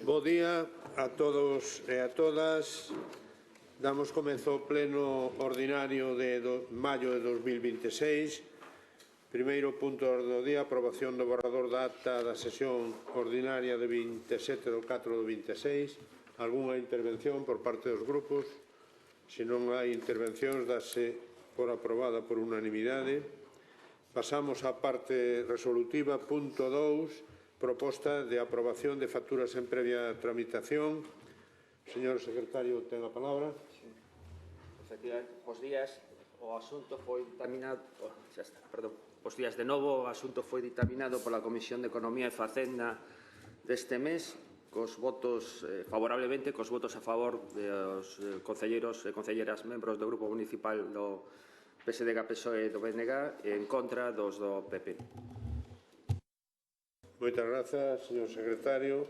Bo día a todos e a todas. Damos comezo ao pleno ordinario de maio de 2026. Primeiro punto do día, aprobación do borrador da acta da sesión ordinaria de 27 do 4 do 26. Algúnha intervención por parte dos grupos? Se non hai intervencións, dase por aprobada por unanimidade. Pasamos á parte resolutiva, punto 2, proposta de aprobación de facturas en previa tramitación. Señor secretario, ten a palabra. Efectivamente, bos días. O asunto foi dictaminado, bos días de novo, o asunto foi dictaminado pola Comisión de Economía e Facenda deste mes, cos votos favorablemente, cos votos a favor dos concelleiros e concelleras membros do Grupo Municipal do PSDG, PSOE e do BNG e en contra dos do PP. Moitas grazas, señor secretario.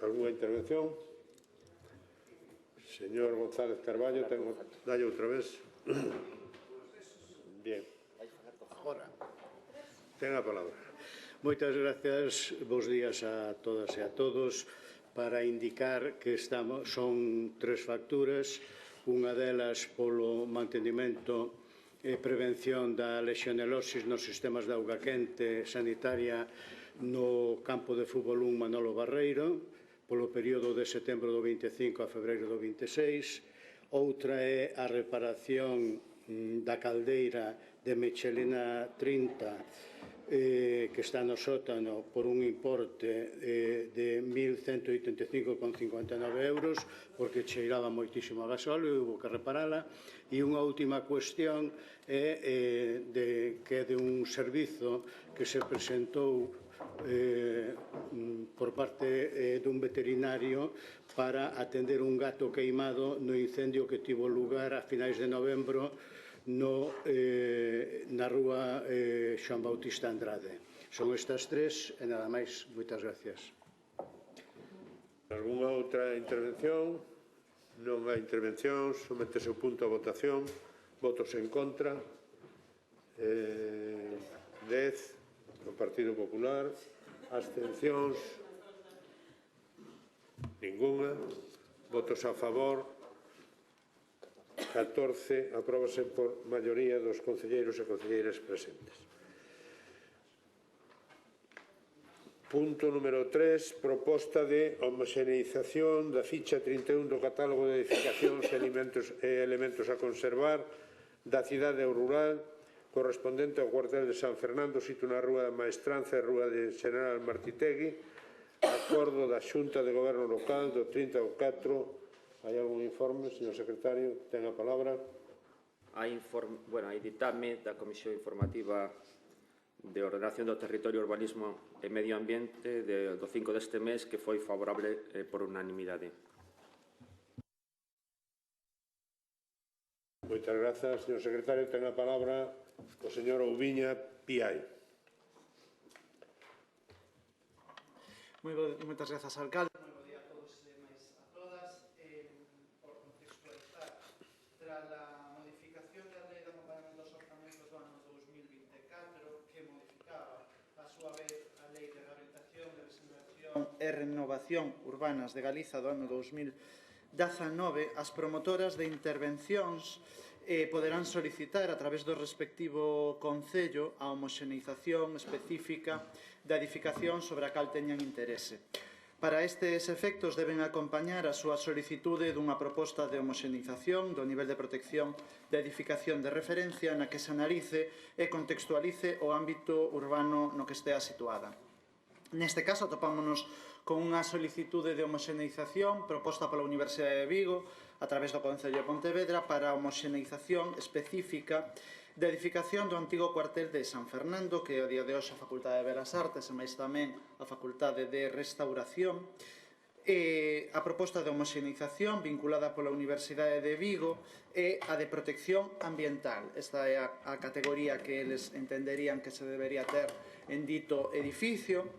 Algúnha intervención? Señor González Carballo, dalle outra vez. Bien. Agora. Ten a palabra. Moitas gracias, bos días a todas e a todos. Para indicar que son tres facturas, unha delas polo mantenimento e prevención da lexionelosis nos sistemas de auga quente sanitaria no campo de fútbol 1 Manolo Barreiro, polo período de setembro do 25 a febreiro do 26. Outra é a reparación da caldeira de Michelina 30, que está no sótano por un importe de 1.185,59 euros, porque cheiraba moitísimo a gasóleo e hubo que reparala. E unha última cuestión é que é de un servizo que se presentou por parte dun veterinario para atender un gato queimado no incendio que tivo lugar a finais de novembro na rúa Xoán Bautista Andrade. Son estas tres e nada máis. Moitas gracias. Algúnha outra intervención? Non hai intervencións. Sométese o punto a votación. Votos en contra. 10 do Partido Popular. Abstencións? Ninguna. Votos a favor? 14. Apróbase por maioría dos concelleiros e concelleiras presentes. Punto número 3. Proposta de homoxeneización da ficha 31 do catálogo de edificacións e elementos a conservar da cidade rural correspondente ao cuartel de San Fernando, sito na Rúa da Maestranza e Rúa de General Martitegui, acordo da Xunta de Goberno Local do 30 do 4. Hai algún informe, señor secretario? Ten a palabra. Hai ditame da Comisión Informativa de Ordenación do Territorio, Urbanismo e Medio Ambiente do 5 deste mes, que foi favorable por unanimidade. Moitas grazas, señor secretario. Ten a palabra o señor Oubiña Piai. Moitas grazas, alcalde. E renovación urbanas de Galiza do ano 2019, as promotoras de intervencións poderán solicitar a través do respectivo concello a homoxeneización específica da edificación sobre a cal teñan interese. Para estes efectos deben acompañar a súa solicitude dunha proposta de homoxeneización do nivel de protección da edificación de referencia na que se analice e contextualice o ámbito urbano no que estea situada. Neste caso atopámonos con unha solicitude de homoxeneización proposta pola Universidade de Vigo a través do Concello de Pontevedra para a homoxeneización específica da edificación do antigo cuartel de San Fernando, que é o día de hoxe a Facultade de Belas Artes e máis tamén a Facultade de Restauración. A proposta de homoxeneización vinculada pola Universidade de Vigo é a de protección ambiental. Esta é a categoría que eles entenderían que se debería ter en dito edificio.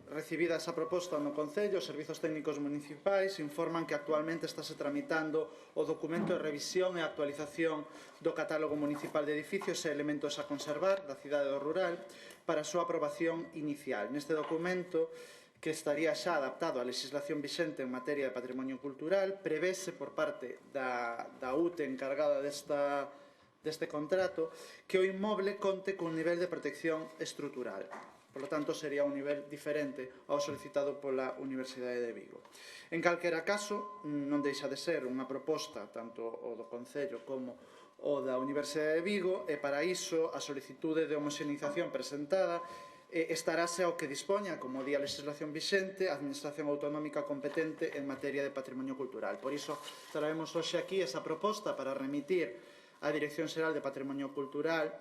Recibida esa proposta no Concello, os servizos técnicos municipais informan que actualmente estáse tramitando o documento de revisión e actualización do catálogo municipal de edificios e elementos a conservar da cidade do rural, para a súa aprobación inicial. Neste documento, que estaría xa adaptado á legislación vixente en materia de patrimonio cultural, prevese por parte da UTE encargada deste contrato que o inmoble conte cun nivel de protección estrutural. Por lo tanto, sería un nivel diferente ao solicitado pola Universidade de Vigo. En calquera caso, non deixa de ser unha proposta tanto o do Concello como o da Universidade de Vigo, e para iso a solicitude de homoxenización presentada estarase ao que dispoña, como di a legislación vixente, a Administración Autonómica competente en materia de patrimonio cultural. Por iso traemos hoxe aquí esa proposta para remitir á Dirección Xeral de Patrimonio Cultural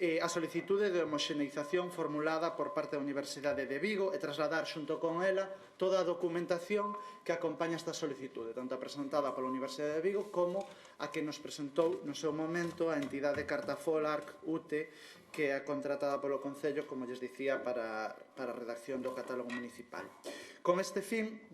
a solicitude de homoxeneización formulada por parte da Universidade de Vigo e trasladar xunto con ela toda a documentación que acompaña esta solicitude, tanto a presentada pola Universidade de Vigo como a que nos presentou no seu momento a entidade Cartafol Arc UTE, que é contratada polo Concello, como lles dicía, para a redacción do catálogo municipal. Con este fin,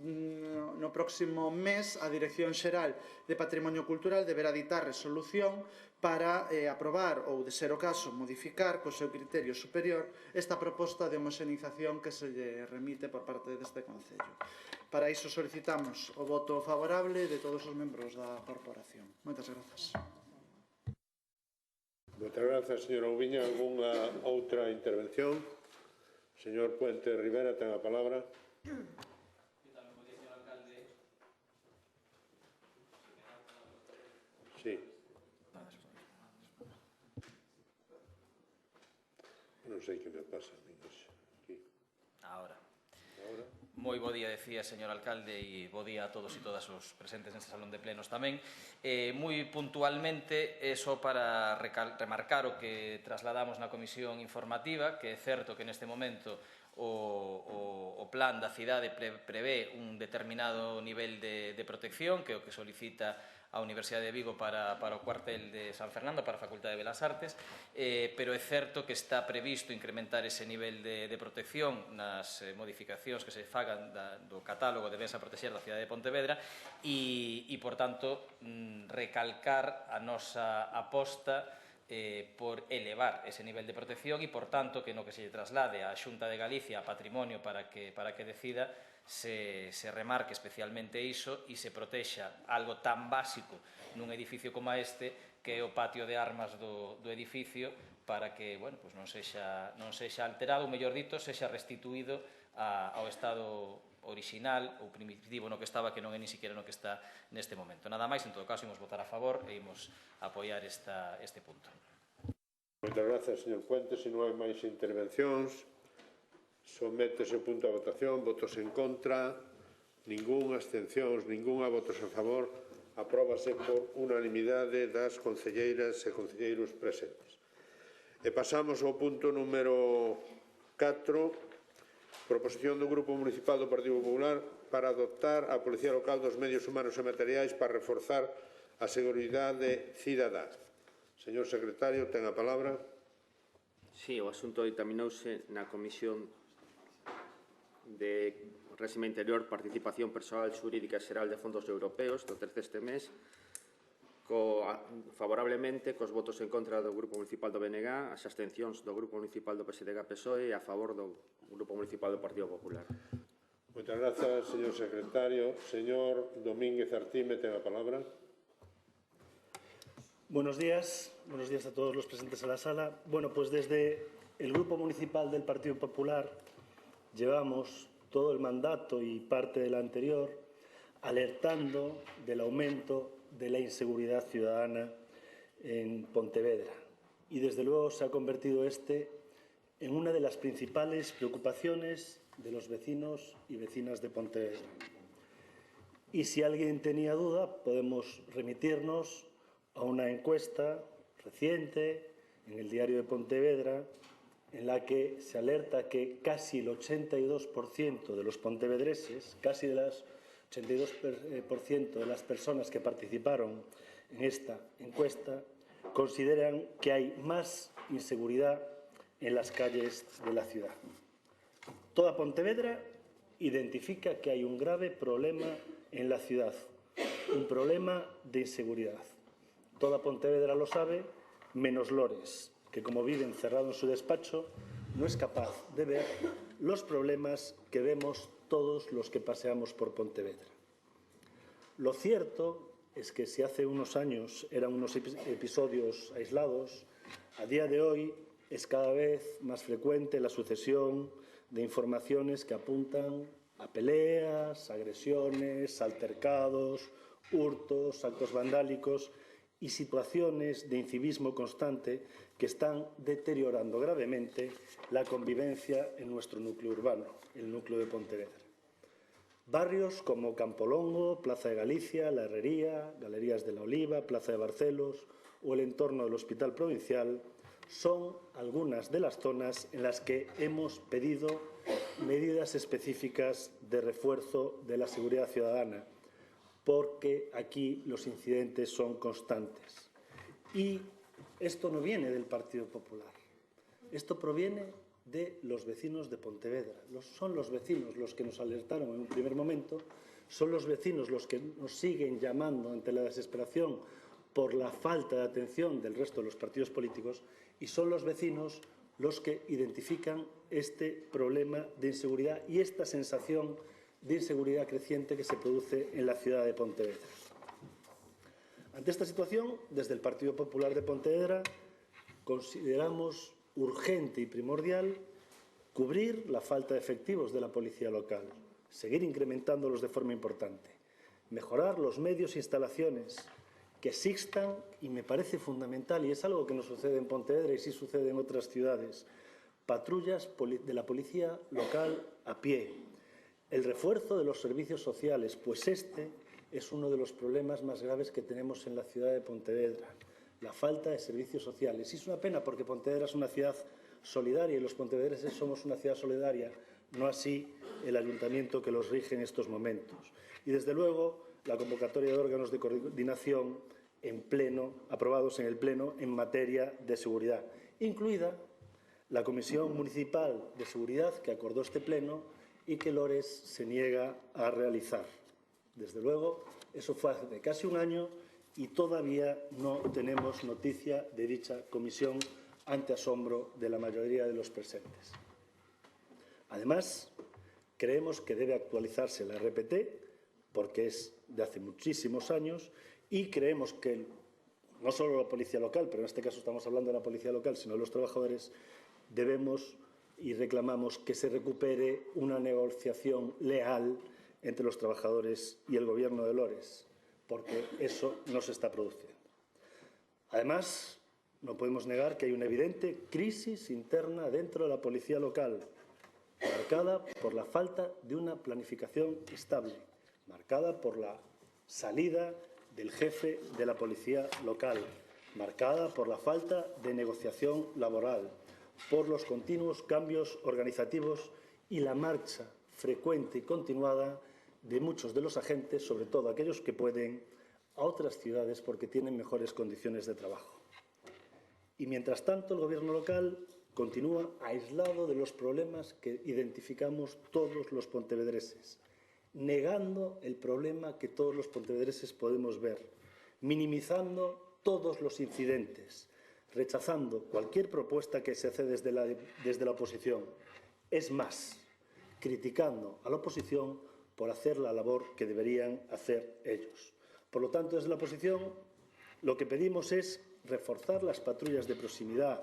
no próximo mes, a Dirección Xeral de Patrimonio Cultural deberá ditar resolución para aprobar ou, de ser o caso, modificar co seu criterio superior esta proposta de homoxenización que se lle remite por parte deste Concello. Para iso solicitamos o voto favorable de todos os membros da corporación. Moitas grazas. Moitas grazas, señora Ubiña. Algúnha outra intervención? Señor Puente Rivera, ten a palabra. Sí. Non sei que me pasa. Aquí. Ahora. Moi bo día, decía, señor alcalde, e bo día a todos e todas os presentes neste salón de plenos tamén. Moi puntualmente, só para remarcar o que trasladamos na comisión informativa, que é certo que neste momento o plan da cidade prevé un determinado nivel de protección, que é o que solicita a Universidade de Vigo para o cuartel de San Fernando, para a Facultade de Belas Artes, pero é certo que está previsto incrementar ese nivel de protección nas modificacións que se fagan do catálogo de bens a protexer da cidade de Pontevedra e por tanto, recalcar a nosa aposta por elevar ese nivel de protección e, por tanto, que no que se lle traslade á Xunta de Galicia a Patrimonio para que decida se remarque especialmente iso e se protexa algo tan básico nun edificio como este, que é o patio de armas do edificio, para que non sexa alterado, ou mellor dito, sexa restituído ao estado orixinal ou primitivo no que estaba, que non é ni siquiera no que está neste momento. Nada máis, en todo caso, imos votar a favor e imos apoiar este punto. Moitas grazas, señor Puente. Se non hai máis intervencións, sométese o punto a votación. Votos en contra, ningún. Abstencións, ningunha. Votos a favor. Apróbase por unanimidade das concelleiras e concelleiros presentes. E pasamos ao punto número 4, proposición do Grupo Municipal do Partido Popular para adoptar a Policía Local dos medios humanos e materiais para reforzar a seguridade cidadá. Señor secretario, ten a palabra. Sí, o asunto ditaminouse na Comisión de Réxime Interior, Participación Persoal Xurídica e Xeral de Fondos Europeos do terceiro este mes, favorablemente cos votos en contra do Grupo Municipal do BNG, as abstencións do Grupo Municipal do PSDG-PSOE e a favor do Grupo Municipal do Partido Popular. Moitas grazas, señor secretario. Señor Domínguez Artime, ten a palabra. Buenos días a todos los presentes en la sala. Bueno, pues desde el Grupo Municipal del Partido Popular llevamos todo el mandato y parte del anterior alertando del aumento de la inseguridad ciudadana en Pontevedra. Y desde luego se ha convertido en una de las principales preocupaciones de los vecinos y vecinas de Pontevedra. Y si alguien tenía duda, podemos remitirnos a una encuesta reciente en el diario de Pontevedra, en la que se alerta que casi el 82% de los pontevedreses, casi el 82% de las personas que participaron en esta encuesta, consideran que hay más inseguridad en las calles de la ciudad. Toda Pontevedra identifica que hay un grave problema en la ciudad, un problema de inseguridad. Toda Pontevedra lo sabe, menos Lores, que como vive encerrado en su despacho, no es capaz de ver los problemas que vemos todos los que paseamos por Pontevedra. Lo cierto es que si hace unos años eran unos episodios aislados, a día de hoy es cada vez más frecuente la sucesión de informaciones que apuntan a peleas, agresiones, altercados, hurtos, actos vandálicos y situaciones de incivismo constante que están deteriorando gravemente la convivencia en nuestro núcleo urbano, el núcleo de Pontevedra. Barrios como Campolongo, Plaza de Galicia, La Herrería, Galerías de la Oliva, Plaza de Barcelos o el entorno del Hospital Provincial son algunas de las zonas en las que hemos pedido medidas específicas de refuerzo de la seguridad ciudadana, porque aquí los incidentes son constantes. Y esto no viene del Partido Popular, esto proviene de los vecinos de Pontevedra. Son los vecinos los que nos alertaron en un primer momento, son los vecinos los que nos siguen llamando ante la desesperación por la falta de atención del resto de los partidos políticos y son los vecinos los que identifican este problema de inseguridad y esta sensación de inseguridad creciente que se produce en la ciudad de Pontevedra. Ante esta situación, desde el Partido Popular de Pontevedra consideramos urgente y primordial cubrir la falta de efectivos de la policía local, seguir incrementándolos de forma importante, mejorar los medios e instalaciones que existan y me parece fundamental, y es algo que no sucede en Pontevedra y sí sucede en otras ciudades, patrullas de la policía local a pie, el refuerzo de los servicios sociales, pues este es uno de los problemas más graves que tenemos en la ciudad de Pontevedra, la falta de servicios sociales. Y es una pena porque Pontevedra es una ciudad solidaria y los pontevedreses somos una ciudad solidaria, no así el ayuntamiento que los rige en estos momentos. Y desde luego la convocatoria de órganos de coordinación en pleno, aprobados en el Pleno en materia de seguridad, incluida la Comisión Municipal de Seguridad que acordó este Pleno y que Lores se niega a realizar. Desde luego, eso fue hace casi un año y todavía no tenemos noticia de dicha comisión ante asombro de la mayoría de los presentes. Además, creemos que debe actualizarse la RPT porque es de hace muchísimos años y creemos que no solo la policía local, pero en este caso estamos hablando de la policía local, sino de los trabajadores, debemos y reclamamos que se recupere una negociación leal entre los trabajadores y el Gobierno de Lores, porque eso no se está produciendo. Además, no podemos negar que hay una evidente crisis interna dentro de la policía local, marcada por la falta de una planificación estable, marcada por la salida del jefe de la policía local, marcada por la falta de negociación laboral, por los continuos cambios organizativos y la marcha frecuente y continuada de muchos de los agentes, sobre todo aquellos que pueden, a otras ciudades porque tienen mejores condiciones de trabajo. Y mientras tanto, el Gobierno local continúa aislado de los problemas que identificamos todos los pontevedreses, negando el problema que todos los pontevedreses podemos ver, minimizando todos los incidentes, rechazando cualquier propuesta que se hace desde la oposición. Es más, criticando a la oposición por hacer la labor que deberían hacer ellos. Por lo tanto, desde la oposición, lo que pedimos es reforzar las patrullas de proximidad.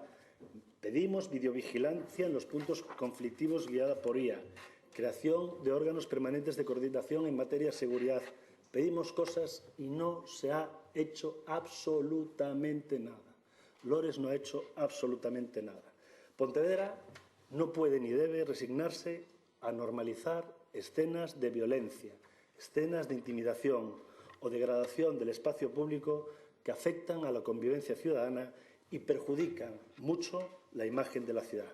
Pedimos videovigilancia en los puntos conflictivos guiada por IA, creación de órganos permanentes de coordinación en materia de seguridad. Pedimos cosas y no se ha hecho absolutamente nada. Lores no ha hecho absolutamente nada. Pontevedra no puede ni debe resignarse a normalizar escenas de violencia, escenas de intimidación o degradación del espacio público que afectan a la convivencia ciudadana y perjudican mucho la imagen de la ciudad.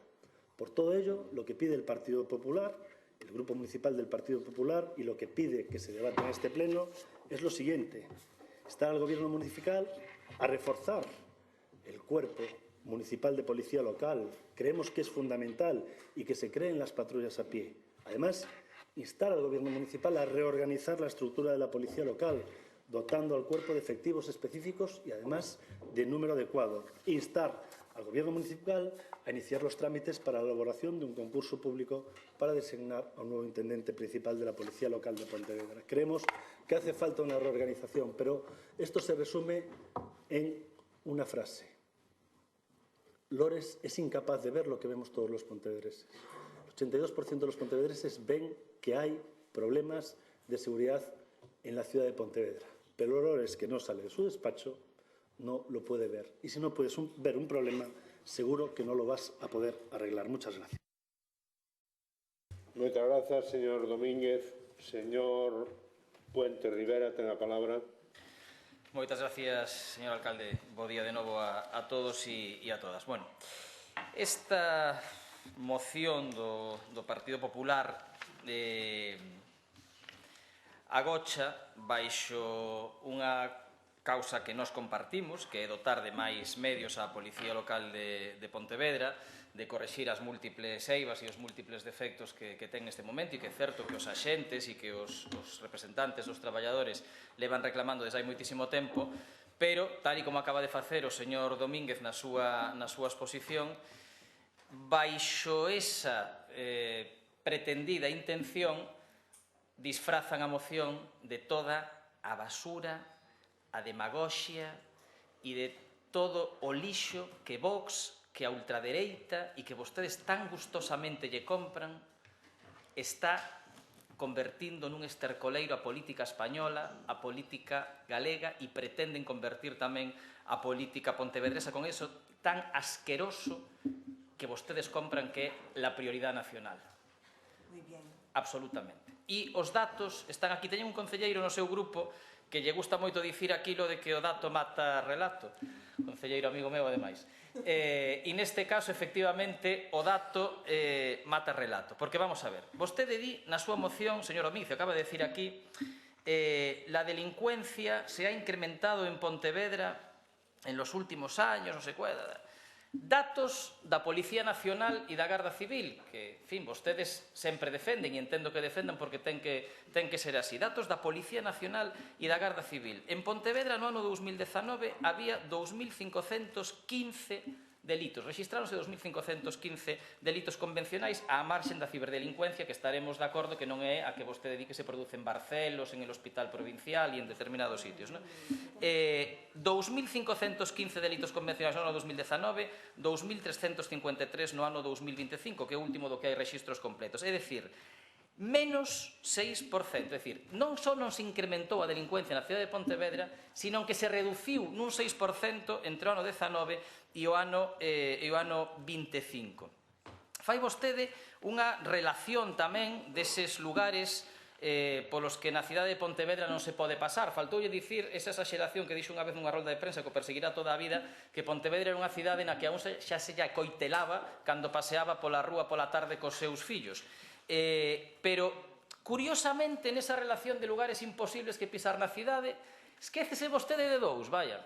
Por todo ello, lo que pide el Partido Popular, el Grupo Municipal del Partido Popular, y lo que pide que se debata en este Pleno es lo siguiente: instar al Gobierno municipal a reforzar el cuerpo municipal de policía local. Creemos que es fundamental y que se creen las patrullas a pie. Además, instar al Gobierno municipal a reorganizar la estructura de la policía local, dotando al cuerpo de efectivos específicos y, además, de número adecuado. Instar al Gobierno municipal a iniciar los trámites para la elaboración de un concurso público para designar a un nuevo intendente principal de la Policía Local de Pontevedra. Creemos que hace falta una reorganización, pero esto se resume en una frase. Lores es incapaz de ver lo que vemos todos los pontevedreses. El 82% de los pontevedreses ven que hay problemas de seguridad en la ciudad de Pontevedra, pero Lores, que no sale de su despacho, no lo puede ver. Y si no puedes ver un problema, seguro que no lo vas a poder arreglar. Muchas gracias. Moitas grazas, señor Domínguez. Señor Puente Rivera, ten a palabra. Moitas gracias, señor alcalde. Bo día de novo a todos e a todas. Bueno, esta moción do Partido Popular agocha baixo unha causa que nós compartimos, que é dotar de máis medios á Policía Local de Pontevedra, de correxir as múltiples eivas e os múltiples defectos que ten neste momento, e que é certo que os axentes e que os representantes dos traballadores levan reclamando desde hai moitísimo tempo, pero, tal e como acaba de facer o señor Domínguez na súa exposición, baixo esa pretendida intención, disfrazan a moción de toda a basura, a demagoxia e de todo o lixo que Vox, que a ultradereita e que vostedes tan gustosamente lle compran, está convertindo nun estercoleiro a política española, a política galega, e pretenden convertir tamén a política pontevedresa con eso tan asqueroso que vostedes compran, que é la prioridade nacional. Muy bien. Absolutamente. E os datos están aquí. Teñen un concelleiro no seu grupo que lle gusta moito dicir aquilo de que o dato mata relato. Concelleiro amigo meu, ademais. E neste caso, efectivamente, o dato mata relato. Porque, vamos a ver, vostede di na súa moción, señor Omicio, acaba de decir aquí, la delincuencia se ha incrementado en Pontevedra en los últimos años, non sei cuál. Datos da Policía Nacional e da Garda Civil, que, en fin, vostedes sempre defenden, e entendo que defendan porque ten que ser así. Datos da Policía Nacional e da Garda Civil. En Pontevedra, no ano 2019, había 2.515 delitos. Registraronse 2.515 delitos convencionais á marxen da ciberdelincuencia, que estaremos de acordo que non é a que vostede di que se produce en Barcelos, en el Hospital Provincial e en determinados sitios. 2.515 delitos convencionais no ano 2019, 2.353 no ano 2025, que é o último do que hai registros completos. É dicir, menos 6%. É dicir, non só non se incrementou a delincuencia na cidade de Pontevedra, sino que se reduciu nun 6% entre o ano 19 e o ano 25. Fai vostede unha relación tamén deses lugares polos que na cidade de Pontevedra non se pode pasar. Faltoulle dicir esa exageración que dixo unha vez nunha rolda de prensa que o perseguirá toda a vida, que Pontevedra era unha cidade na que aún xa se lla coitelaba cando paseaba pola rúa pola tarde cos seus fillos. Pero, curiosamente, nesa relación de lugares imposibles que pisar na cidade, esquécese vostede de dous, vaya,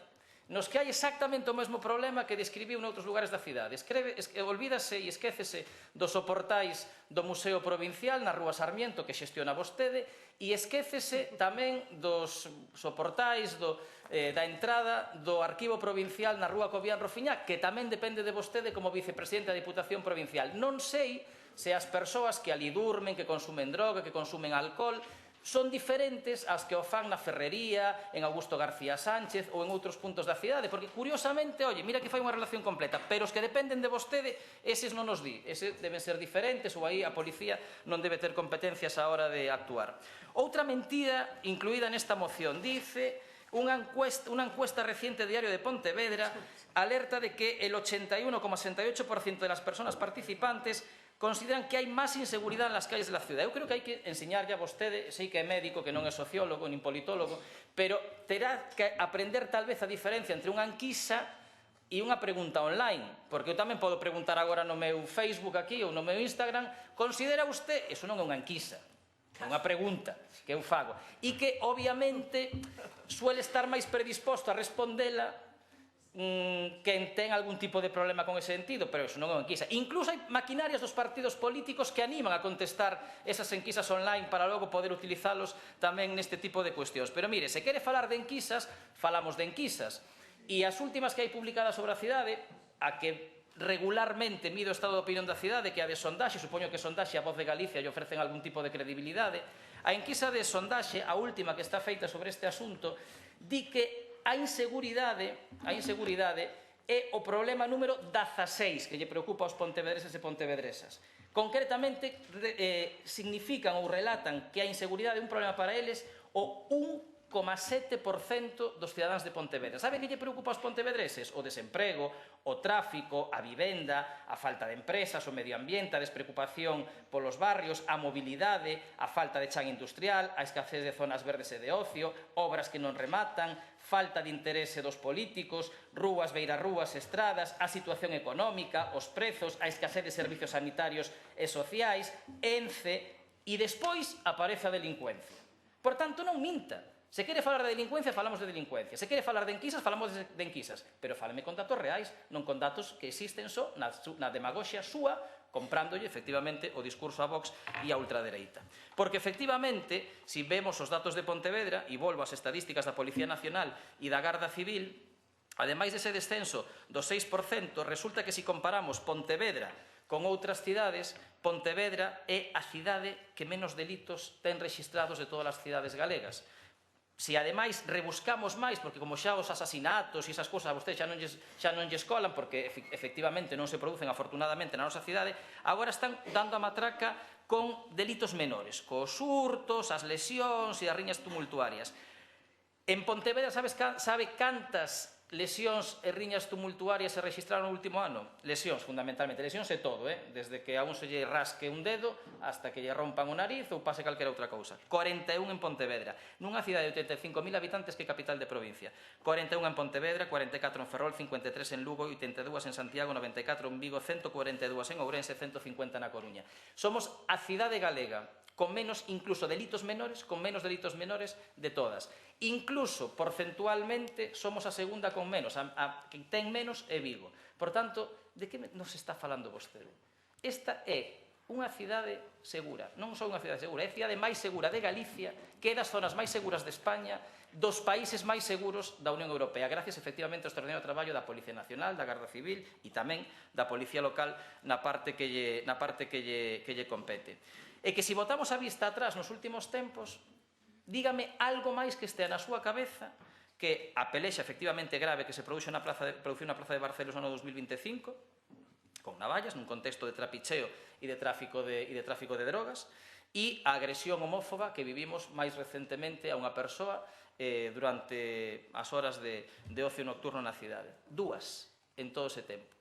nos que hai exactamente o mesmo problema que describiu noutros lugares da cidade. Olvídase e esquécese dos soportais do Museo Provincial na Rúa Sarmiento, que xestiona vostede, e esquécese tamén dos soportais da entrada do Arquivo Provincial na Rúa Cobián Rofiñá, que tamén depende de vostede como vicepresidente da Diputación Provincial. Non sei se as persoas que ali durmen, que consumen droga, que consumen alcohol, son diferentes ás que o fan na Ferrería, en Augusto García Sánchez ou en outros puntos da cidade, porque, curiosamente, oye, mira que fai unha relación completa, pero os que dependen de vostede, eses non nos di, eses deben ser diferentes, ou aí a policía non debe ter competencias á hora de actuar. Outra mentira incluída nesta moción, dice unha encuesta reciente de Diario de Pontevedra alerta de que el 81,68% de las personas participantes consideran que hai máis inseguridade nas calles de la ciudad. Eu creo que hai que enseñarlle a vostede, sei que é médico, que non é sociólogo, nin politólogo, pero terá que aprender tal vez a diferencia entre unha enquisa e unha pregunta online, porque eu tamén podo preguntar agora no meu Facebook aquí ou no meu Instagram, considera usted, eso non é unha enquisa, é unha pregunta que eu fago, e que obviamente suele estar máis predisposto a respondela quen ten algún tipo de problema con ese sentido, pero eso non é unha enquisa. Incluso hai maquinarias dos partidos políticos que animan a contestar esas enquisas online para logo poder utilizalos tamén neste tipo de cuestións. Pero mire, se quere falar de enquisas, falamos de enquisas. E as últimas que hai publicadas sobre a cidade a que regularmente mide o estado de opinión da cidade, que é a de sondaxe, supoño que sondaxe a Voz de Galicia lle ofrecen algún tipo de credibilidade. A enquisa de sondaxe, a última que está feita sobre este asunto, di que a inseguridade é o problema número 16 que lle preocupa aos pontevedreses e pontevedresas. Concretamente, significan ou relatan que a inseguridade é un problema para eles o 1,7% dos cidadáns de Pontevedra. Sabe que lle preocupa aos pontevedreses? O desemprego, o tráfico, a vivenda, a falta de empresas, o medio ambiente, a despreocupación polos barrios, a mobilidade, a falta de chan industrial, a escasez de zonas verdes e de ocio, obras que non rematan, falta de interese dos políticos, rúas, beirarrúas, estradas, a situación económica, os prezos, a escasez de servicios sanitarios e sociais, ENCE, e despois aparece a delincuencia. Por tanto, non minta. Se quere falar de delincuencia, falamos de delincuencia. Se quere falar de enquisas, falamos de enquisas. Pero fálame con datos reais, non con datos que existen só na demagoxia súa, comprándolle, efectivamente, o discurso a Vox e a ultradereita. Porque, efectivamente, se vemos os datos de Pontevedra, e volvo ás estadísticas da Policía Nacional e da Garda Civil, ademais dese descenso do 6%, resulta que se comparamos Pontevedra con outras cidades, Pontevedra é a cidade que menos delitos ten rexistrados de todas as cidades galegas. Se ademais rebuscamos máis, porque como xa os asasinatos e esas cousas a vostedes xa non lles colan, porque efectivamente non se producen afortunadamente na nosa cidade, agora están dando a matraca con delitos menores, cos hurtos, as lesións e as riñas tumultuarias. En Pontevedra sabe cantas lesións e riñas tumultuarias se registraron no último ano? Lesións, fundamentalmente. Lesións é todo, desde que a un se lle rasque un dedo hasta que lle rompan o nariz ou pase calquera outra cousa. 41 en Pontevedra, nunha cidade de 85.000 habitantes que é capital de provincia. 41 en Pontevedra, 44 en Ferrol, 53 en Lugo, 82 en Santiago, 94 en Vigo, 142 en Ourense, 150 na Coruña. Somos a cidade galega con menos, incluso delitos menores, con menos delitos menores de todas. Incluso, porcentualmente, somos a segunda con menos, a que ten menos é Vigo. Por tanto, de que nos está falando vostede? Esta é unha cidade segura, non só unha cidade segura, é a cidade máis segura de Galicia, que é das zonas máis seguras de España, dos países máis seguros da Unión Europea, gracias efectivamente ao extraordinario traballo da Policía Nacional, da Garda Civil e tamén da Policía Local na parte que lle compete. E que se botamos a vista atrás nos últimos tempos, dígame algo máis que estea na súa cabeza que a pelexa efectivamente grave que se produciu na Praza de Barcelos no ano 2025, con navallas, nun contexto de trapicheo e de tráfico de drogas, e a agresión homófoba que vivimos máis recentemente a unha persoa durante as horas de ocio nocturno na cidade. Dúas en todo ese tempo.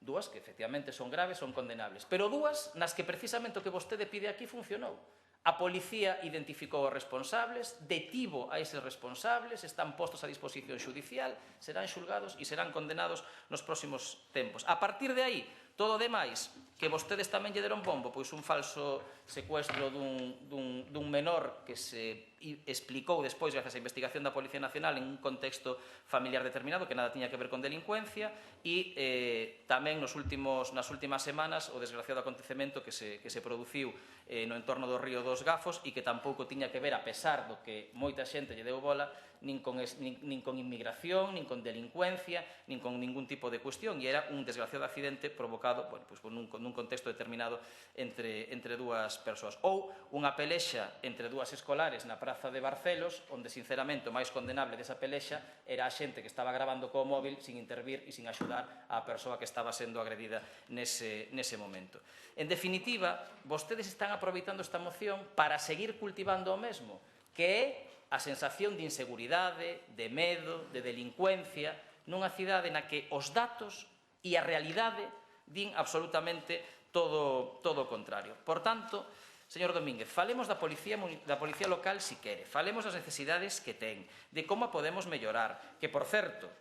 Dúas que efectivamente son graves, son condenables, pero dúas nas que precisamente o que vostede pide aquí funcionou. A policía identificou os responsables, detivo a eses responsables, están postos a disposición xudicial, serán xulgados e serán condenados nos próximos tempos. A partir de aí, todo o demais, que vostedes tamén lle deron bombo, pois un falso secuestro dun menor que se explicou despois, gracias á investigación da Policía Nacional, en un contexto familiar determinado que nada tiña que ver con delincuencia, e tamén nas últimas semanas o desgraciado acontecemento que se produciu no entorno do río dos Gafos e que tampouco tiña que ver, a pesar do que moita xente lle deu bola, nin con inmigración, nin con delincuencia, nin con ningún tipo de cuestión, e era un desgraciado accidente provocado nun contexto determinado entre dúas persoas. Ou unha pelexa entre dúas escolares na Praza de Barcelos, onde, sinceramente, o máis condenable desa pelexa era a xente que estaba grabando co móvil sin intervir e sin axudar á persoa que estaba sendo agredida nese momento. En definitiva, vostedes están aproveitando esta moción para seguir cultivando o mesmo, que é a sensación de inseguridade, de medo, de delincuencia, nunha cidade na que os datos e a realidade din absolutamente todo o contrario. Por tanto, señor Domínguez, falemos da policía local si quere, falemos das necesidades que ten, de como a podemos mellorar, que, por certo,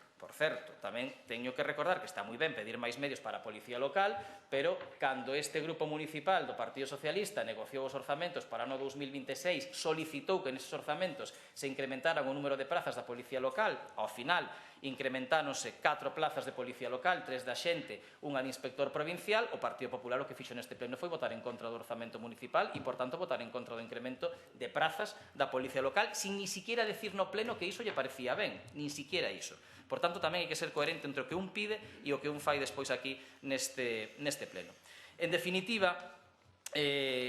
tamén teño que recordar que está moi ben pedir máis medios para a policía local, pero cando este grupo municipal do Partido Socialista negociou os orzamentos para o ano 2026, solicitou que neses orzamentos se incrementaran o número de prazas da policía local, ao final incrementáronse 4 plazas de policía local, 3 de axente, unha de inspector provincial. O Partido Popular o que fixo neste pleno foi votar en contra do orzamento municipal e, por tanto, votar en contra do incremento de prazas da policía local, sin ni siquiera decir no pleno que iso lle parecía ben, nin siquiera iso. Por tanto, tamén hai que ser coherente entre o que un pide e o que un fai despois aquí neste pleno. En definitiva,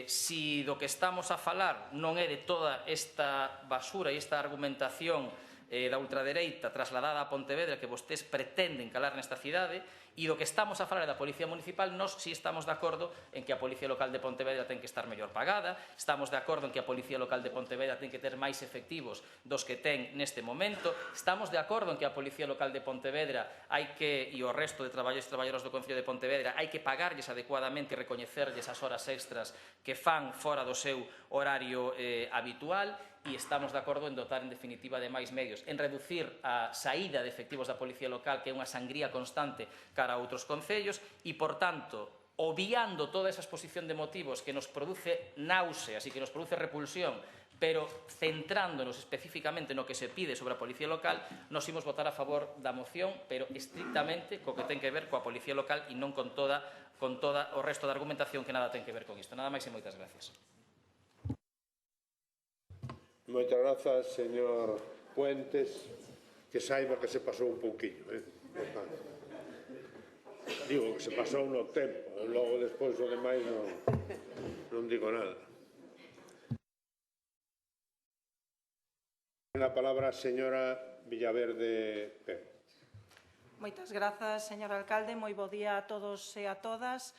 si do que estamos a falar non é de toda esta basura e esta argumentación da ultradereita trasladada a Pontevedra que vostedes pretenden calar nesta cidade, e do que estamos a falar da Policía Municipal, nós si estamos de acordo en que a Policía Local de Pontevedra ten que estar mellor pagada, estamos de acordo en que a Policía Local de Pontevedra ten que ter máis efectivos dos que ten neste momento, estamos de acordo en que a Policía Local de Pontevedra e o resto de traballadores e traballadoras do Concello de Pontevedra hai que pagarlles adecuadamente e recoñecerlles as horas extras que fan fora do seu horario habitual, e estamos de acordo en dotar, en definitiva, de máis medios, en reducir a saída de efectivos da Policía Local, que é unha sangría constante cara a outros concellos, e, por tanto, obviando toda esa exposición de motivos que nos produce náuseas e que nos produce repulsión, pero centrándonos especificamente no que se pide sobre a Policía Local, nos imos votar a favor da moción, pero estrictamente co que ten que ver coa Policía Local e non con toda o resto da argumentación que nada ten que ver con isto. Nada máis e moitas gracias. Moitas grazas, señor Puentes, que saiba que se pasou un pouquinho. Digo que se pasou no tempo, logo despois o demais non digo nada. A palabra a señora Villaverde Pérez. Moitas grazas, señor alcalde. Moi bo día a todos e a todas.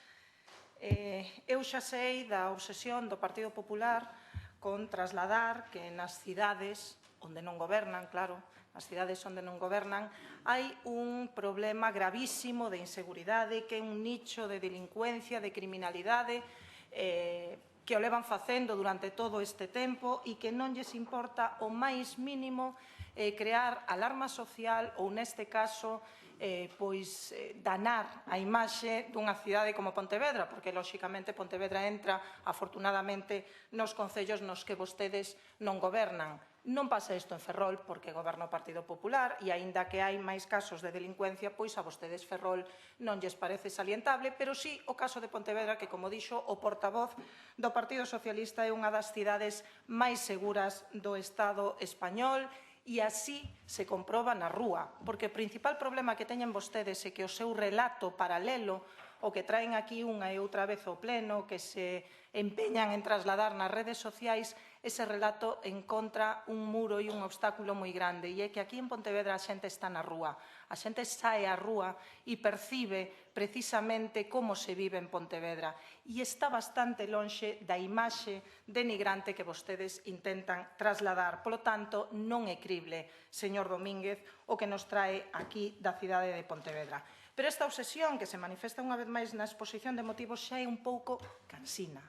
Eu xa sei da obsesión do Partido Popular con trasladar que nas cidades onde non gobernan, claro, nas cidades onde non gobernan, hai un problema gravísimo de inseguridade, que é un nicho de delincuencia, de criminalidade, que o levan facendo durante todo este tempo e que non lles importa o máis mínimo crear alarma social ou, neste caso, danar a imaxe dunha cidade como Pontevedra, porque, lóxicamente, Pontevedra entra, afortunadamente, nos concellos nos que vostedes non gobernan. Non pasa isto en Ferrol, porque goberna o Partido Popular, e, aínda que hai máis casos de delincuencia, pois a vostedes Ferrol non lles parece salientable, pero sí o caso de Pontevedra, que, como dixo o portavoz do Partido Socialista, é unha das cidades máis seguras do Estado español, e así se comproba na rúa, porque o principal problema que teñen vostedes é que o seu relato paralelo, o que traen aquí unha e outra vez ao pleno, que se empeñan en trasladar nas redes sociais, ese relato encontra un muro e un obstáculo moi grande, e é que aquí en Pontevedra a xente está na rúa, a xente sae á rúa e percibe precisamente como se vive en Pontevedra, e está bastante lonxe da imaxe denigrante que vostedes intentan trasladar. Polo tanto, non é crible, señor Domínguez, o que nos trae aquí da cidade de Pontevedra. Pero esta obsesión que se manifesta unha vez máis na exposición de motivos xa é un pouco cansina,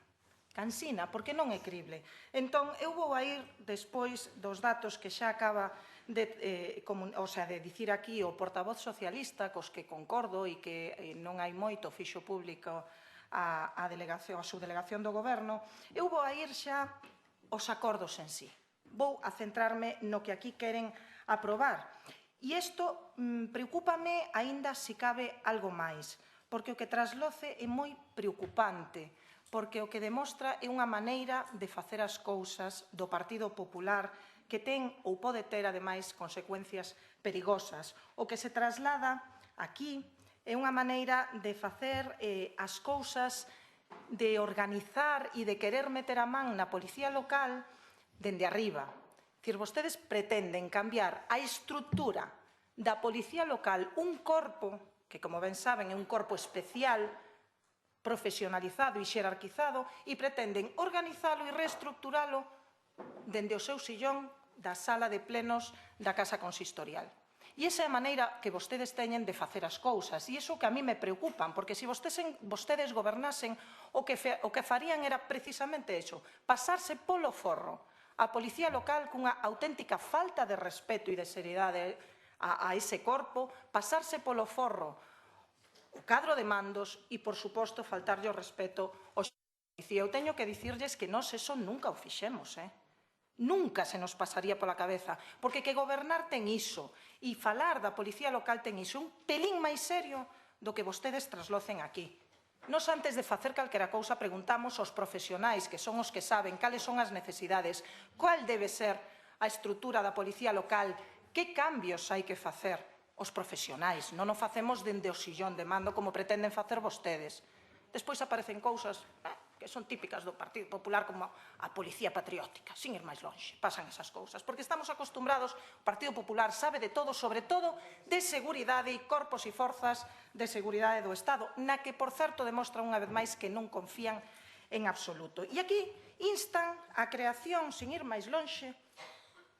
porque non é crible. Entón, eu vou a ir despois dos datos que xa acaba de dicir aquí o portavoz socialista, cos que concordo e que non hai moito fixo público a subdelegación do Goberno. Eu vou a ir xa aos acordos en sí. Vou a centrarme no que aquí queren aprobar. E isto preocúpame aínda se cabe algo máis, porque o que trasloce é moi preocupante, porque o que demostra é unha maneira de facer as cousas do Partido Popular que ten ou pode ter, ademais, consecuencias perigosas. O que se traslada aquí é unha maneira de facer as cousas, de organizar e de querer meter a man na policía local dende arriba. Dicir, vostedes pretenden cambiar a estrutura da policía local, un corpo que, como ben saben, é un corpo especial, profesionalizado e xerarquizado, e pretenden organizalo e reestructuralo dende o seu sillón da sala de plenos da Casa Consistorial. E esa é a maneira que vostedes teñen de facer as cousas, e iso que a mí me preocupan, porque se vostedes gobernasen, o que farían era precisamente iso, pasarse polo forro a policía local cunha auténtica falta de respeto e de seriedade a ese corpo, pasarse polo forro o cadro de mandos e, por suposto, faltarlle o respeto ao policía. Eu teño que dicirlles que nós eso nunca o fixemos, Nunca se nos pasaría pola cabeza, porque que gobernar ten iso, e falar da policía local ten iso, un pelín máis serio do que vostedes traslocen aquí. Nos, antes de facer calquera cousa, preguntamos aos profesionais, que son os que saben cales son as necesidades, cual debe ser a estrutura da policía local, que cambios hai que facer. os profesionais, non o facemos dende o sillón de mando como pretenden facer vostedes. Despois aparecen cousas que son típicas do Partido Popular, como a policía patriótica, sin ir máis longe, pasan esas cousas, porque estamos acostumbrados, o Partido Popular sabe de todo, sobre todo de seguridade e corpos e forzas de seguridade do Estado, na que, por certo, demostran unha vez máis que non confían en absoluto. E aquí instan a creación, sin ir máis longe,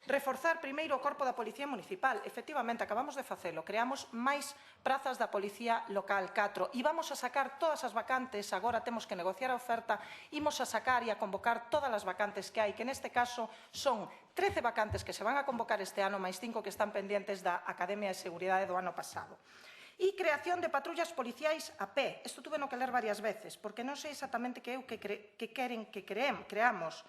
reforzar primeiro o corpo da Policía Municipal. Efectivamente, acabamos de facelo. Creamos máis prazas da Policía Local 4 e vamos a sacar todas as vacantes. Agora temos que negociar a oferta. Imos a sacar e a convocar todas as vacantes que hai, que neste caso son 13 vacantes que se van a convocar este ano, máis 5 que están pendientes da Academia de Seguridade do ano pasado. E creación de patrullas policiais a pé. Isto tuve que ler varias veces, porque non sei exactamente que é o que queren que creamos,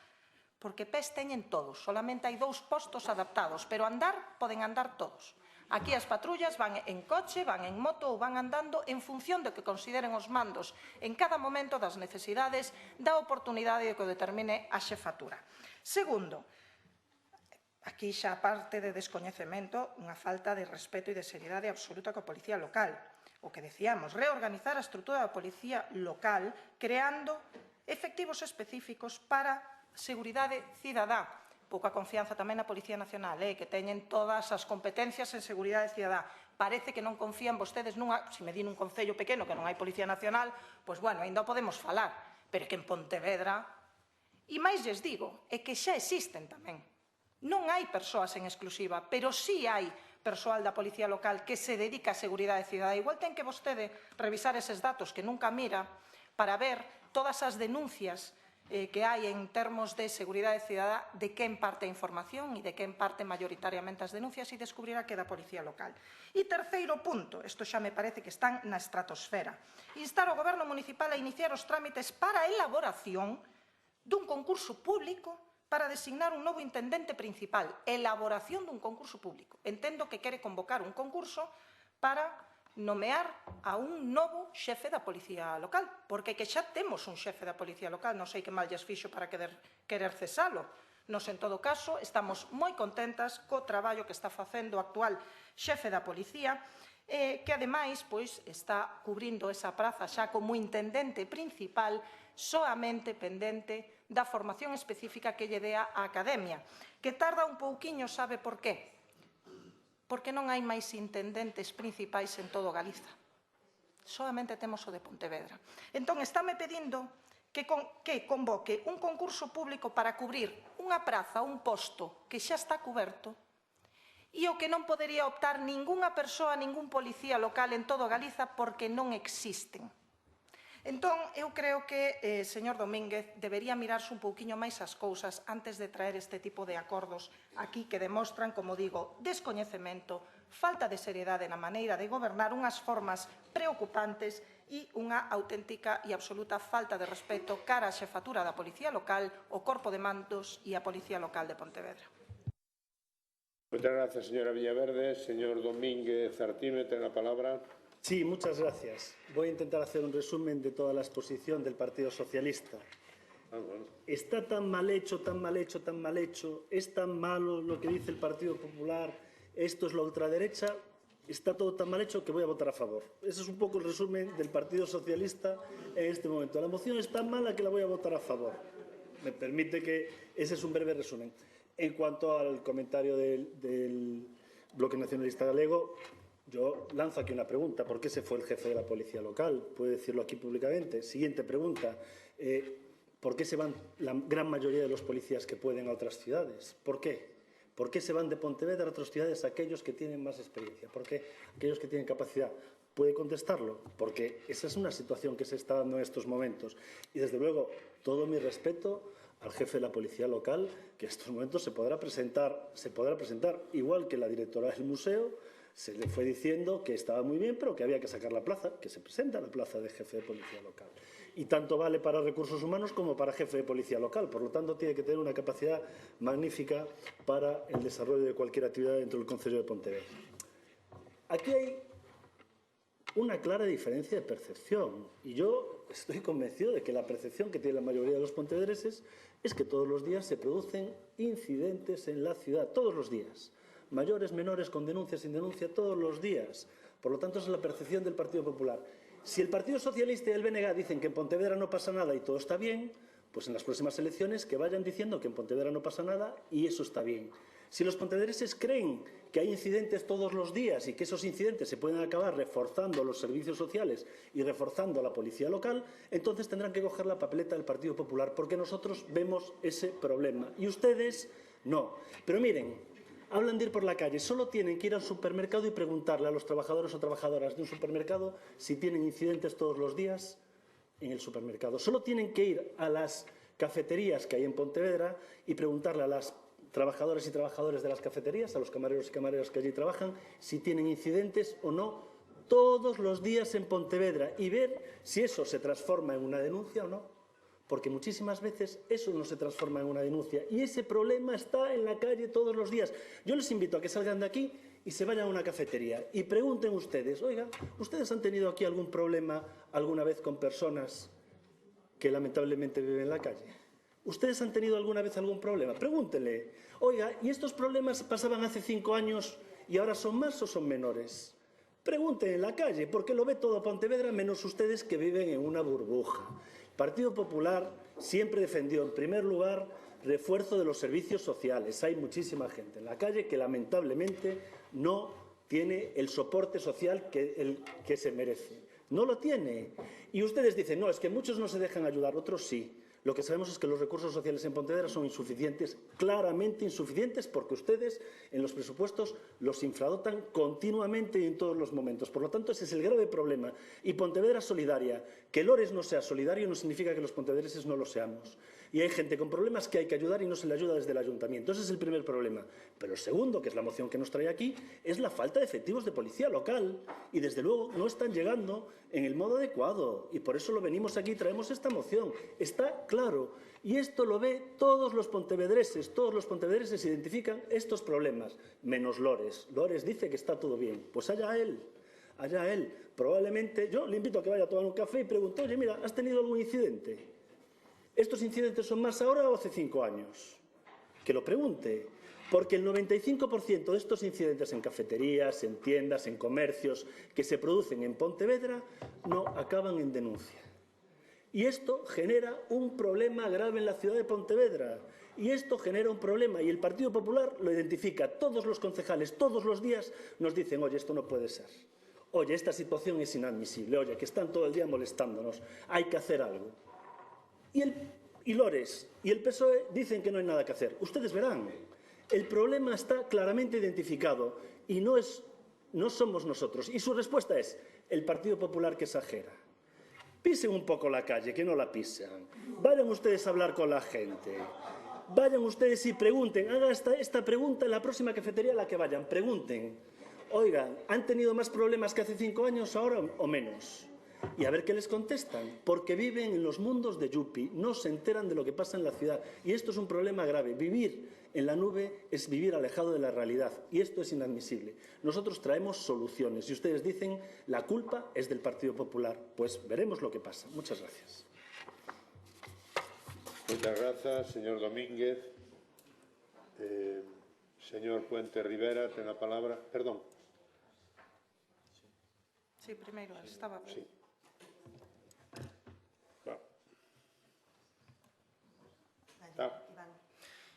porque pés teñen todos, solamente hai 2 postos adaptados, pero andar poden andar todos. Aquí as patrullas van en coche, van en moto ou van andando en función do que consideren os mandos en cada momento das necesidades da oportunidade que o determine a xefatura. Segundo, aquí xa aparte de descoñecemento, unha falta de respeto e de seriedade absoluta coa policía local. O que decíamos, reorganizar a estrutura da policía local creando efectivos específicos para seguridade cidadá. Pouca confianza tamén na Policía Nacional, que teñen todas as competencias en seguridade cidadá. Parece que non confían vostedes nunha... Se me di nun concello pequeno que non hai Policía Nacional, pois, bueno, ainda o podemos falar. Pero que en Pontevedra... E máis lles digo, é que xa existen tamén. Non hai persoas en exclusiva, pero sí hai persoal da Policía Local que se dedica a seguridade cidadá. Igual ten que vostede revisar eses datos que nunca mira para ver todas as denuncias que hai en termos de seguridade cidadá, de quen parte a información e de quen parte maioritariamente as denuncias, e descubrirá que é da Policía Local. E terceiro punto, isto xa me parece que están na estratosfera, instar o Goberno Municipal a iniciar os trámites para a elaboración dun concurso público para designar un novo intendente principal. Elaboración dun concurso público. Entendo que quere convocar un concurso para nomear a un novo xefe da Policía Local, porque que xa temos un xefe da Policía Local, non sei que mal lles fixo para querer cesalo. Nos, en todo caso, estamos moi contentas co traballo que está facendo o actual xefe da Policía, que, ademais, está cubrindo esa praza xa como intendente principal, soamente pendente da formación específica que lle dea a Academia, que tarda un pouquiño, sabe por qué? Porque non hai máis intendentes principais en todo Galiza. Solamente temos o de Pontevedra. Entón, estáme pedindo que convoque un concurso público para cubrir unha praza, un posto que xa está cuberto, e o que non podería optar ningunha persoa, ningún policía local en todo Galiza, porque non existen. Entón, eu creo que, señor Domínguez, debería mirarse un pouquiño máis as cousas antes de traer este tipo de acordos aquí que demostran, como digo, descoñecemento, falta de seriedade na maneira de gobernar, unhas formas preocupantes e unha auténtica e absoluta falta de respeto cara á xefatura da Policía Local, o Corpo de Mandos e a Policía Local de Pontevedra. Muchas gracias, señora Villaverde. Señor Domínguez Artime, tiene la palabra. Sí, muchas gracias. Voy a intentar hacer un resumen de toda la exposición del Partido Socialista. Está tan mal hecho, tan mal hecho, tan mal hecho, es tan malo lo que dice el Partido Popular, esto es la ultraderecha, está todo tan mal hecho que voy a votar a favor. Ese es un poco el resumen del Partido Socialista en este momento. La moción es tan mala que la voy a votar a favor. Me permite que ese es un breve resumen. En cuanto al comentario del Bloque Nacionalista Galego, yo lanzo aquí una pregunta. ¿Por qué se fue el jefe de la Policía Local? ¿Puede decirlo aquí públicamente? Siguiente pregunta. ¿Por qué se van la gran mayoría de los policías que pueden a otras ciudades? ¿Por qué? ¿Por qué se van de Pontevedra a otras ciudades aquellos que tienen más experiencia? ¿Por qué aquellos que tienen capacidad? ¿Puede contestarlo? Porque esa es una situación que se está dando en estos momentos. Y, desde luego, todo mi respeto al jefe de la Policía Local, que en estos momentos se podrá presentar igual que la directora del museo. Se le fue diciendo que estaba muy bien, pero que había que sacar la plaza, que se presenta la plaza de jefe de Policía Local. Y tanto vale para recursos humanos como para jefe de Policía Local. Por lo tanto, tiene que tener una capacidad magnífica para el desarrollo de cualquier actividad dentro del concello de Pontevedra. Aquí hay una clara diferencia de percepción. Y yo estoy convencido de que la percepción que tiene la mayoría de los pontevedreses es que todos los días se producen incidentes en la ciudad, todos los días. mayores, menores, con denuncia, sin denuncia, todos los días. Por lo tanto, esa es la percepción del Partido Popular. Si el Partido Socialista y el BNG dicen que en Pontevedra no pasa nada y todo está bien, pues en las próximas elecciones que vayan diciendo que en Pontevedra no pasa nada y eso está bien. Si los pontevedreses creen que hay incidentes todos los días y que esos incidentes se pueden acabar reforzando los servicios sociales y reforzando a la policía local, entonces tendrán que coger la papeleta del Partido Popular, porque nosotros vemos ese problema y ustedes no. Pero miren, hablan de ir por la calle, solo tienen que ir al supermercado y preguntarle a los trabajadores o trabajadoras de un supermercado si tienen incidentes todos los días en el supermercado. Solo tienen que ir a las cafeterías que hay en Pontevedra y preguntarle a las trabajadoras y trabajadores de las cafeterías, a los camareros y camareras que allí trabajan, si tienen incidentes o no todos los días en Pontevedra y ver si eso se transforma en una denuncia o no. Porque muchísimas veces eso no se transforma en una denuncia y ese problema está en la calle todos los días. Yo les invito a que salgan de aquí y se vayan a una cafetería y pregunten ustedes, oiga, ¿ustedes han tenido aquí algún problema alguna vez con personas que lamentablemente viven en la calle? ¿Ustedes han tenido alguna vez algún problema? Pregúntenle, oiga, ¿y estos problemas pasaban hace 5 años y ahora son más o son menores? Pregunten en la calle, porque lo ve todo Pontevedra menos ustedes que viven en una burbuja. El Partido Popular siempre defendió, en primer lugar, refuerzo de los servicios sociales. Hay muchísima gente en la calle que lamentablemente no tiene el soporte social que se merece. No lo tiene. Y ustedes dicen, no, es que muchos no se dejan ayudar, otros sí. Lo que sabemos es que los recursos sociales en Pontevedra son insuficientes, claramente insuficientes, porque ustedes en los presupuestos los infradotan continuamente y en todos los momentos. Por lo tanto, ese es el grave problema. Y Pontevedra solidaria. Que Lores no sea solidario no significa que los pontevedreses no lo seamos. Y hay gente con problemas que hay que ayudar y no se le ayuda desde el ayuntamiento. Ese es el primer problema. Pero el segundo, que es la moción que nos trae aquí, es la falta de efectivos de policía local. Y desde luego no están llegando en el modo adecuado. Y por eso lo venimos aquí y traemos esta moción. Está claro. Y esto lo ve todos los pontevedreses. Todos los pontevedreses identifican estos problemas, menos Lores. Lores dice que está todo bien. Pues allá él. Allá él. Probablemente yo le invito a que vaya a tomar un café y pregunte, oye, mira, ¿has tenido algún incidente? ¿Estos incidentes son más ahora o hace 5 años? Que lo pregunte. Porque el 95% de estos incidentes en cafeterías, en tiendas, en comercios que se producen en Pontevedra no acaban en denuncia. Y esto genera un problema grave en la ciudad de Pontevedra. Y esto genera un problema. Y el Partido Popular lo identifica. Todos los concejales, todos los días, nos dicen, oye, esto no puede ser. Oye, esta situación es inadmisible. Oye, que están todo el día molestándonos. Hay que hacer algo. Y Lores y el PSOE dicen que no hay nada que hacer. Ustedes verán. El problema está claramente identificado y no somos nosotros. Y su respuesta es el Partido Popular que exagera. Pisen un poco la calle, que no la pisan. Vayan ustedes a hablar con la gente. Vayan ustedes y pregunten. Hagan esta pregunta en la próxima cafetería a la que vayan. Pregunten. Oigan, ¿han tenido más problemas que hace 5 años ahora o menos? Y a ver qué les contestan, porque viven en los mundos de Yupi, no se enteran de lo que pasa en la ciudad. Y esto es un problema grave. Vivir en la nube es vivir alejado de la realidad, y esto es inadmisible. Nosotros traemos soluciones, y ustedes dicen la culpa es del Partido Popular. Pues veremos lo que pasa. Muchas gracias. Muchas gracias, señor Domínguez. Señor Puente Rivera, ten a palabra. Perdón. Sí, primeiro, estaba... Sí.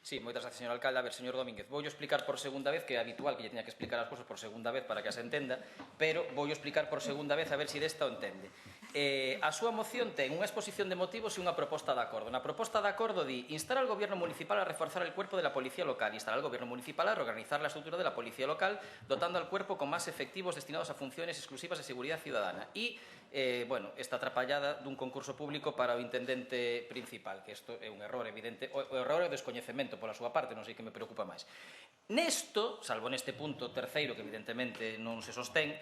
Sí, moitas gracias, señor alcalde. A ver, señor Domínguez, voulle explicar por segunda vez, que é habitual que lle teña que explicar as cousas por segunda vez para que as entenda, pero voulle explicar por segunda vez a ver se desta o entende. A súa moción ten unha exposición de motivos e unha proposta de acordo. Na proposta de acordo di instar al Gobierno municipal a reforzar el cuerpo de la policía local, instar al Gobierno municipal a reorganizar la estructura de la policía local, dotando al cuerpo con más efectivos destinados a funciones exclusivas de seguridad ciudadana. E bueno, esta atrapallada dun concurso público para o intendente principal, que isto é un error evidente, o error é o descoñecemento pola súa parte, non sei que me preocupa máis. Nesto, salvo neste punto terceiro, que evidentemente non se sostén,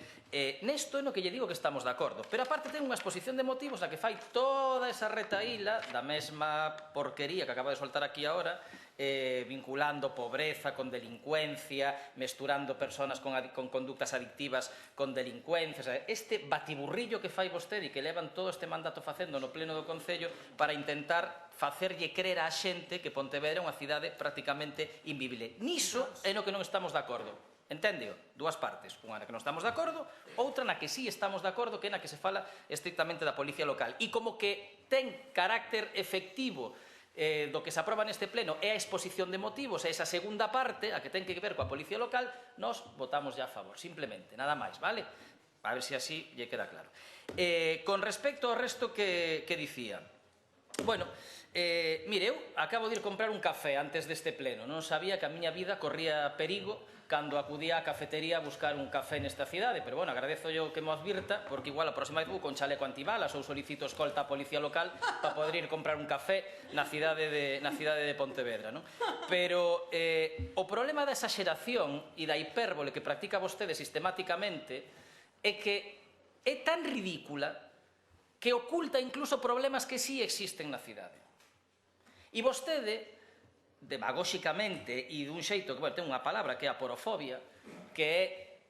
nesto é no que lle digo que estamos de acordo, pero aparte ten unha exposición de motivos na que fai toda esa retaíla da mesma porquería que acaba de soltar aquí agora, vinculando pobreza con delincuencia, mesturando personas con conductas adictivas con delincuencia, este batiburrillo que fai vostede e que levan todo este mandato facendo no pleno do Concello para intentar facerlle crer á xente que Pontevedra é unha cidade prácticamente invivible. Niso é no que non estamos de acordo. Enténdeo? Dúas partes. Unha na que non estamos de acordo, outra na que sí estamos de acordo, que é na que se fala estrictamente da policía local. E como que ten carácter efectivo do que se aproba neste pleno é a exposición de motivos, é esa segunda parte, a que ten que ver coa policía local, nos votamos ya a favor, simplemente, nada máis, vale? A ver se así lle queda claro. Con respecto ao resto que dicía, bueno, mire, eu acabo de ir comprar un café antes deste pleno, non sabía que a miña vida corría perigo cando acudía á cafetería a buscar un café nesta cidade, pero bueno, agradezo yo que mo advirta, porque igual a próxima vez vou con chaleco antibalas ou solicito escolta á policía local para poder ir comprar un café na cidade de Pontevedra, non? Pero o problema da exageración e da hipérbole que practica vostede sistemáticamente é que é tan ridícula que oculta incluso problemas que sí existen na cidade. E vostede, demagóxicamente e dun xeito que, bueno, ten unha palabra que é a porofobia, que é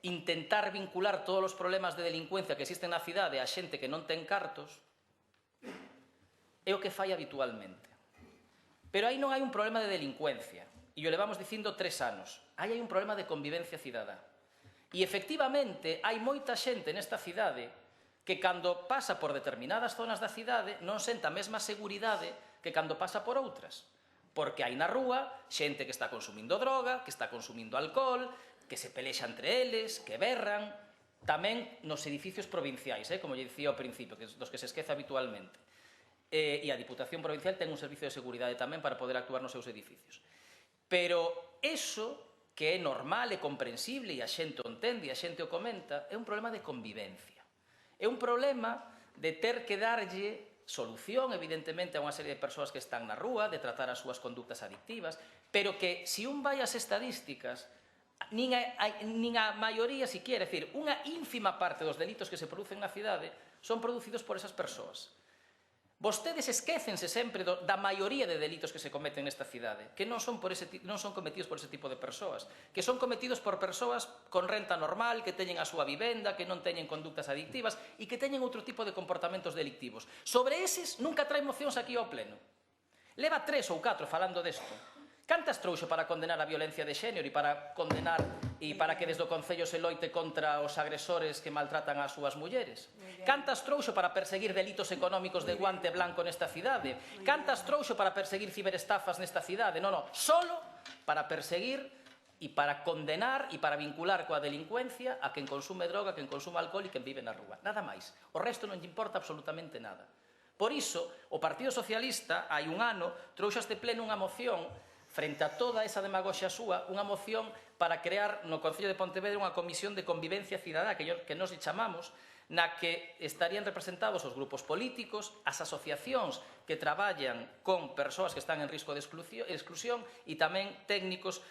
intentar vincular todos os problemas de delincuencia que existen na cidade a xente que non ten cartos, é o que fai habitualmente. Pero aí non hai un problema de delincuencia, e o levamos dicindo 3 anos. Aí hai un problema de convivencia cidadá. E, efectivamente, hai moita xente nesta cidade que cando pasa por determinadas zonas da cidade non senta a mesma seguridade que cando pasa por outras. Porque hai na rúa xente que está consumindo droga, que está consumindo alcohol, que se pelexa entre eles, que berran, tamén nos edificios provinciais, como lle dicía ao principio, dos que se esquece habitualmente. E a Diputación Provincial ten un servicio de seguridade tamén para poder actuar nos seus edificios. Pero eso, que é normal e comprensible, e a xente o entende e a xente o comenta, é un problema de convivencia. É un problema de ter que darlle solución, evidentemente, a unha serie de persoas que están na rúa, de tratar as súas conductas adictivas, pero que, se un vai ás estadísticas, nin a maioría, siquiera, é dicir, unha ínfima parte dos delitos que se producen na cidade son producidos por esas persoas. Vostedes esquécense sempre da maioría de delitos que se cometen nesta cidade, que non son cometidos por ese tipo de persoas, que son cometidos por persoas con renta normal, que teñen a súa vivenda, que non teñen conductas adictivas e que teñen outro tipo de comportamentos delictivos. Sobre eses nunca trae mocións aquí ao pleno. Leva 3 ou 4 falando desto. Cantas trouxo para condenar a violencia de xénero e para condenar e para que desde o Concello se loite contra os agresores que maltratan as súas mulleres? Cantas trouxo para perseguir delitos económicos de guante blanco nesta cidade? Cantas trouxo para perseguir ciberestafas nesta cidade? Non, solo para perseguir e para condenar e para vincular coa delincuencia a quen consume droga, a quen consume alcohol e quen vive na rúa. Nada máis. O resto non lle importa absolutamente nada. Por iso, o Partido Socialista, hai un ano, trouxo a este pleno unha moción frente a toda esa demagoxia súa, unha moción para crear no Concello de Pontevedra unha comisión de convivencia cidadá, que nos chamamos, na que estarían representados os grupos políticos, as asociacións que traballan con persoas que están en risco de exclusión e tamén técnicos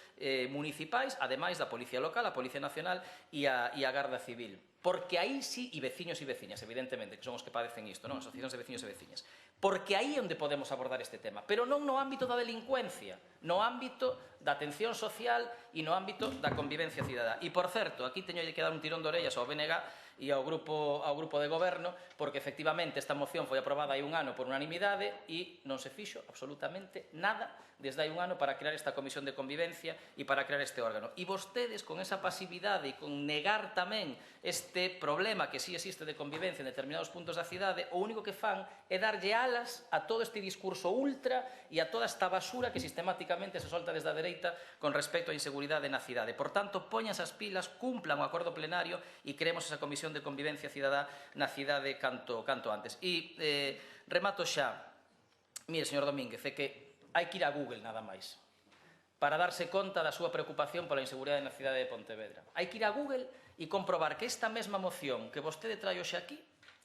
municipais, ademais da Policía Local, a Policía Nacional e a Garda Civil. Porque aí sí, e veciños e veciñas, evidentemente, que son os que padecen isto, non? Asociacións de veciños e veciñas. Porque aí é onde podemos abordar este tema, pero non no ámbito da delincuencia, no ámbito da atención social e no ámbito da convivencia cidadá. E, por certo, aquí teño que dar un tirón de orellas ao BNG e ao grupo de goberno, porque efectivamente esta moción foi aprobada hai un ano por unanimidade e non se fixo absolutamente nada desde hai un ano para crear esta comisión de convivencia e para crear este órgano. E vostedes, con esa pasividade e con negar tamén este problema que sí existe de convivencia en determinados puntos da cidade, o único que fan é darlle alas a todo este discurso ultra e a toda esta basura que sistemáticamente se solta desde a dereita con respecto á inseguridade na cidade. Por tanto, poñas as pilas, cumplan o acordo plenario e creemos esa comisión de convivencia cidadá na cidade canto antes. E remato xa. Mire, señor Domínguez, é que hai que ir a Google nada máis para darse conta da súa preocupación pola inseguridade na cidade de Pontevedra. Hai que ir a Google e comprobar que esta mesma moción que vostede trae hoxe aquí,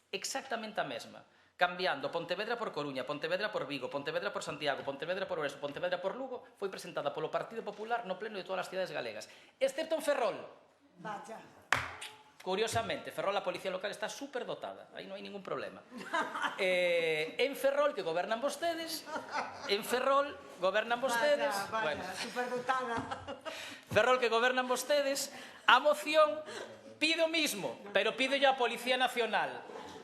exactamente a mesma, cambiando Pontevedra por Coruña, Pontevedra por Vigo, Pontevedra por Santiago, Pontevedra por Ourense, Pontevedra por Lugo, foi presentada polo Partido Popular no pleno de todas as cidades galegas, excepto en Ferrol. Vaya. Curiosamente, Ferrol, a Policía Local está superdotada, aí non hai ningún problema. En Ferrol, que gobernan vostedes, Vaya, superdotada. Ferrol, que gobernan vostedes, a moción pide o mismo, pero pide a Policía Nacional.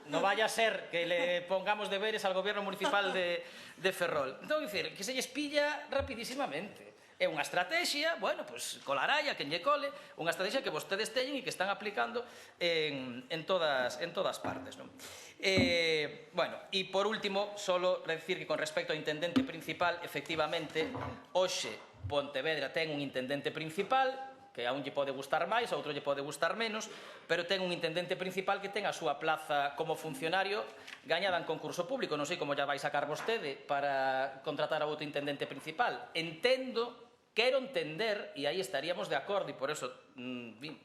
non vaya a ser que le pongamos deberes al Goberno Municipal de Ferrol. Entón, dicir, que se lles pilla rapidísimamente. É unha estrategia, bueno, pois colaralla, quen lle cole, unha estrategia que vostedes teñen e que están aplicando en todas partes, non? Bueno, e por último, solo decir que con respecto ao intendente principal, efectivamente, hoxe Pontevedra ten un intendente principal, que a un lle pode gustar máis, a outro lle pode gustar menos, pero ten un intendente principal que ten a súa plaza como funcionario gañada en concurso público. Non sei como ya vai sacar vostede para contratar a outro intendente principal. Quero entender, e aí estaríamos de acordo, e por eso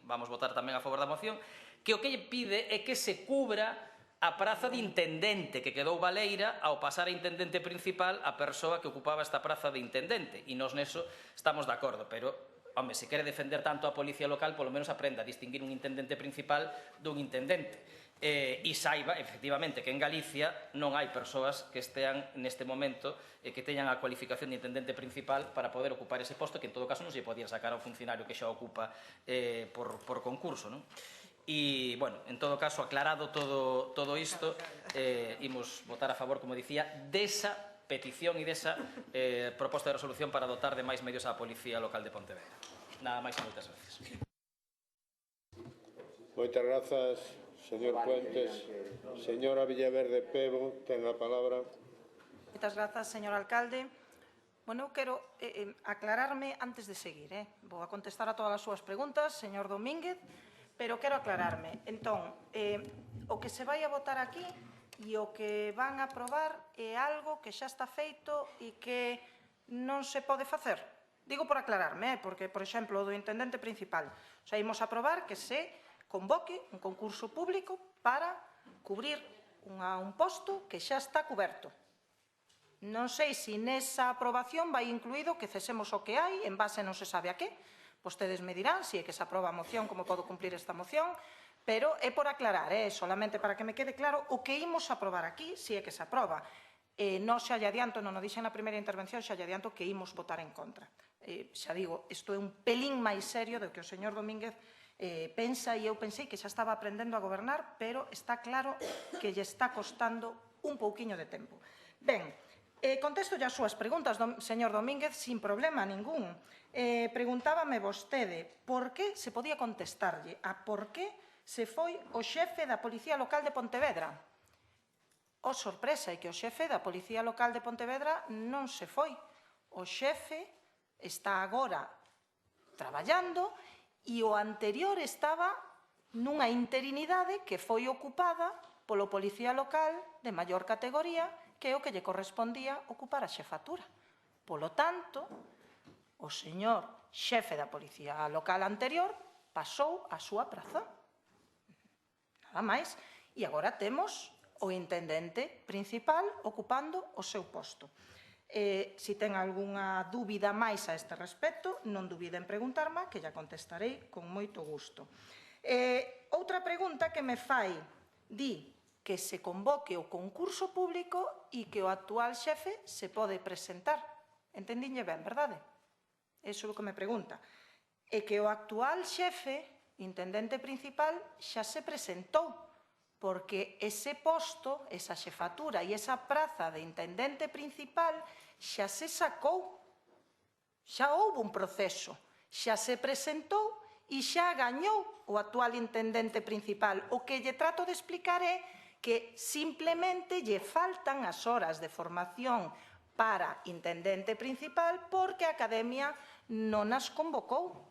vamos votar tamén a favor da moción, que o que lle pide é que se cubra a praza de intendente que quedou baleira ao pasar a intendente principal a persoa que ocupaba esta praza de intendente. E nós neso estamos de acordo, pero, home, se quere defender tanto a policía local, polo menos aprenda a distinguir un intendente principal dun intendente. E saiba, efectivamente, que en Galicia non hai persoas que estean neste momento que teñan a cualificación de intendente principal para poder ocupar ese posto, que en todo caso non se podía sacar ao funcionario que xa ocupa por concurso, non? E, bueno, en todo caso, aclarado todo isto, imos votar a favor, como dicía, desa petición e desa proposta de resolución para dotar de máis medios á Policía Local de Pontevedra. Nada máis e moitas gracias. Moitas grazas, señor Puentes. Señora Villaverde Pego, ten a palabra. Moitas grazas, señor alcalde. Bueno, eu quero aclararme antes de seguir. Vou a contestar a todas as súas preguntas, señor Domínguez, pero quero aclararme. Entón, o que se vai a votar aquí e o que van a aprobar é algo que xa está feito e que non se pode facer. Digo por aclararme, porque, por exemplo, o do intendente principal, xa imos a aprobar que se convoque un concurso público para cubrir un posto que xa está cuberto. Non sei se nesa aprobación vai incluído que cesemos o que hai en base non se sabe a que. Vostedes me dirán se é que se aproba a moción, como podo cumplir esta moción, pero é por aclarar, solamente para que me quede claro o que imos aprobar aquí, se é que se aproba. Non xa lle adianto, non o dixen na primeira intervención, xa lle adianto que imos votar en contra. Xa digo, isto é un pelín máis serio do que o señor Domínguez pensa, e eu pensei que xa estaba aprendendo a gobernar, pero está claro que lle está costando un pouquiño de tempo. Ben, contesto as súas preguntas, señor Domínguez, sin problema ningún. Preguntábame vostede por que se podía contestarlle a por que se foi o xefe da Policía Local de Pontevedra. O sorpresa é que o xefe da Policía Local de Pontevedra non se foi. O xefe está agora traballando e o anterior estaba nunha interinidade que foi ocupada polo policía local de maior categoría, que é o que lle correspondía ocupar a xefatura. Polo tanto, o señor xefe da policía local anterior pasou a súa praza. Nada máis. E agora temos o intendente principal ocupando o seu posto. Se ten algunha dúbida máis a este respecto, non dubide en preguntarme, que ya contestarei con moito gusto. Outra pregunta que me fai, di que se convoque o concurso público e que o actual xefe se pode presentar. Entendinlle ben, verdade? Iso é o que me pregunta. E que o actual xefe, intendente principal, xa se presentou, porque ese posto, esa xefatura e esa praza de intendente principal xa se sacou, xa houve un proceso, xa se presentou e xa gañou o actual intendente principal. O que lle trato de explicar é que simplemente lle faltan as horas de formación para intendente principal porque a Academia non as convocou.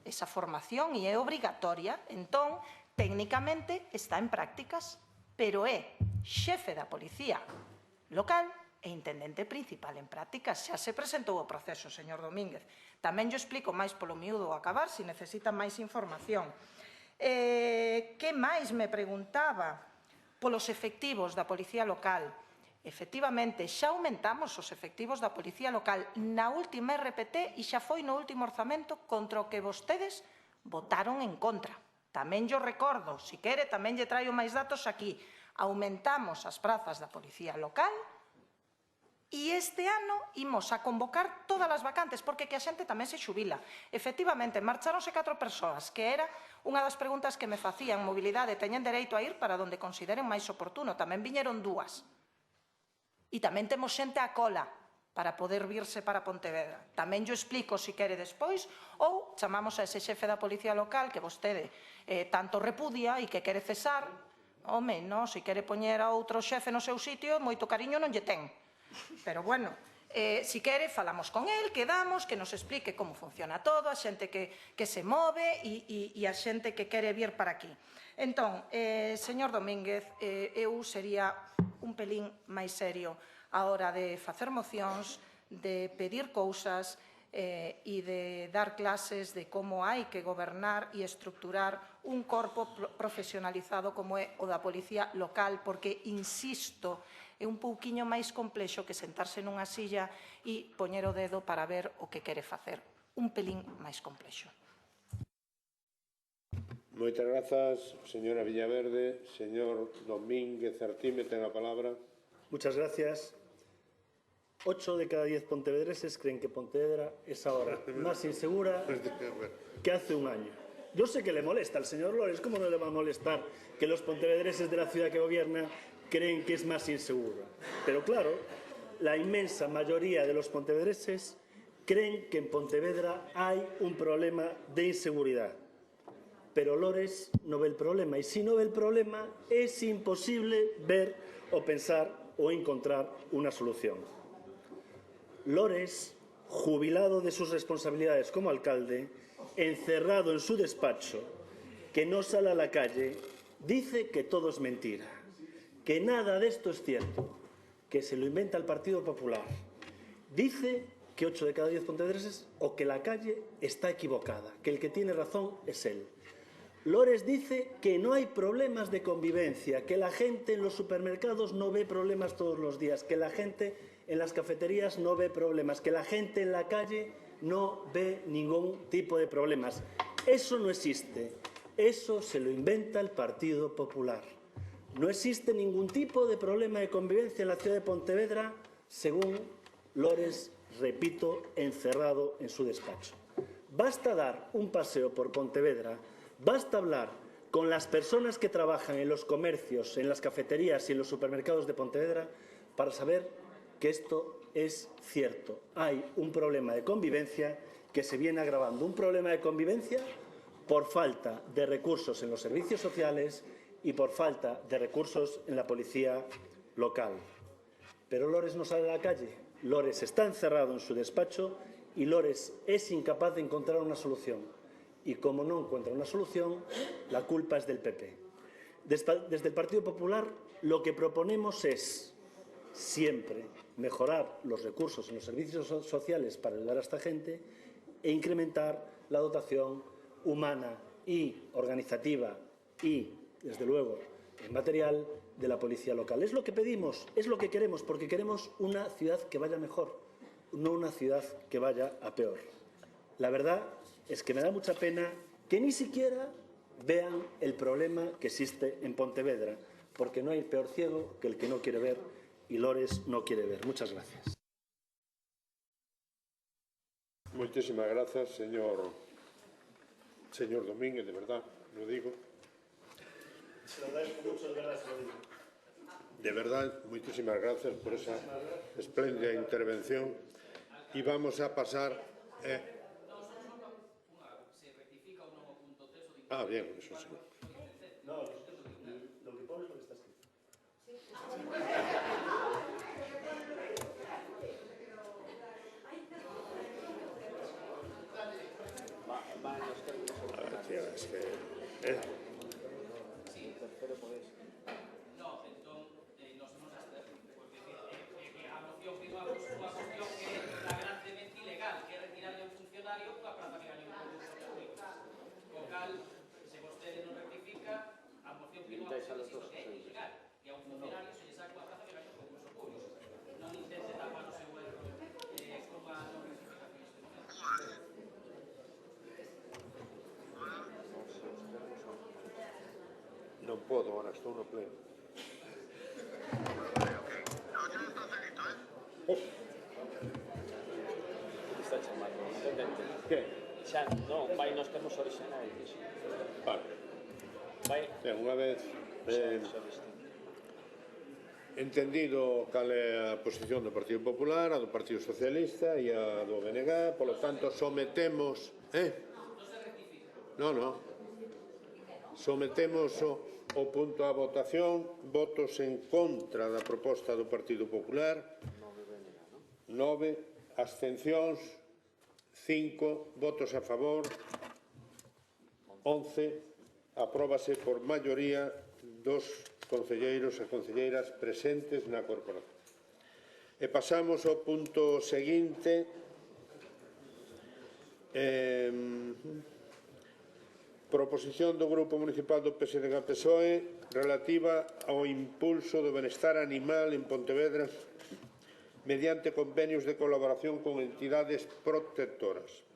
Esa formación e é obrigatoria, entón, técnicamente está en prácticas, pero é xefe da Policía Local e intendente principal en prácticas. Xa se presentou o proceso, señor Domínguez. Tamén yo explico máis polo miúdo ao acabar, se necesita máis información. Que máis me preguntaba? Polos efectivos da Policía Local. Efectivamente, xa aumentamos os efectivos da Policía Local na última RPT e xa foi no último orzamento contra o que vostedes votaron en contra. Tamén yo recordo, se quere, tamén lle traio máis datos aquí. Aumentamos as prazas da Policía Local E este ano imos a convocar todas as vacantes, porque que a xente tamén se xubila. Efectivamente, marcharonse 4 persoas, que era unha das preguntas que me facían. Mobilidade, teñen dereito a ir para onde consideren máis oportuno. Tamén viñeron 2. E tamén temos xente a cola para poder virse para Pontevedra. Tamén yo explico se quere despois, ou chamamos a ese xefe da Policía Local que vostede tanto repudia e que quere cesar. Home, non, se quere poñer a outro xefe no seu sitio, moito cariño non lle ten. Pero, bueno, si quere, falamos con el, quedamos, que nos explique como funciona todo, a xente que se move e a xente que quere vir para aquí. Entón, señor Domínguez, eu sería un pelín máis serio a hora de facer mocións, de pedir cousas e de dar clases de como hai que gobernar e estructurar un corpo profesionalizado como é o da Policía Local, porque, insisto, é un pouquiño máis complexo que sentarse nunha silla e poñer o dedo para ver o que quere facer. Un pelín máis complexo. Moitas grazas, señora Villaverde. Señor Domínguez Artime, ten a palabra. Muchas gracias. 8 de cada 10 pontevedreses creen que Pontevedra es ahora más insegura que hace un año. Yo sé que le molesta al señor Lores, ¿cómo no le va a molestar que los pontevedreses de la ciudad que gobierna creen que es más insegura? Pero claro, la inmensa mayoría de los pontevedreses creen que en Pontevedra hay un problema de inseguridad. Pero Lores no ve el problema, y si no ve el problema es imposible ver o pensar o encontrar una solución. Lores, jubilado de sus responsabilidades como alcalde, encerrado en su despacho, que no sale a la calle, dice que todo es mentira, que nada de esto es cierto, que se lo inventa el Partido Popular. Dice que 8 de cada 10 pontevedreses o que la calle está equivocada, que el que tiene razón es él. Lores dice que no hay problemas de convivencia, que la gente en los supermercados no ve problemas todos los días, que la gente en las cafeterías no ve problemas, que la gente en la calle no ve ningún tipo de problemas. Eso no existe. Eso se lo inventa el Partido Popular. No existe ningún tipo de problema de convivencia en la ciudad de Pontevedra, según Lores, repito, encerrado en su despacho. Basta dar un paseo por Pontevedra, basta hablar con las personas que trabajan en los comercios, en las cafeterías y en los supermercados de Pontevedra para saber que esto es cierto. Hay un problema de convivencia que se viene agravando. Un problema de convivencia por falta de recursos en los servicios sociales y por falta de recursos en la policía local. Pero Lores no sale a la calle. Lores está encerrado en su despacho y Lores es incapaz de encontrar una solución. Y como no encuentra una solución, la culpa es del PP. Desde el Partido Popular lo que proponemos es siempre mejorar los recursos en los servicios sociales para ayudar a esta gente e incrementar la dotación humana y organizativa y, desde luego, material de la policía local. Es lo que pedimos, es lo que queremos, porque queremos una ciudad que vaya mejor, no una ciudad que vaya a peor. La verdad es que me da mucha pena que ni siquiera vean el problema que existe en Pontevedra, porque no hay peor ciego que el que no quiere ver, y Lores no quiere ver. Muchas gracias. Muchísimas gracias, señor Domínguez, de verdad, lo digo. Se lo agradezco mucho, de verdad, se lo digo. De verdad, muchísimas gracias por esa espléndida intervención. Y vamos a pasar... Ah, bien, eso sí. No, lo que pone es lo que está escrito. A ver, tío, es que... No, entón, nos hemos abster, porque a moción firmamos unha cuestión que é flagrantemente ilegal, que é retirarle un funcionario unha plaza que gañou un concurso público. Co cal, se vostede non rectifica, a moción firmamos que é ilegal, que a un funcionario se lle saca unha plaza que gañou un concurso público. Non intente tapar o seu erro como a non rectificación neste momento. Non podo, ahora estou no pleno. Está chamando, intendente. Que? Xa non vai nos termos orixinais. Vale. Vai. Unha vez entendido cal é a posición do Partido Popular, a do Partido Socialista e a do BNG, polo tanto sometemos... Sometemos o punto á votación. Votos en contra da proposta do Partido Popular 9, abstencións 5, votos a favor 11, apróbase por maioría dos concelleiros e concelleiras presentes na corporación. E pasamos ao punto seguinte, proposición do Grupo Municipal do PSDG-PSOE relativa ao impulso do benestar animal en Pontevedra mediante convenios de colaboración con entidades protectoras.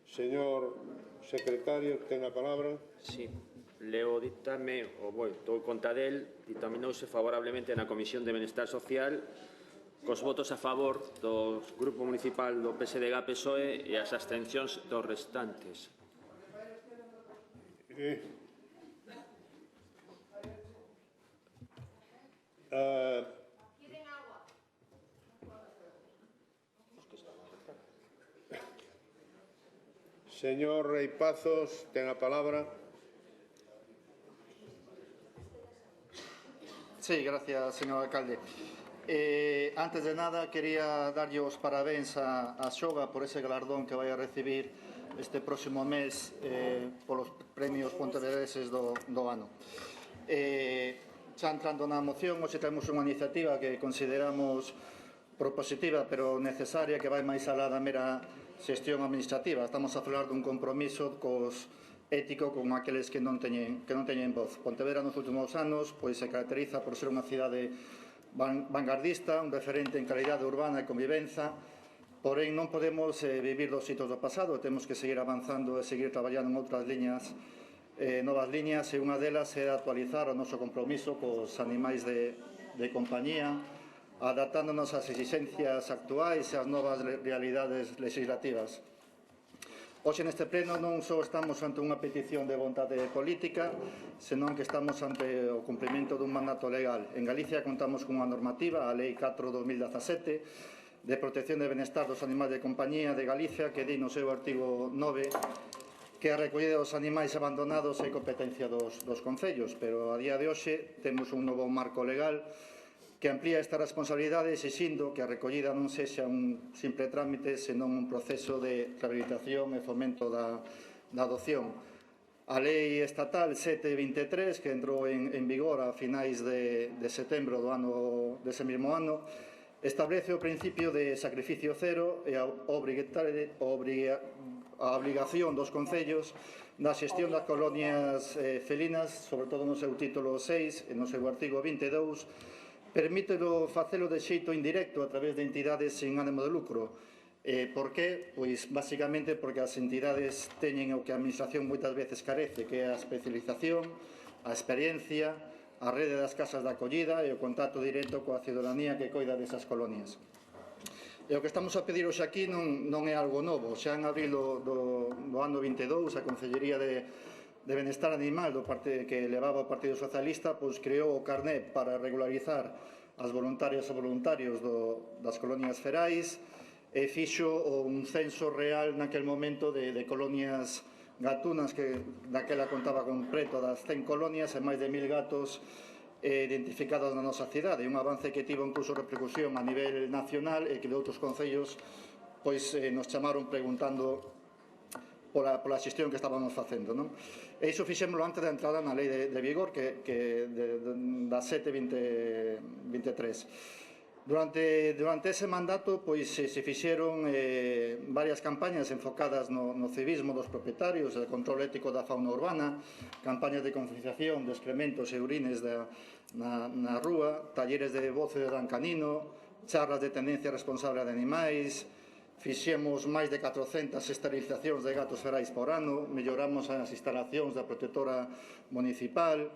Señor secretario, ten a palabra. Sí, leo o ditame, dou conta del, ditaminouse favorablemente na Comisión de Benestar Social cos votos a favor do Grupo Municipal do PSDG-PSOE e as abstencións dos restantes. Señor Rei Pazos, ten a palabra. Sí, gracias, señor alcalde. Antes de nada, quería darlle os parabéns a Xoga por ese galardón que vai a recibir este próximo mes polos premios pontevedreses do ano. Xa entrando na moción, hoxe temos unha iniciativa que consideramos propositiva pero necesaria, que vai máis alá da mera xestión administrativa. Estamos a falar dun compromiso ético con aqueles que non teñen voz. Pontevedra nos últimos anos se caracteriza por ser unha cidade vanguardista, un referente en calidade urbana e convivenza, porén non podemos vivir dos hitos do pasado, temos que seguir avanzando e seguir traballando en outras liñas, novas liñas, e unha delas é actualizar o noso compromiso cos animais de compañía, adaptándonos ás exigencias actuais e ás novas realidades legislativas. Hoxe neste pleno non só estamos ante unha petición de vontade política, senón que estamos ante o cumprimento dun mandato legal. En Galicia contamos cunha normativa, a Lei 4/2017, de protección de benestar dos animais de compañía de Galicia, que di no seu artigo 9 que a recollida dos animais abandonados é competencia dos concellos, pero a día de hoxe temos un novo marco legal que amplía esta responsabilidade exixindo que a recollida non sexa un simple trámite, senón un proceso de rehabilitación e fomento da adopción. A Lei Estatal 7/23, que entrou en vigor a finais de setembro dese mesmo ano, establece o principio de sacrificio cero e a obrigación dos concellos na xestión das colonias felinas, sobre todo no seu título 6 e no seu artigo 22, permítelo facelo de xeito indirecto a través de entidades sin ánimo de lucro. Por qué? Pois, basicamente, porque as entidades teñen o que a administración moitas veces carece, que é a especialización, a experiencia, a rede das casas de acollida e o contacto directo coa ciudadanía que coida desas colonias. E o que estamos a pedir hoxe aquí non é algo novo. Xa en abril do ano 22, a Consellería de Benestar Animal que levaba o Partido Socialista creou o carnet para regularizar as voluntarias e voluntarios das colonias ferais e fixo un censo real naquel momento de colonias gatunas, que daquela contaba con preto das 100 colonias e máis de 1000 gatos identificados na nosa cidade, un avance que tivo incluso repercusión a nivel nacional e que de outros concellos nos chamaron preguntando pola xestión que estábamos facendo. E iso fixémoslo antes da entrada na lei de vigor da 7/23. Durante ese mandato se fixeron varias campañas enfocadas no civismo dos propietarios, el control ético da fauna urbana, campañas de concienciación de excrementos e urines na rúa, talleres de voz e dan canino, charlas de tendencia responsable de animais. Fixemos máis de 400 esterilizacións de gatos ferais por ano, melloramos as instalacións da protectora municipal,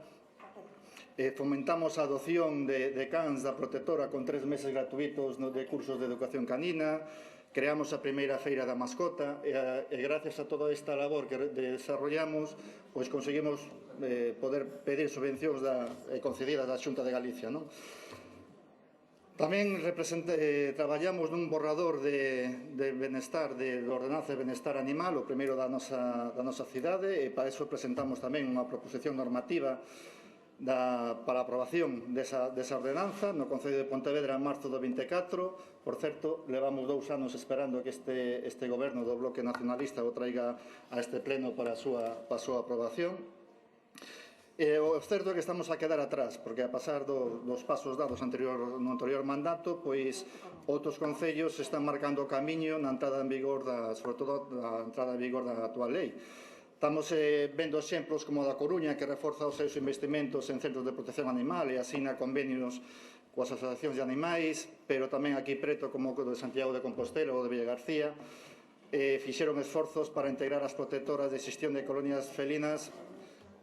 Fomentamos a adopción de cans da protetora con 3 meses gratuitos de cursos de educación canina, creamos a primeira feira da mascota e gracias a toda esta labor que desarrollamos, pois conseguimos poder pedir subvencións concedidas da Xunta de Galicia. Tamén traballamos nun borrador de benestar, de ordenanza de benestar animal, o primeiro da nosa cidade, e para iso presentamos tamén unha proposición normativa para a aprobación desa ordenanza no Concello de Pontevedra en marzo do 24. Por certo, levamos 2 anos esperando que este goberno do Bloque Nacionalista o traiga a este pleno para a súa aprobación. O certo é que estamos a quedar atrás, porque a pasar dos pasos dados no anterior mandato, pois outros concellos están marcando o camiño na entrada en vigor, sobre todo a entrada en vigor da actual lei. Estamos vendo exemplos como da Coruña, que reforza os seus investimentos en centros de protección animal e asina convenios coas asociacións de animais, pero tamén aquí preto, como o de Santiago de Compostela ou de Villagarcía, fixeron esforzos para integrar as protectoras de xestión de colonias felinas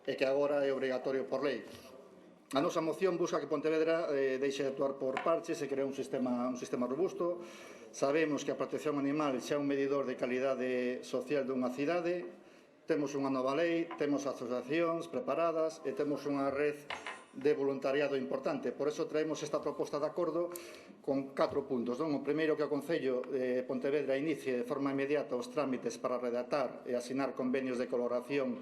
e que agora é obrigatorio por lei. A nosa moción busca que Pontevedra deixe de actuar por parches e crea un sistema robusto. Sabemos que a protección animal xa é un medidor de calidade social dunha cidade. Temos unha nova lei, temos asociacións preparadas e temos unha red de voluntariado importante. Por eso traemos esta proposta de acordo con 4 puntos. O primeiro, que o Concello de Pontevedra inicie de forma inmediata os trámites para redactar e asinar convenios de colaboración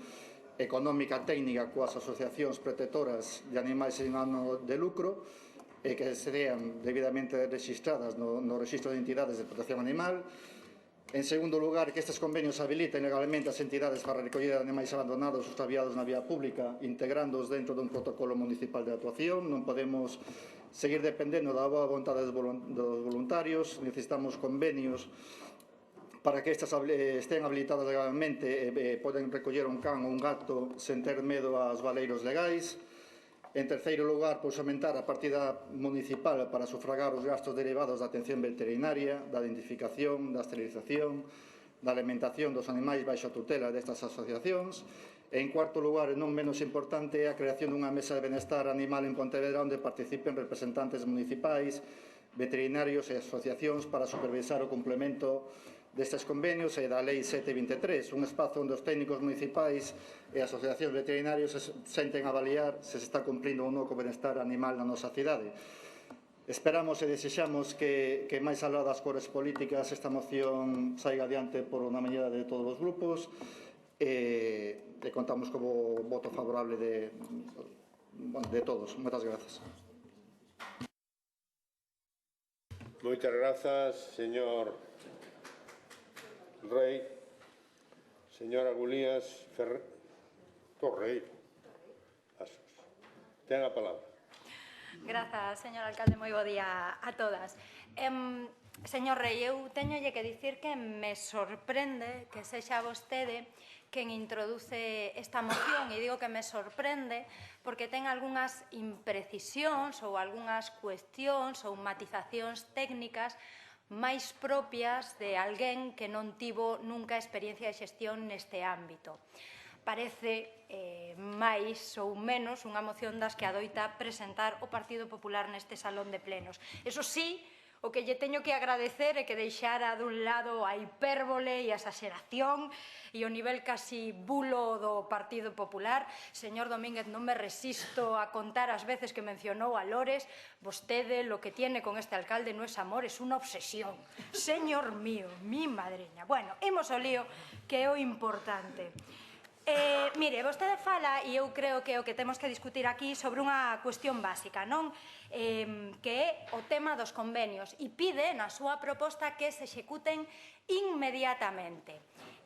económica técnica coas asociacións protectoras de animais sen ánimo de lucro e que sean debidamente registradas no Registro de Entidades de Protección Animal. En segundo lugar, que estes convenios habiliten legalmente as entidades para a recollida de animais abandonados ou extraviados na vía pública, integrándoos dentro dun protocolo municipal de actuación. Non podemos seguir dependendo da boa vontade dos voluntarios, necesitamos convenios para que estas estén habilitadas legalmente e poden recoller un can ou un gato sen ter medo aos baleiros legais. En terceiro lugar, pois aumentar a partida municipal para sufragar os gastos derivados da atención veterinaria, da identificación, da esterilización, da alimentación dos animais baixo a tutela destas asociacións. E, en cuarto lugar, e non menos importante, é a creación dunha mesa de benestar animal en Pontevedra onde participen representantes municipais, veterinarios e asociacións para supervisar o cumplemento destes convenios e da Lei 723, un espazo onde os técnicos municipais e asociacións veterinarios se senten a avaliar se se está cumplindo ou non co benestar animal na nosa cidade. Esperamos e desexamos que máis alá das cores políticas esta moción saiga adiante por unha mañana de todos os grupos e contamos como voto favorable de todos. Moitas grazas. Moitas grazas, señor Rei. Señora Gulías Torreiro. Ten a palabra. Grazas, señor alcalde, moi bo día a todas. Señor Rei, eu teñolle que dicir que me sorprende que sexa vostede quen introduce esta moción, e digo que me sorprende porque ten algunhas imprecisións ou algunhas cuestións ou matizacións técnicas máis propias de alguén que non tivo nunca experiencia de xestión neste ámbito. Parece máis ou menos unha moción das que adoita presentar o Partido Popular neste salón de plenos. Eso sí, o que lle teño que agradecer é que deixara dun lado a hipérbole e a exageración e o nivel casi bulo do Partido Popular. Señor Domínguez, non me resisto a contar as veces que mencionou a Lores. Vostede lo que tiene con este alcalde non é amor, é unha obsesión. Señor mío, mi madreña. Bueno, imos ao lío, que é o importante. Mire, vostede fala, e eu creo que é o que temos que discutir aquí, sobre unha cuestión básica, non? Que é o tema dos convenios, e pide na súa proposta que se executen inmediatamente.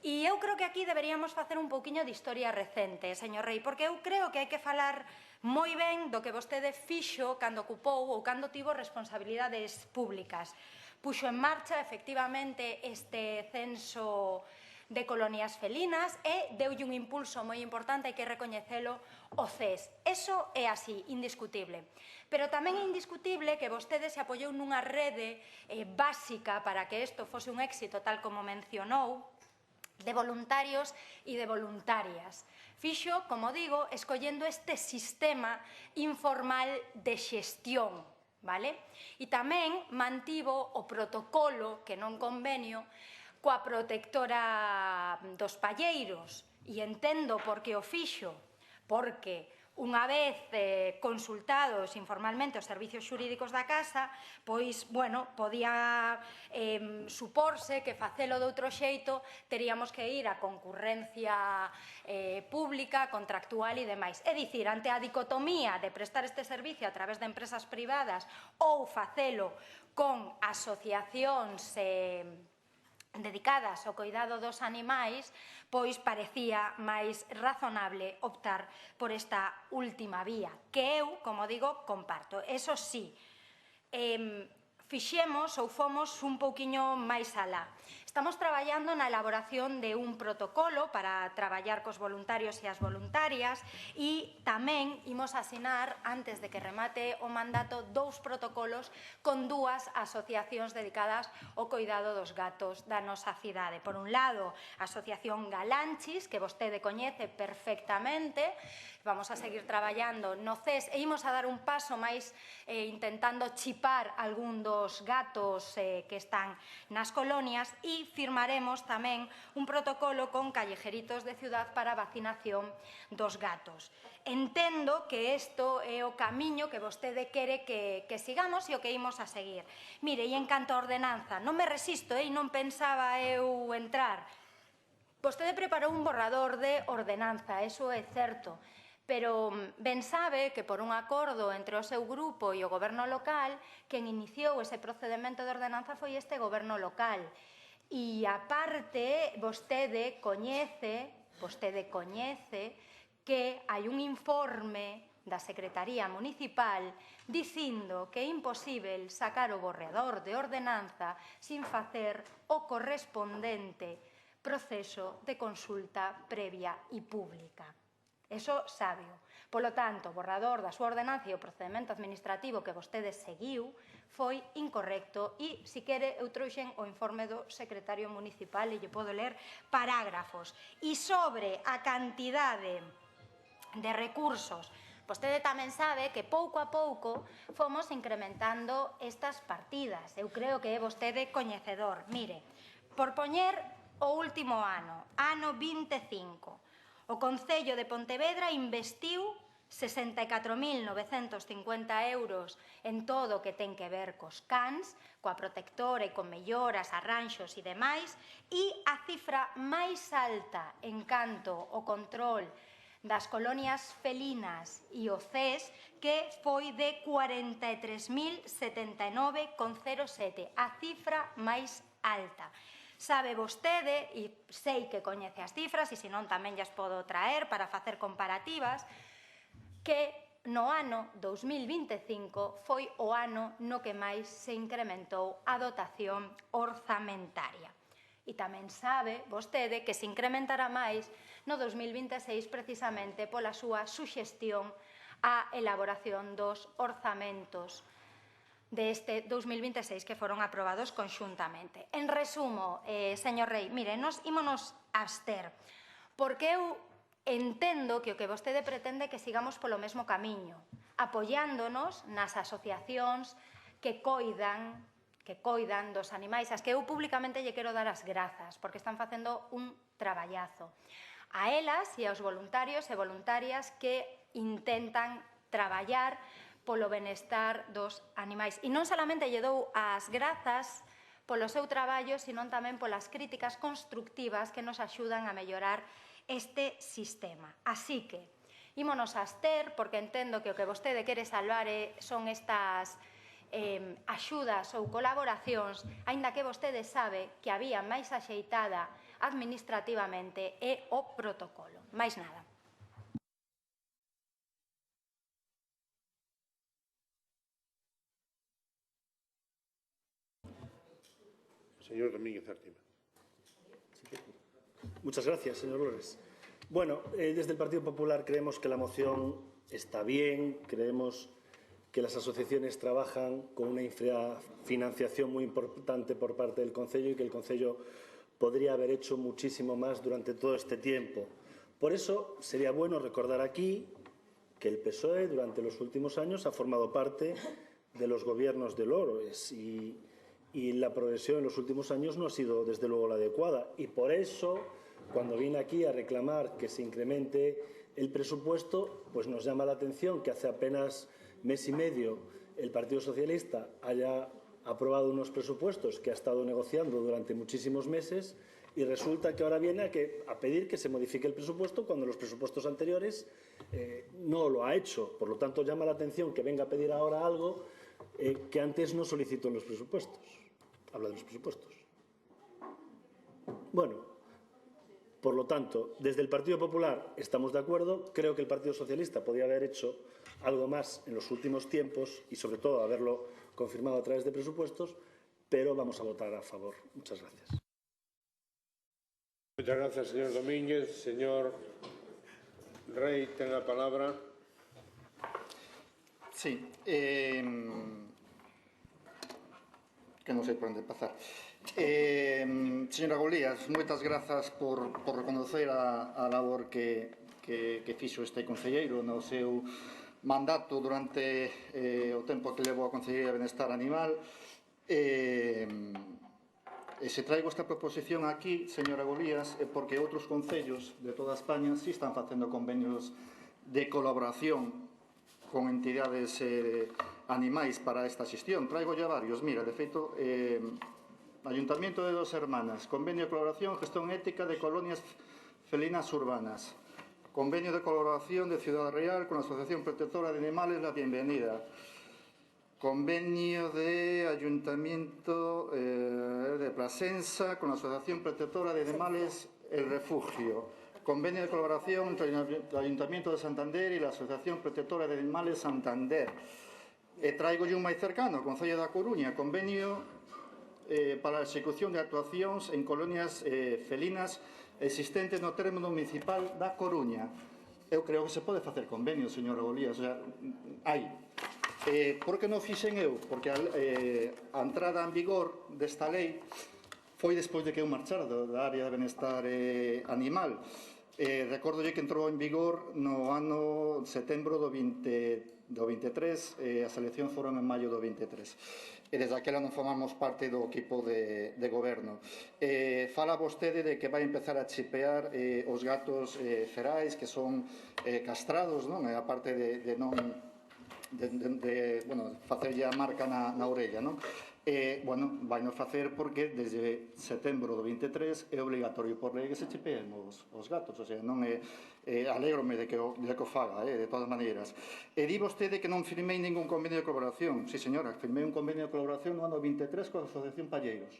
E eu creo que aquí deberíamos facer un pouquiño de historia recente, señor Rei, porque eu creo que hai que falar moi ben do que vostede fixo cando ocupou ou cando tivo responsabilidades públicas. Puxo en marcha, efectivamente, este censo de colonias felinas e deulle un impulso moi importante, hai que recoñecelo, o CES. Eso é así, indiscutible. Pero tamén é indiscutible que vostede se apoiou nunha rede básica para que isto fose un éxito, tal como mencionou, de voluntarios e de voluntarias. Fixo, como digo, escollendo este sistema informal de xestión, vale? E tamén mantivo o protocolo, que non convenio, coa protectora dos palleiros. E entendo por que o fixo, porque unha vez consultados informalmente os servicios xurídicos da Casa, pois, bueno, podía suporse que facelo de outro xeito teríamos que ir a concurrencia pública, contractual e demais. É dicir, ante a dicotomía de prestar este servicio a través de empresas privadas ou facelo con asociacións dedicadas ao cuidado dos animais, pois parecía máis razonable optar por esta última vía, que eu, como digo, comparto. Eso sí, fixemos ou fomos un pouquiño máis alá. Estamos traballando na elaboración de un protocolo para traballar cos voluntarios e as voluntarias e tamén imos asinar, antes de que remate o mandato, 2 protocolos con 2 asociacións dedicadas ao cuidado dos gatos da nosa cidade. Por un lado, a Asociación Galanchis, que vostede coñece perfectamente, vamos a seguir traballando no CES e imos a dar un paso máis intentando chipar algún dos gatos que están nas colonias e firmaremos tamén un protocolo con Callejeritos de Ciudad para a vacinación dos gatos. Entendo que isto é o camiño que vostede quere que sigamos e o que imos a seguir. Mire, e en canto a ordenanza, non me resisto e non pensaba eu entrar. Vostede preparou un borrador de ordenanza, eso é certo. Pero ben sabe que por un acordo entre o seu grupo e o goberno local, quen iniciou ese procedimento de ordenanza foi este goberno local. E aparte, vostede coñece que hai un informe da Secretaría Municipal dicindo que é imposível sacar o borrador de ordenanza sin facer o correspondente proceso de consulta previa e pública. Eso sábeo. Polo tanto, o borrador da súa ordenanza e o procedimento administrativo que vostede seguiu foi incorrecto e, se quere, eu trouxen o informe do secretario municipal e lle podo ler parágrafos. E sobre a cantidade de recursos, vostede tamén sabe que pouco a pouco fomos incrementando estas partidas. Eu creo que é vostede coñecedor. Mire, por poñer o último ano, ano 25, o Concello de Pontevedra investiu 64.950 euros en todo o que ten que ver cos cans, coa protectora e con melloras, arranxos e demais, e a cifra máis alta en canto ao control das colonias felinas e o CES, que foi de 43.079,07, a cifra máis alta. Sabe vostede, e sei que coñece as cifras, e senón tamén llas podo traer para facer comparativas, que no ano 2025 foi o ano no que máis se incrementou a dotación orzamentaria. E tamén sabe vostede que se incrementará máis no 2026 precisamente pola súa suxestión á elaboración dos orzamentos deste 2026 que foron aprobados conxuntamente. En resumo, señor Rei, mire, nos ímonos abster, porque eu entendo que o que vostede pretende que sigamos polo mesmo camiño, apoiándonos nas asociacións que coidan dos animais, as que eu públicamente lle quero dar as grazas, porque están facendo un traballazo. A elas e aos voluntarios e voluntarias que intentan traballar polo benestar dos animais. E non solamente lle dou as grazas polo seu traballo, senón tamén polas críticas constructivas que nos axudan a mellorar este sistema. Así que, ímonos a abster, porque entendo que o que vostede quere salvar son estas axudas ou colaboracións, aínda que vostede sabe que a vía máis axeitada administrativamente é o protocolo. Máis nada. Señor Domínguez Artima. Muchas gracias, señor Loures. Bueno, desde el Partido Popular creemos que la moción está bien, creemos que las asociaciones trabajan con una infrafinanciación muy importante por parte del Concello y que el Concello podría haber hecho muchísimo más durante todo este tiempo. Por eso sería bueno recordar aquí que el PSOE durante los últimos años ha formado parte de los gobiernos del Oroes y la progresión en los últimos años no ha sido desde luego la adecuada. Y por eso, cuando viene aquí a reclamar que se incremente el presupuesto, pues nos llama la atención que hace apenas mes y medio el Partido Socialista haya aprobado unos presupuestos que ha estado negociando durante muchísimos meses y resulta que ahora viene a pedir que se modifique el presupuesto cuando los presupuestos anteriores no lo ha hecho. Por lo tanto, llama la atención que venga a pedir ahora algo que antes no solicitó en los presupuestos. Habla de los presupuestos. Bueno, por lo tanto, desde el Partido Popular estamos de acuerdo. Creo que el Partido Socialista podría haber hecho algo más en los últimos tiempos y, sobre todo, haberlo confirmado a través de presupuestos, pero vamos a votar a favor. Muchas gracias. Muchas gracias, señor Domínguez. Señor Rey, ten la palabra. Sí, que non sei por onde empezar. Señora Golías, moitas grazas por reconocer a labor que fixo este concelleiro no seu mandato durante o tempo que levou a Consellería de Benestar Animal. E se traigo esta proposición aquí, señora Golías, é porque outros concellos de toda España sí están facendo convenios de colaboración con entidades animais para esta xestión. Traigo ya varios. Mira, de feito, Ayuntamiento de Dos Hermanas, convenio de colaboración, gestión ética de colonias felinas urbanas, convenio de colaboración de Ciudad Real con la Asociación Protectora de Animales La Bienvenida, convenio de Ayuntamiento de Plasensa con la Asociación Protectora de Animales El Refugio, convenio de colaboración entre el Ayuntamiento de Santander y la Asociación Protectora de Animales Santander. Traigo un máis cercano, Concello da Coruña, convenio para a execución de actuacións en colonias felinas existentes no término municipal da Coruña. Eu creo que se pode facer convenio, señora Golías, o sea, hai. Por que non fixen eu? Porque a entrada en vigor desta lei foi despois de que eu marchara da área de benestar animal. Recordolle que entrou en vigor no ano setembro do 23, as eleccións foron en maio do 23. E desde aquela non formamos parte do equipo de goberno. Fala vostede de que vai empezar a chipear os gatos ferais que son castrados, non? A parte de non facerlle a marca na orella, non? Vai nos facer porque desde setembro do 23 é obligatorio por lei que se chipeen os gatos, o sea, non é alégrome de que o faga, de todas maneiras. Di vostede que non firmei ningún convenio de colaboración. Sí, señora, firmei un convenio de colaboración no ano 23 coa Asociación Palleiros.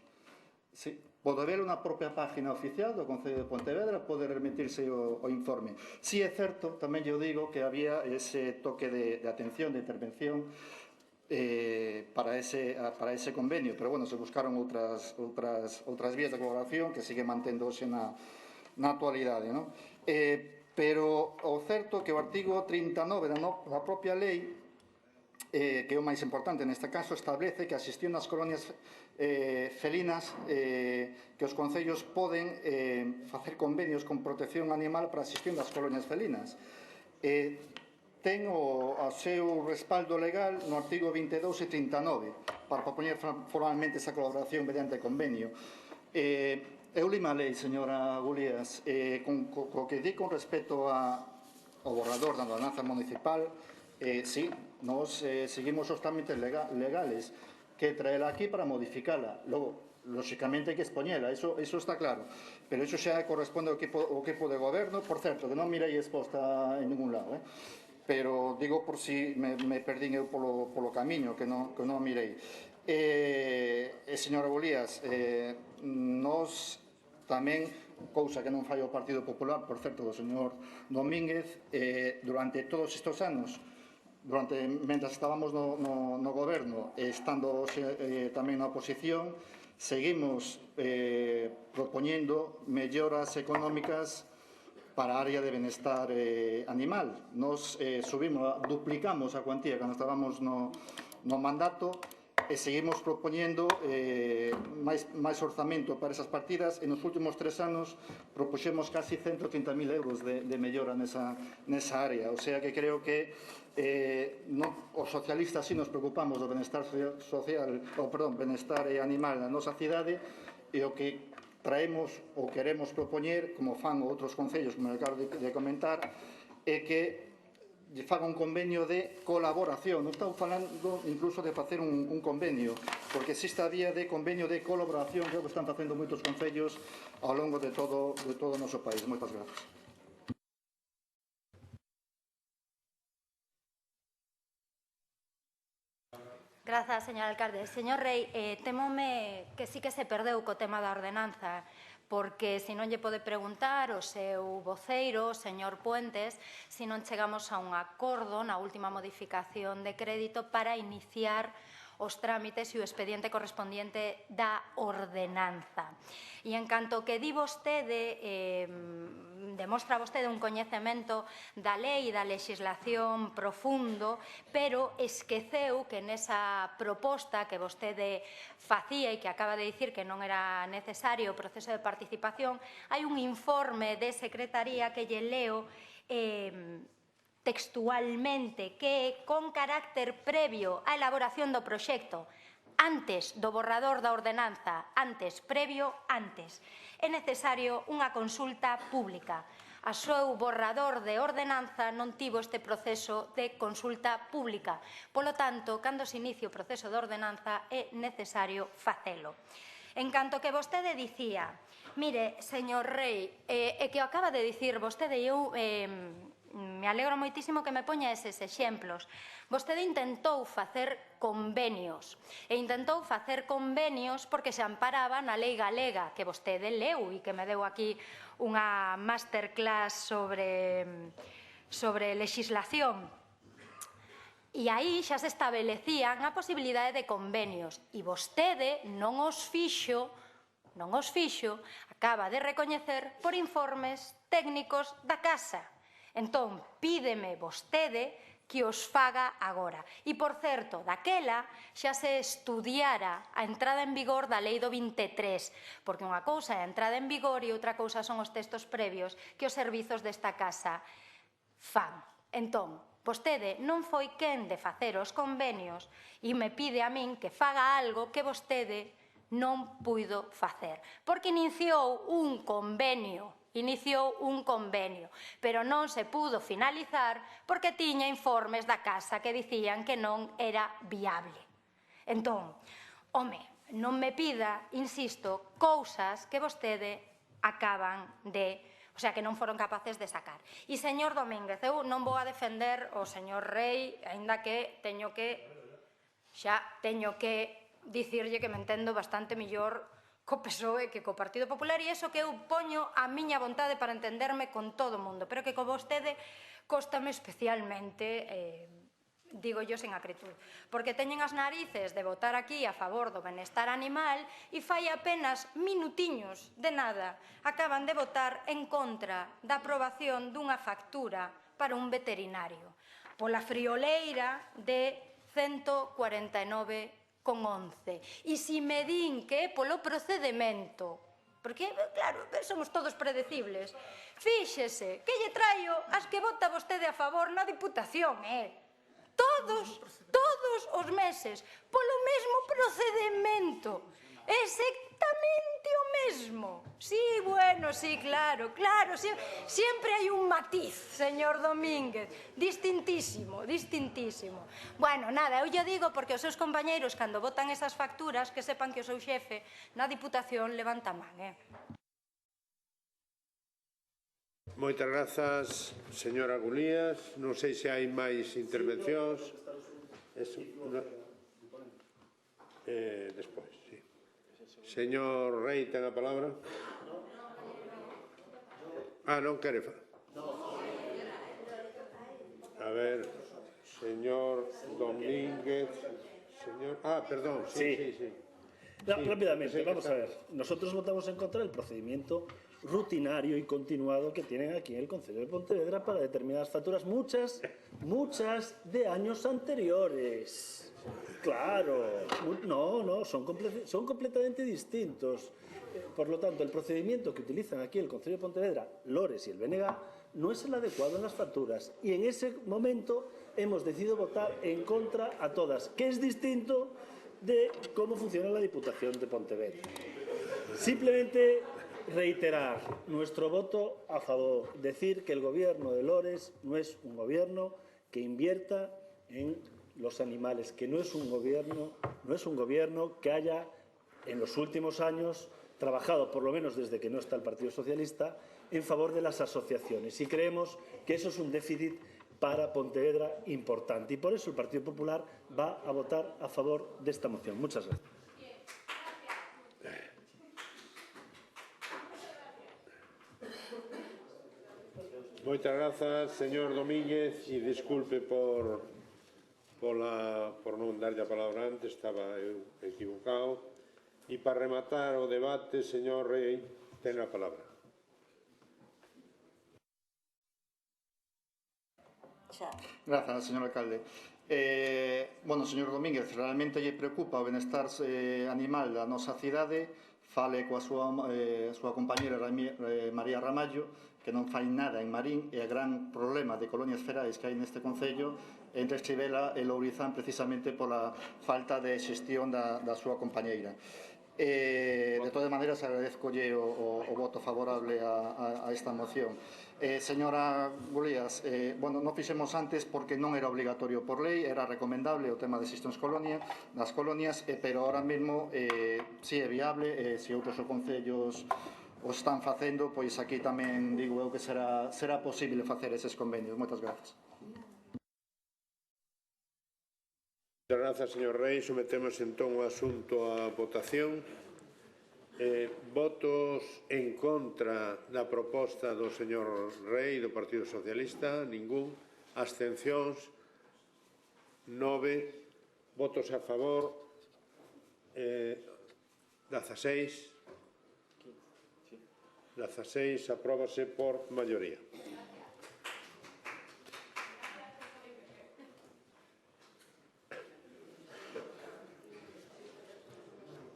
Sí, pode ver na propia página oficial do Concello de Pontevedra, pode remitirse o informe. Si é certo, tamén eu digo que había ese toque de atención, de intervención para ese convenio, pero bueno, se buscaron outras vías de colaboración que sigue manténdose na actualidade, non? Pero o certo que o artigo 39 da propia lei, que é o máis importante neste caso, establece que a xestión das colonias felinas, que os concellos poden facer convenios con protección animal para a xestión das colonias felinas. Ten o seu respaldo legal no artigo 22 e 39 para propoñer formalmente esa colaboración mediante convenio. Eu lima a lei, señora Golías, co que di con respecto ao borrador da ordenanza municipal, sí, nos seguimos os trámites legales que traela aquí para modificala. Logo, lóxicamente hai que expoñela, eso está claro, pero eso xa corresponde ao equipo de goberno. Por certo, que non mirei exposta en ningún lado, pero digo por si me perdín eu polo camiño, que non mirei. Señora Golías, nos tamén, cousa que non fai o Partido Popular, por certo, do señor Domínguez, durante todos estes anos, mentras estábamos no goberno, estando tamén na oposición, seguimos propoñendo melloras económicas para a área de benestar animal. Nos duplicamos a cuantía cando estábamos no mandato e seguimos propoñendo máis orzamento para esas partidas, e nos últimos 3 anos propuxemos casi 130.000 euros de mellora nesa área, o sea que creo que os socialistas sí nos preocupamos do benestar animal na nosa cidade, e o que traemos ou queremos propoñer, como fan outros concellos, como acabo de comentar, é que faga un convenio de colaboración. Non estamos falando incluso de facer un convenio, porque existe a vía de convenio de colaboración, que é o que están facendo moitos concellos ao longo de todo o noso país. Moitas grazas. Grazas, señor alcalde. Señor Rei, temome que sí que se perdeu co tema da ordenanza, porque se non lle pode preguntar o seu voceiro, o señor Puentes, se non chegamos a un acordo na última modificación de crédito para iniciar os trámites e o expediente correspondiente da ordenanza. E en canto que di vostede, demostra vostede un coñecemento da lei e da legislación profundo, pero esqueceu que nesa proposta que vostede facía e que acaba de dicir que non era necesario o proceso de participación, hai un informe de Secretaría que lle leo textualmente, que con carácter previo á elaboración do proxecto, antes do borrador da ordenanza, antes, é necesario unha consulta pública. A seu borrador de ordenanza non tivo este proceso de consulta pública. Polo tanto, cando se inicie o proceso de ordenanza, é necesario facelo. En canto que vostede dicía, mire, señor Rei, e que o acaba de dicir vostede, eu me alegro moitísimo que me poña eses exemplos. Vostede intentou facer convenios, e intentou facer convenios porque se amparaba na lei galega, que vostede leu e que me deu aquí unha masterclass sobre legislación. E aí xa se establecían a posibilidade de convenios, e vostede non os fixo, acaba de recoñecer por informes técnicos da Casa. Entón, pídeme vostede que os faga agora. E, por certo, daquela xa se estudiara a entrada en vigor da lei do 23, porque unha cousa é a entrada en vigor e outra cousa son os textos previos que os servizos desta Casa fan. Entón, vostede non foi quen de facer os convenios e me pide a min que faga algo que vostede non puido facer, porque iniciou un convenio, pero non se pudo finalizar porque tiña informes da Casa que dicían que non era viable. Entón, home, non me pida, insisto, cousas que vostede acaban de, o sea, que non foron capaces de sacar. E, señor Domínguez, eu non vou a defender o señor Rei, aínda que teño que dicirlle que me entendo bastante mellor co PSOE que co Partido Popular, e iso que eu poño a miña vontade para entenderme con todo o mundo, pero que co vostede cóstame especialmente, digo yo sen acritud, porque teñen as narices de votar aquí a favor do benestar animal e fai apenas minutiños de nada acaban de votar en contra da aprobación dunha factura para un veterinario pola frioleira de 149,11. E se me din que é polo procedimento, porque, claro, somos todos predecibles, fíxese que lle traio as que vota vostede a favor na Diputación, todos os meses, polo mesmo procedimento, exactamente o mesmo. Sí, bueno, sí, claro, sempre hai un matiz, señor Domínguez, distintísimo. Bueno, nada, eu lle digo porque os seus compañeiros, cando votan esas facturas, que sepan que o seu xefe na Diputación levanta a man, Moitas grazas, señora Gulías. Non sei se hai máis intervencións. Despois, sí. Señor Rei, ten a palabra. Non quere falar. A ver, señor Domínguez. Perdón, sí. Rápidamente, vamos a ver. Nosotros votamos en contra del procedimiento rutinario y continuado que tienen aquí en el Concello de Pontevedra para determinadas facturas, muchas de años anteriores. Claro, no, son completamente distintos. Por lo tanto, el procedimiento que utilizan aquí el Concello de Pontevedra, Lores y el BNG no es el adecuado en las facturas. Y en ese momento hemos decidido votar en contra a todas, que es distinto de cómo funciona la Diputación de Pontevedra. Simplemente reiterar nuestro voto a favor, decir que el Gobierno de Lores no es un gobierno que invierta en los animales, que no es un gobierno que haya en los últimos años trabajado, por lo menos desde que no está el Partido Socialista, en favor de las asociaciones. Y creemos que eso es un déficit para Pontevedra importante. Y por eso el Partido Popular va a votar a favor de esta moción. Muchas gracias. Moitas grazas, señor Domínguez, e disculpe por non darlle a palabra antes, estaba eu equivocado. E para rematar o debate, señor Rei, ten a palabra. Grazas, señor alcalde. Bueno, señor Domínguez, realmente lle preocupa o benestar animal da nosa cidade, fale coa súa compañera María Ramallo, que non fai nada en Marín, e o gran problema de colonias ferais que hai neste concello entre Estivela e Lourizán precisamente pola falta de xestión da súa compañeira. De todas maneiras, agradezcolle o voto favorable a esta moción. Señora Gulías, bueno, non fixemos antes porque non era obligatorio por lei, era recomendable o tema de xestións das colonias, pero ahora mesmo si é viable, se outros concellos o están facendo, pois aquí tamén digo eu que será posible facer eses convenios. Moitas grazas. Moitas grazas, señor Rei. Sometemos entón o asunto a votación. Votos en contra da proposta do señor Rei do Partido Socialista, ningún. Abstencións, 9. Votos a favor, 16. 16, apróbase por maioría.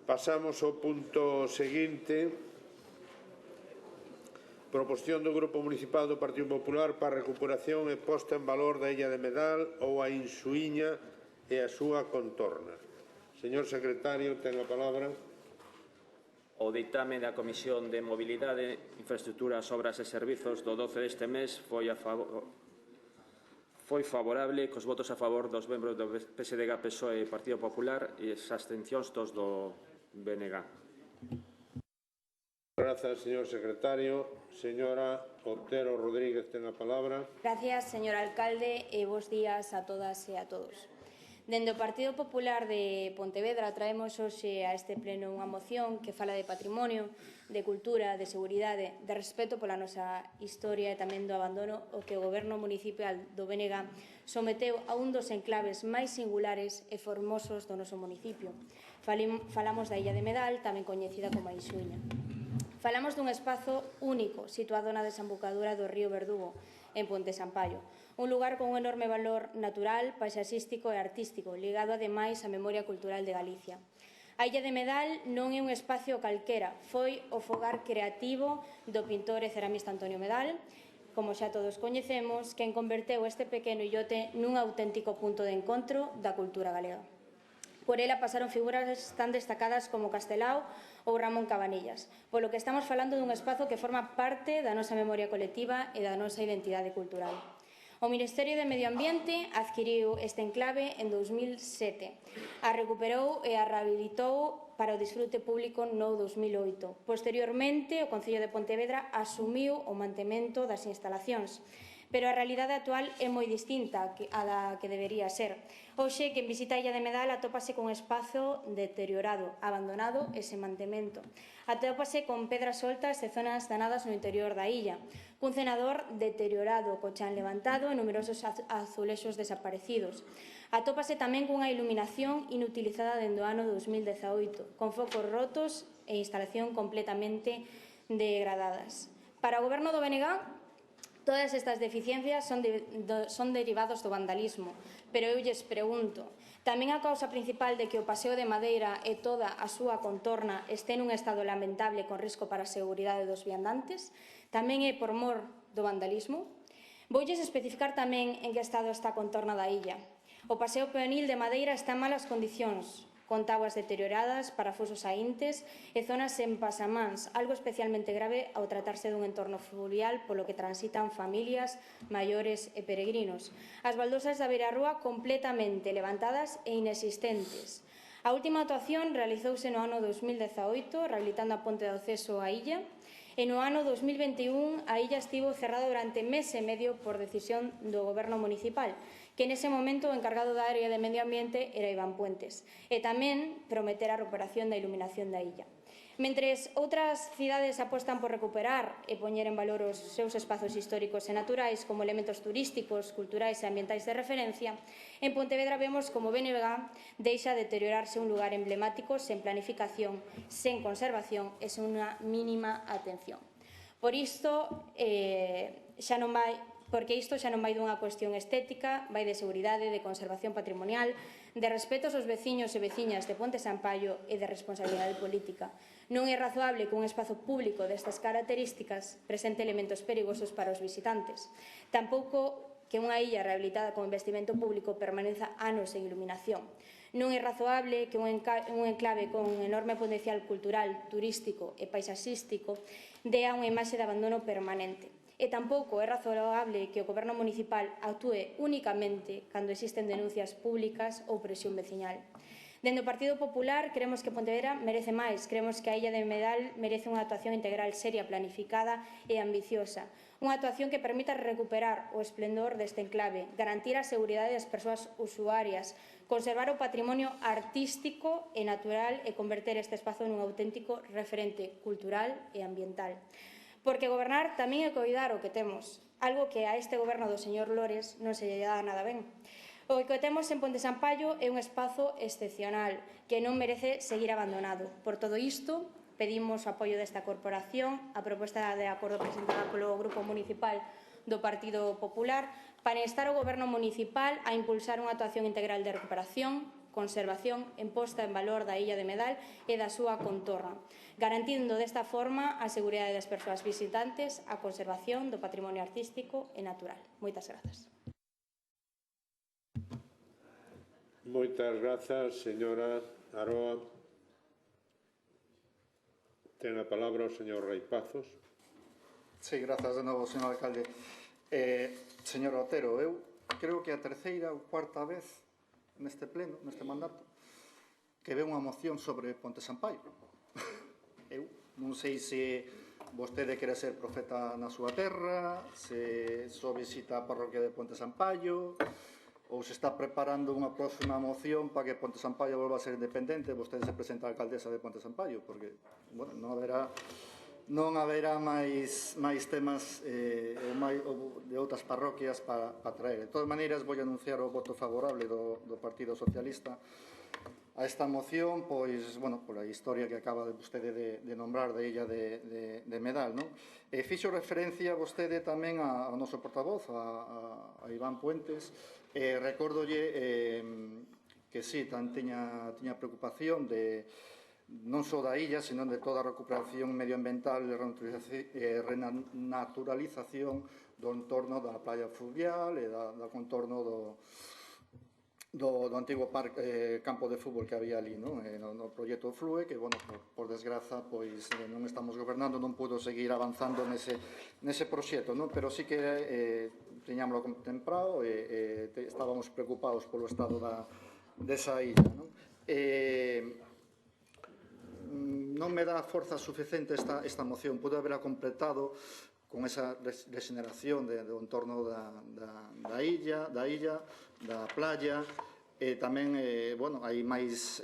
Pasamos ao punto seguinte. Proposición do Grupo Municipal do Partido Popular para a recuperación e posta en valor da Illa de Medal ou a Insuíña e a súa contorna. Señor secretario, ten a palabra. O ditame da Comisión de Mobilidade, Infraestructuras, Obras e Servizos do 12 deste mes foi favorable cos votos a favor dos membros do PSDG, PSOE e Partido Popular e as abstencións dos do BNG. Grazas, señor secretario. Señora Otero Rodríguez, ten a palabra. Gracias, señor alcalde, e bos días a todas e a todos. Dende o Partido Popular de Pontevedra traemos hoxe a este pleno unha moción que fala de patrimonio, de cultura, de seguridade, de respeto pola nosa historia e tamén do abandono o que o Goberno Municipal do BNG someteu a un dos enclaves máis singulares e formosos do noso municipio. Falamos da Illa de Medal, tamén coñecida como a Insuíña. Falamos dun espazo único situado na desembocadura do río Verdugo, en Ponte Sampaio, un lugar con un enorme valor natural, paisaxístico e artístico, ligado ademais á memoria cultural de Galicia. A Illa de Medal non é un espacio calquera, foi o fogar creativo do pintor e ceramista Antonio Medal, como xa todos coñecemos, quen converteu este pequeno illote nun auténtico punto de encontro da cultura galega. Por ela pasaron figuras tan destacadas como Castelao ou Ramón Cabanillas, polo que estamos falando dun espazo que forma parte da nosa memoria colectiva e da nosa identidade cultural. O Ministerio de Medio Ambiente adquiriu este enclave en 2007, a recuperou e a rehabilitou para o disfrute público no 2008. Posteriormente, o Concello de Pontevedra asumiu o mantemento das instalacións, pero a realidade actual é moi distinta a da que debería ser. Hoxe, quen visita a Illa de Medal atópase con un espazo deteriorado, abandonado e sen mantemento. Atópase con pedras soltas e zonas danadas no interior da illa, cun cenador deteriorado, co chan levantado e numerosos azulexos desaparecidos. Atópase tamén cunha iluminación inutilizada dende o ano 2018, con focos rotos e instalación completamente degradadas. Para o Goberno do BNG, Todas estas deficiencias son derivados do vandalismo, pero eu lles pregunto, tamén a causa principal de que o Paseo de Madeira e toda a súa contorna este nun estado lamentable con risco para a seguridade dos viandantes, tamén é por mor do vandalismo? Voulles especificar tamén en que estado está a contorna da illa. O Paseo Peonil de Madeira está en malas condicións, con táboas deterioradas, parafusos aíntes e zonas sen pasamáns, algo especialmente grave ao tratarse dun entorno fluvial polo que transitan familias, maiores e peregrinos. As baldosas da beirarrúa completamente levantadas e inexistentes. A última actuación realizouse no ano 2018, rehabilitando a ponte de acceso á illa, e no ano 2021 a illa estivo cerrada durante mes e medio por decisión do Goberno municipal, que nese momento o encargado da área de medio ambiente era Iván Puentes, e tamén prometer a recuperación da iluminación da illa. Mentres outras cidades apostan por recuperar e poñer en valor os seus espazos históricos e naturais como elementos turísticos, culturais e ambientais de referencia, en Pontevedra vemos como BNG deixa deteriorarse un lugar emblemático sen planificación, sen conservación e sen unha mínima atención. Por isto, porque isto xa non vai dunha cuestión estética, vai de seguridade, de conservación patrimonial, de respeto aos veciños e veciñas de Ponte Sampaio e de responsabilidade política. Non é razoable que un espazo público destas características presente elementos perigosos para os visitantes. Tampouco que unha illa rehabilitada con investimento público permaneza anos en iluminación. Non é razoable que un enclave con enorme potencial cultural, turístico e paisaxístico dea unha imaxe de abandono permanente. E tampouco é razoable que o Goberno municipal actúe únicamente cando existen denuncias públicas ou presión veciñal. Dende o Partido Popular creemos que Pontevedra merece máis, creemos que a illa de Medal merece unha actuación integral seria, planificada e ambiciosa. Unha actuación que permita recuperar o esplendor deste enclave, garantir a seguridade das persoas usuarias, conservar o patrimonio artístico e natural e converter este espazo nun auténtico referente cultural e ambiental. Porque gobernar tamén é coidar o que temos, algo que a este goberno do señor Lores non se lle dá nada ben. O que temos en Ponte Sampaio é un espazo excepcional que non merece seguir abandonado. Por todo isto, pedimos o apoio desta corporación a proposta de acordo presentada polo Grupo Municipal do Partido Popular para instar o Goberno Municipal a impulsar unha actuación integral de recuperación, conservación e posta en valor da illa de Medal e da súa contorna, garantindo desta forma a seguridade das persoas visitantes, a conservación do patrimonio artístico e natural. Moitas grazas. Moitas grazas, señora Aroa. Ten a palabra o señor Raipazos. Sí, grazas de novo, señor alcalde. Señor Otero, eu creo que a terceira ou cuarta vez neste pleno, neste mandato, que ve unha moción sobre Ponte Sampaio. Eu non sei se vostede quere ser profeta na súa terra, se só visita a parroquia de Ponte Sampaio, ou se está preparando unha próxima moción para que Ponte Sampaio volva a ser independente, vostede se presenta a alcaldesa de Ponte Sampaio, porque, bueno, non haberá máis temas de outras parroquias para traer. De todas maneiras, vou anunciar o voto favorable do Partido Socialista a esta moción, pois, bueno, por a historia que acaba vostede de nombrar da illa de Medal, non? Fixo referencia vostede tamén ao noso portavoz, a Iván Puentes, recórdolle que sí, tiña preocupación de non só da illa, senón de toda a recuperación medioambiental e renaturalización do entorno da playa fluvial e do contorno do antigo campo de fútbol que había ali, no proxecto Flue, que, bueno, por desgraza, pois non estamos gobernando, non pudo seguir avanzando nese proxecto, pero sí que teñámoslo contemplado e estábamos preocupados polo estado desa illa. Non me dá forza suficiente esta moción. Pude haberla completado con esa regeneración do entorno da illa, da playa, e tamén, bueno, hai máis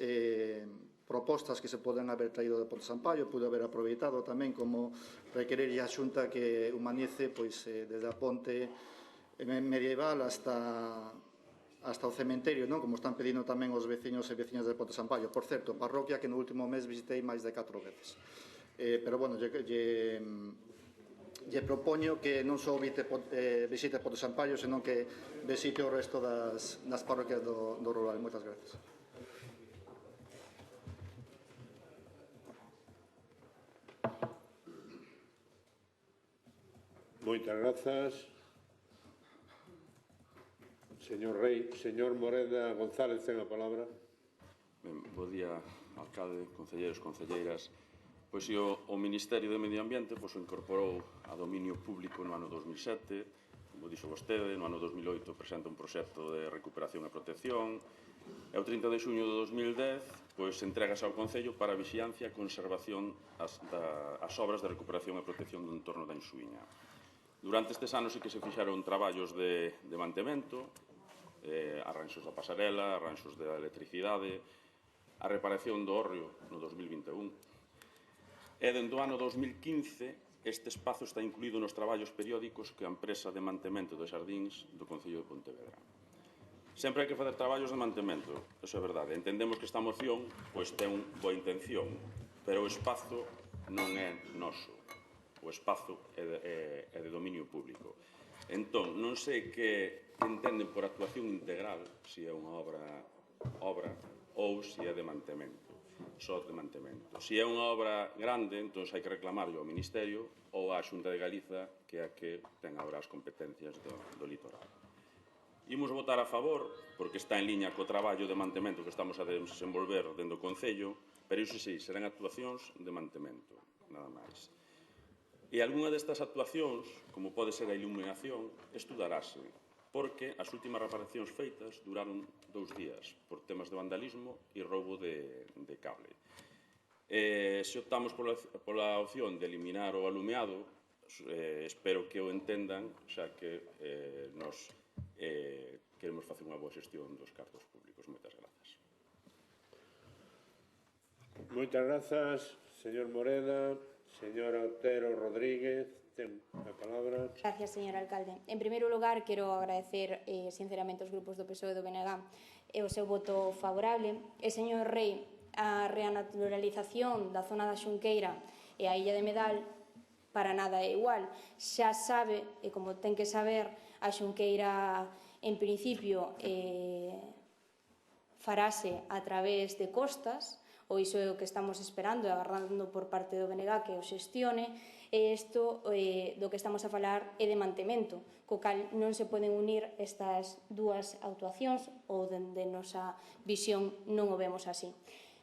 propostas que se poden haber traído de Ponte Sampaio. Pude haber aproveitado tamén como requerir a Xunta que humanice desde a ponte medieval hasta o cementerio, como están pedindo tamén os veciños e veciñas de Ponte Sampaio. Por certo, parroquia que no último mes visitei máis de 4 veces. Pero, bueno, lle propoño que non só visite Porto Sampaio, senón que visite o resto das parroquias do rural. Moitas grazas. Moitas grazas. Señor Rei, señor Moreda González, ten a palabra. Ben, bo día, alcalde, concelleiros, concelleiras. Pois o Ministerio de Medio Ambiente o incorporou a dominio público no ano 2007, como dixo vostede, no ano 2008 presenta un proxecto de recuperación e protección, e o 30 de xuño de 2010 entregase ao Concello para a vixiancia e conservación as obras de recuperación e protección do entorno da Ensuíña. Durante estes anos sí que se fixaron traballos de mantemento, arranxos da pasarela, arranxos da electricidade, a reparación do hórreo no 2021. E dentro do ano 2015 este espazo está incluído nos traballos periódicos que a empresa de mantemento dos xardíns do Concello de Pontevedra. Sempre hai que facer traballos de mantemento, eso é verdade. Entendemos que esta moción ten boa intención, pero o espazo non é noso. O espazo é de dominio público. Entón, non sei que entenden por actuación integral, se é unha obra ou se é de mantemento, só de mantemento. Se é unha obra grande, entón hai que reclamarlo ao Ministerio ou á Xunta de Galiza, que é a que ten agora as competencias do litoral. Imos votar a favor, porque está en liña co traballo de mantemento que estamos a desenvolver dentro do Concello, pero iso sí, serán actuacións de mantemento, nada máis. E algunha destas actuacións, como pode ser a iluminación, estudarase, porque as últimas reparacións feitas duraron 2 días por temas de vandalismo e roubo de cable. Se optamos pola opción de eliminar o alumeado, espero que o entendan, xa que nos queremos facer unha boa xestión dos cartos públicos. Moitas grazas. Moitas grazas, señor Moreda. Señora Otero Rodríguez, ten a palabra. Gracias, señor alcalde. En primeiro lugar, quero agradecer sinceramente aos grupos do PSOE e do BNG o seu voto favorable. E, señor Rei, a renaturalización da zona da Xunqueira e a Illa de Medal para nada é igual. Xa sabe, e como ten que saber, a Xunqueira en principio farase a través de costas, ou iso é o que estamos esperando e agardando por parte do BNG que o xestione, e isto do que estamos a falar é de mantemento, co cal non se poden unir estas dúas actuacións ou dende nosa visión non o vemos así.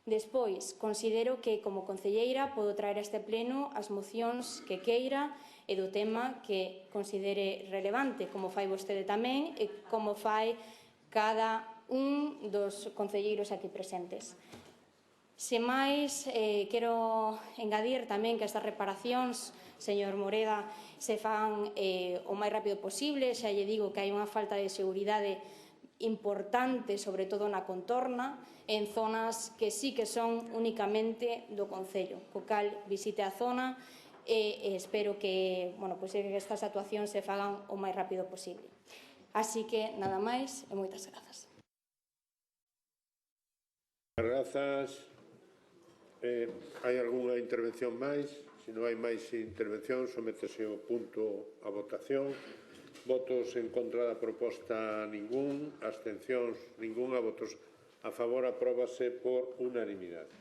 Despois, considero que como concelleira podo traer a este pleno as mocións que queira e do tema que considere relevante, como fai vostede tamén e como fai cada un dos concelleiros aquí presentes. Sen máis, quero engadir tamén que estas reparacións, señor Moreda, se fan o máis rápido posible. Xa lle digo que hai unha falta de seguridade importante, sobre todo na contorna, en zonas que sí que son únicamente do Concello. Co cal, visite a zona e espero que estas actuacións se fagan o máis rápido posible. Así que, nada máis e moitas grazas. Grazas. Hai algunha intervención máis? Se non hai máis intervención, sométese o punto a votación. Votos en contra da proposta ningún, abstencións ningunha, votos a favor, apróbase por unanimidade.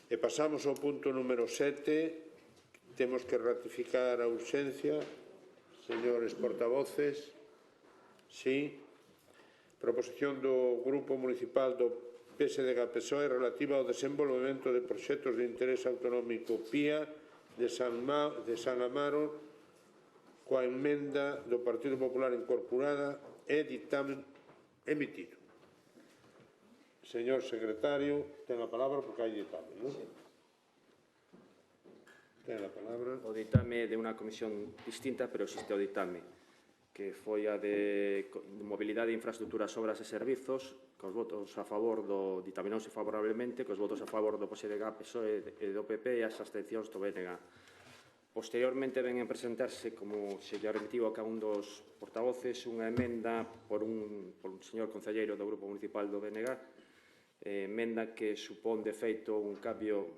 E pasamos ao punto número 7. Temos que ratificar a urxencia. Señores portavoces. Sí. Proposición do Grupo Municipal do PSDG-PSOE relativa ao desenvolvemento de proxectos de interés autonómico PIA de San Amaro coa emenda do Partido Popular incorporada e dictamen emitido. Señor secretario, ten a palabra porque hai dictamen, non? Ten a palabra. O ditame de unha comisión distinta, pero existe o ditame, que foi a de mobilidade, infraestructuras, obras e servizos, cos votos a favor ditaminouse favorablemente, cos votos a favor do PSDG, PSOE e do PP e as abstencións do BNG. Posteriormente ven a presentarse, como se lle remitiu a cada un dos portavoces, unha emenda por un señor concelleiro do Grupo Municipal do BNG, emenda que supón de feito un cambio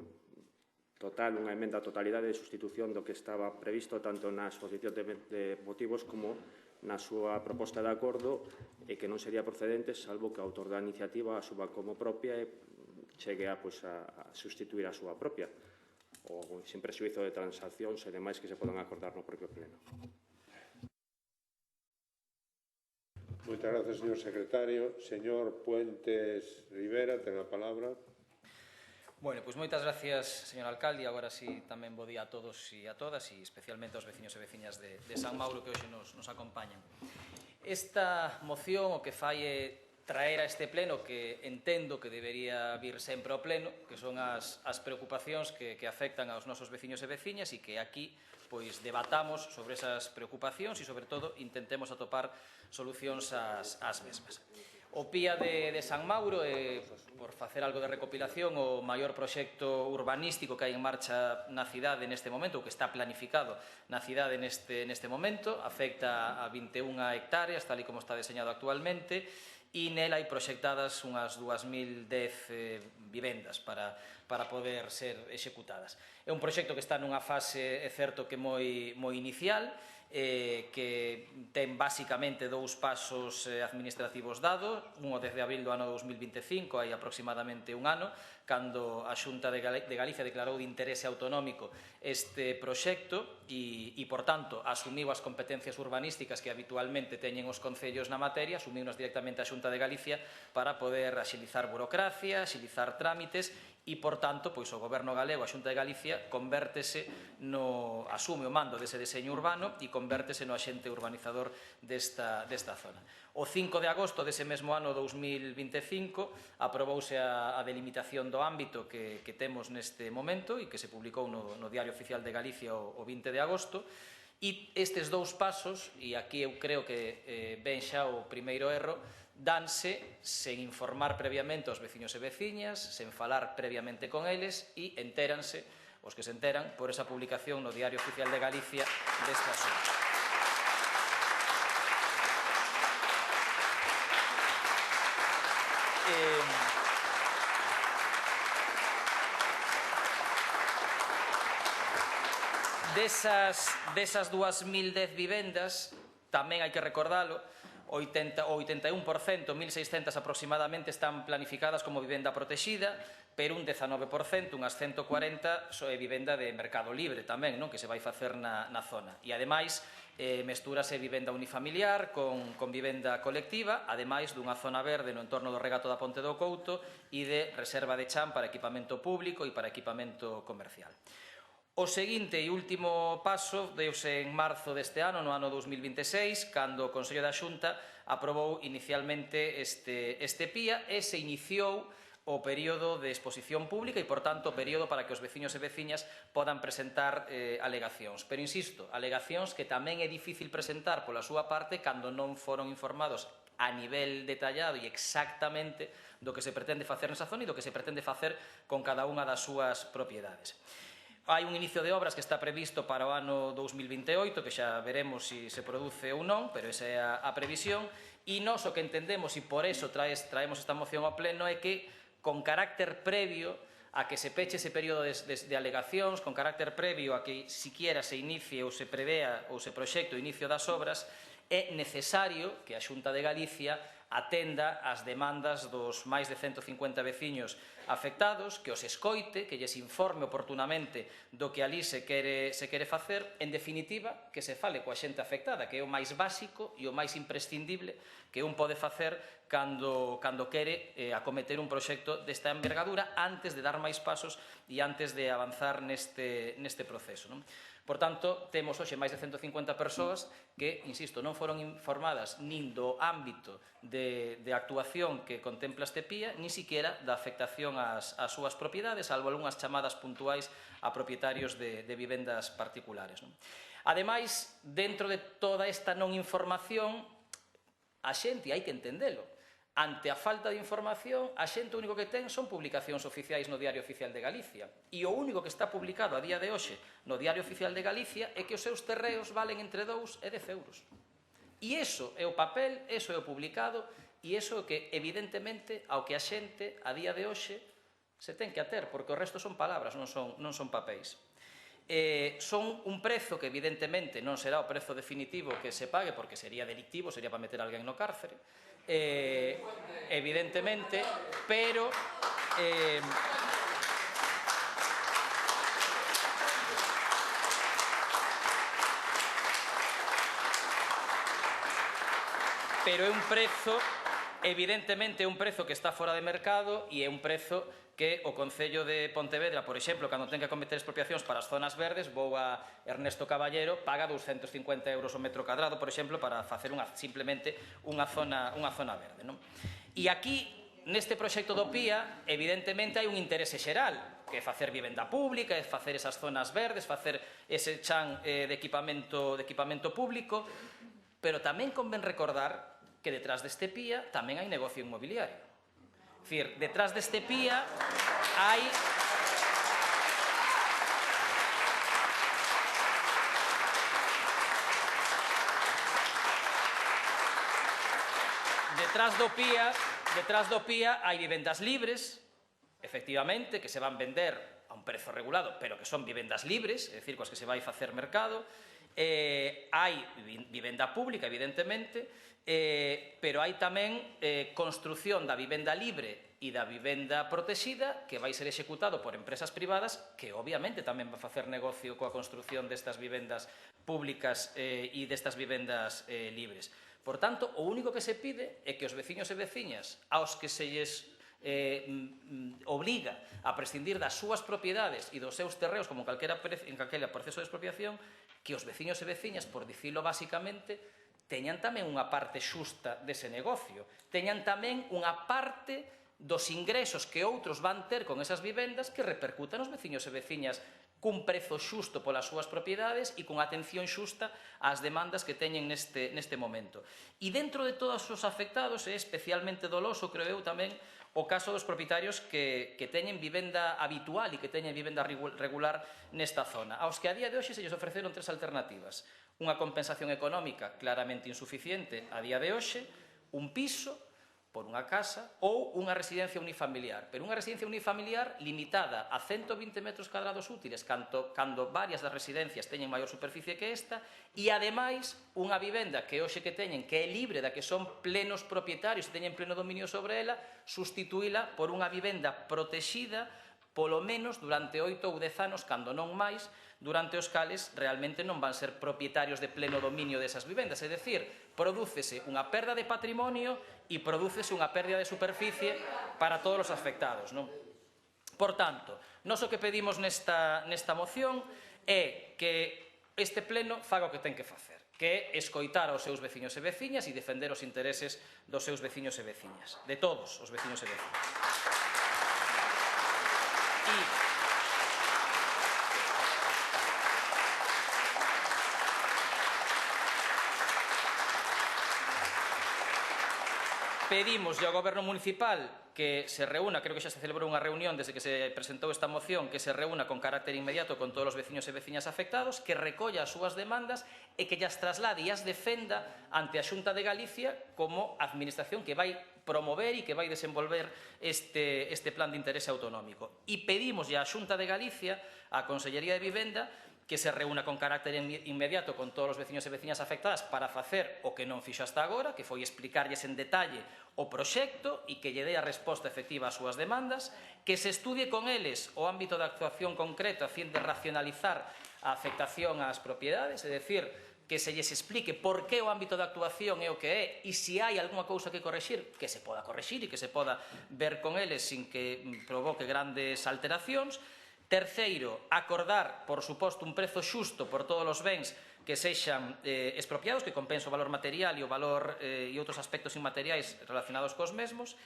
total, unha emenda a totalidade de sustitución do que estaba previsto tanto na exposición de motivos como na súa proposta de acordo e que non sería procedente salvo que o autor da iniciativa a suba como propia e chegue a sustituir a súa propia ou sin prexuízo de transaccións e demais que se podan acordar no propio pleno. Moitas gracias, señor secretario. Señor Puentes Rivera, ten a palabra. Bueno, pois moitas gracias, señor alcalde, e agora sí tamén bo día a todos e a todas, e especialmente aos veciños e veciñas de San Mauro que hoxe nos acompañan. Esta moción o que fai é traer a este pleno que entendo que debería vir sempre ao pleno, que son as preocupacións que afectan aos nosos veciños e veciñas e que aquí pois debatamos sobre esas preocupacións e, sobre todo, intentemos atopar solucións ás mesmas. O PIA de San Mauro é, por facer algo de recopilación, o maior proxecto urbanístico que hai en marcha na cidade neste momento, ou que está planificado na cidade neste momento, afecta a 21 hectáreas, tal e como está deseñado actualmente, e nela hai proxectadas unhas 2010 vivendas para poder ser executadas. É un proxecto que está nunha fase, é certo que moi inicial, que ten basicamente dous pasos administrativos dados, un o 10 de abril do ano 2025, hai aproximadamente un ano, cando a Xunta de Galicia declarou de interese autonómico este proxecto e, por tanto, asumiu as competencias urbanísticas que habitualmente teñen os concellos na materia, asumiunos directamente a Xunta de Galicia para poder axilizar burocracia, axilizar trámites e, por tanto, pois o Goberno galego, a Xunta de Galicia, asume o mando dese deseño urbano e convértese no axente urbanizador desta zona. O 5 de agosto dese mesmo ano 2025 aprobouse a delimitación do ámbito que temos neste momento e que se publicou no Diario Oficial de Galicia o 20 de agosto, e estes dous pasos, e aquí eu creo que ven xa o primeiro erro, danse sen informar previamente aos veciños e veciñas, sen falar previamente con eles e entéranse, os que se enteran, por esa publicación no Diario Oficial de Galicia deste asunto. Desas 2010 vivendas, tamén hai que recordalo, o 81%, 1.600 aproximadamente, están planificadas como vivenda protexida, pero un 19%, unhas 140, é vivenda de mercado libre tamén, que se vai facer na zona. E, ademais, mestúrase vivenda unifamiliar con vivenda colectiva, ademais dunha zona verde no entorno do regato da Ponte do Couto e de reserva de chan para equipamento público e para equipamento comercial. O seguinte e último paso deuse en marzo deste ano, no ano 2026, cando o Consello da Xunta aprobou inicialmente este PIA e se iniciou o período de exposición pública e, por tanto, o período para que os veciños e veciñas podan presentar alegacións. Pero, insisto, alegacións que tamén é difícil presentar pola súa parte cando non foron informados a nivel detallado e exactamente do que se pretende facer nesa zona e do que se pretende facer con cada unha das súas propiedades. Hai un inicio de obras que está previsto para o ano 2028, que xa veremos se se produce ou non, pero esa é a previsión, e nós o que entendemos, e por eso traemos esta moción ao pleno, é que con carácter previo a que se peche ese período de alegacións, con carácter previo a que siquiera se inicie ou se prevea ou se proxecte o inicio das obras, é necesario que a Xunta de Galicia atenda as demandas dos máis de 150 veciños afectados, que os escoite, que lles informe oportunamente do que ali se quere facer, en definitiva, que se fale coa xente afectada, que é o máis básico e o máis imprescindible que un pode facer cando quere acometer un proxecto desta envergadura antes de dar máis pasos e antes de avanzar neste proceso. Por tanto, temos hoxe máis de 150 persoas que, insisto, non foron informadas nin do ámbito de actuación que contempla este PIA, nin siquiera da afectación ás súas propiedades, salvo algunhas chamadas puntuais a propietarios de vivendas particulares. Ademais, dentro de toda esta non información, a xente, hai que entendelo, ante a falta de información, a xente o único que ten son publicacións oficiais no Diario Oficial de Galicia. E o único que está publicado a día de hoxe no Diario Oficial de Galicia é que os seus terreos valen entre 2 e 10 euros. E iso é o papel, iso é o publicado, e iso é o que, evidentemente, ao que a xente, a día de hoxe, Se ten que ater, porque o resto son palabras, non son papéis. Son un prezo que evidentemente non será o prezo definitivo que se pague, porque sería delictivo, sería para meter a alguén no cárcere, evidentemente, pero é un prezo, evidentemente é un prezo que está fora de mercado e é un prezo que o Concello de Pontevedra, por exemplo, cando ten que acometer expropiacións para as zonas verdes, vou a Ernesto Caballero, paga 250 euros o metro cadrado, por exemplo, para facer simplemente unha zona verde. E aquí, neste proxecto do PIA, evidentemente hai un interese xeral, que é facer vivenda pública, é facer esas zonas verdes, facer ese chan de equipamento público, pero tamén convén recordar que detrás deste PIA tamén hai negocio inmobiliario. É dicir, detrás deste PIA hai... Detrás do PIA hai vivendas libres, efectivamente, que se van vender a un prezo regulado, pero que son vivendas libres, é dicir, coas que se vai facer mercado. Hai vivenda pública, evidentemente, pero hai tamén construción da vivenda libre e da vivenda protexida que vai ser executado por empresas privadas que obviamente tamén van facer negocio coa construción destas vivendas públicas e destas vivendas libres. Por tanto, o único que se pide é que os veciños e veciñas aos que se lles obliga a prescindir das súas propiedades e dos seus terreos como en calquera proceso de expropiación, que os veciños e veciñas, por dicilo basicamente, teñan tamén unha parte xusta dese negocio, teñan tamén unha parte dos ingresos que outros van ter con esas vivendas que repercutan os veciños e veciñas cun prezo xusto polas súas propiedades e con atención xusta ás demandas que teñen neste momento. E dentro de todos os afectados é especialmente doloso, creo eu, tamén o caso dos propietarios que teñen vivenda habitual e que teñen vivenda regular nesta zona, aos que a día de hoxe se lles ofreceron tres alternativas: unha compensación económica claramente insuficiente a día de hoxe, un piso por unha casa ou unha residencia unifamiliar, pero unha residencia unifamiliar limitada a 120 metros cadrados útiles cando varias das residencias teñen maior superficie que esta, e ademais unha vivenda que hoxe que teñen, que é libre, da que son plenos propietarios e teñen pleno dominio sobre ela, sustituíla por unha vivenda protexida polo menos durante 8 ou 10 anos, cando non máis, durante os cales realmente non van ser propietarios de pleno dominio desas vivendas, é dicir, prodúcese unha perda de patrimonio e prodúcese unha pérdida de superficie para todos os afectados. Por tanto, nós o que pedimos nesta moción é que este pleno faga o que ten que facer, que é escoitar aos seus veciños e veciñas e defender os intereses dos seus veciños e veciñas, de todos os veciños e veciñas. Pedimos ao Goberno Municipal que se reúna, creo que xa se celebrou unha reunión desde que se presentou esta moción, que se reúna con carácter inmediato con todos os veciños e veciñas afectados, que recolla as súas demandas e que llas traslade e as defenda ante a Xunta de Galicia como administración que vai promover e que vai desenvolver este plan de interese autonómico. E pedimos á Xunta de Galicia, á Consellería de Vivenda, que se reúna con carácter inmediato con todos os veciños e veciñas afectadas para facer o que non fixo hasta agora, que foi explicarlles en detalle o proxecto e que lle dé a resposta efectiva ás súas demandas, que se estudie con eles o ámbito de actuación concreto a fin de racionalizar a afectación ás propiedades, é dicir, que se lles explique por que o ámbito de actuación é o que é e se hai algunha cousa que correxir, que se poda correxir e que se poda ver con eles sin que provoque grandes alteracións. Terceiro, acordar, por suposto, un prezo xusto por todos os bens que sexan expropiados, que compense o valor material e o valor e outros aspectos inmateriais relacionados cos mesmos,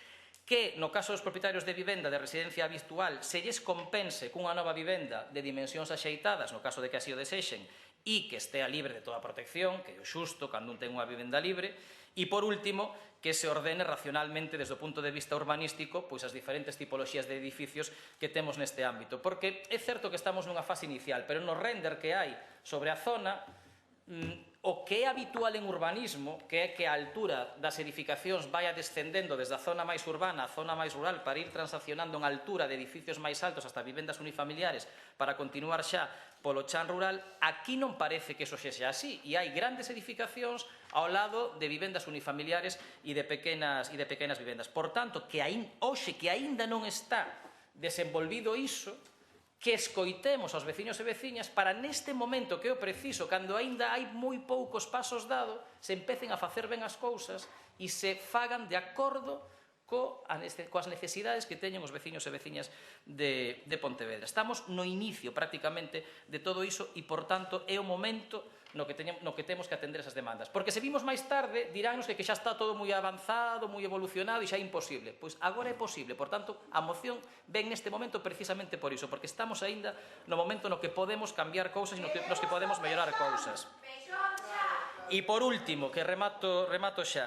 que no caso dos propietarios de vivenda de residencia habitual se lles compense cunha nova vivenda de dimensións axeitadas no caso de que así o desexen e que estea libre de toda protección, que é o xusto cando un ten unha vivenda libre. E, por último, que se ordene racionalmente desde o punto de vista urbanístico pois as diferentes tipoloxías de edificios que temos neste ámbito. Porque é certo que estamos nunha fase inicial, pero no render que hai sobre a zona O que é habitual en urbanismo, que é que a altura das edificacións vaya descendendo desde a zona máis urbana á zona máis rural para ir transaccionando en altura de edificios máis altos hasta vivendas unifamiliares para continuar xa polo chan rural, aquí non parece que iso sexa así, e hai grandes edificacións ao lado de vivendas unifamiliares e de pequenas vivendas. Por tanto, hoxe que aínda non está desenvolvido iso, que escoitemos aos veciños e veciñas para neste momento que é o preciso, cando aínda hai moi poucos pasos dados, se empecen a facer ben as cousas e se fagan de acordo coas necesidades que teñen os veciños e veciñas de Pontevedra. Estamos no inicio prácticamente de todo iso e, por tanto, é o momento no que temos que atender esas demandas. Porque se vimos máis tarde, diránnos que xa está todo moi avanzado, moi evolucionado e xa é imposible. Pois agora é posible. Por tanto, a moción ven neste momento precisamente por iso, porque estamos aínda no momento no que podemos cambiar cousas e nos que podemos mellorar cousas. E por último, que remato xa,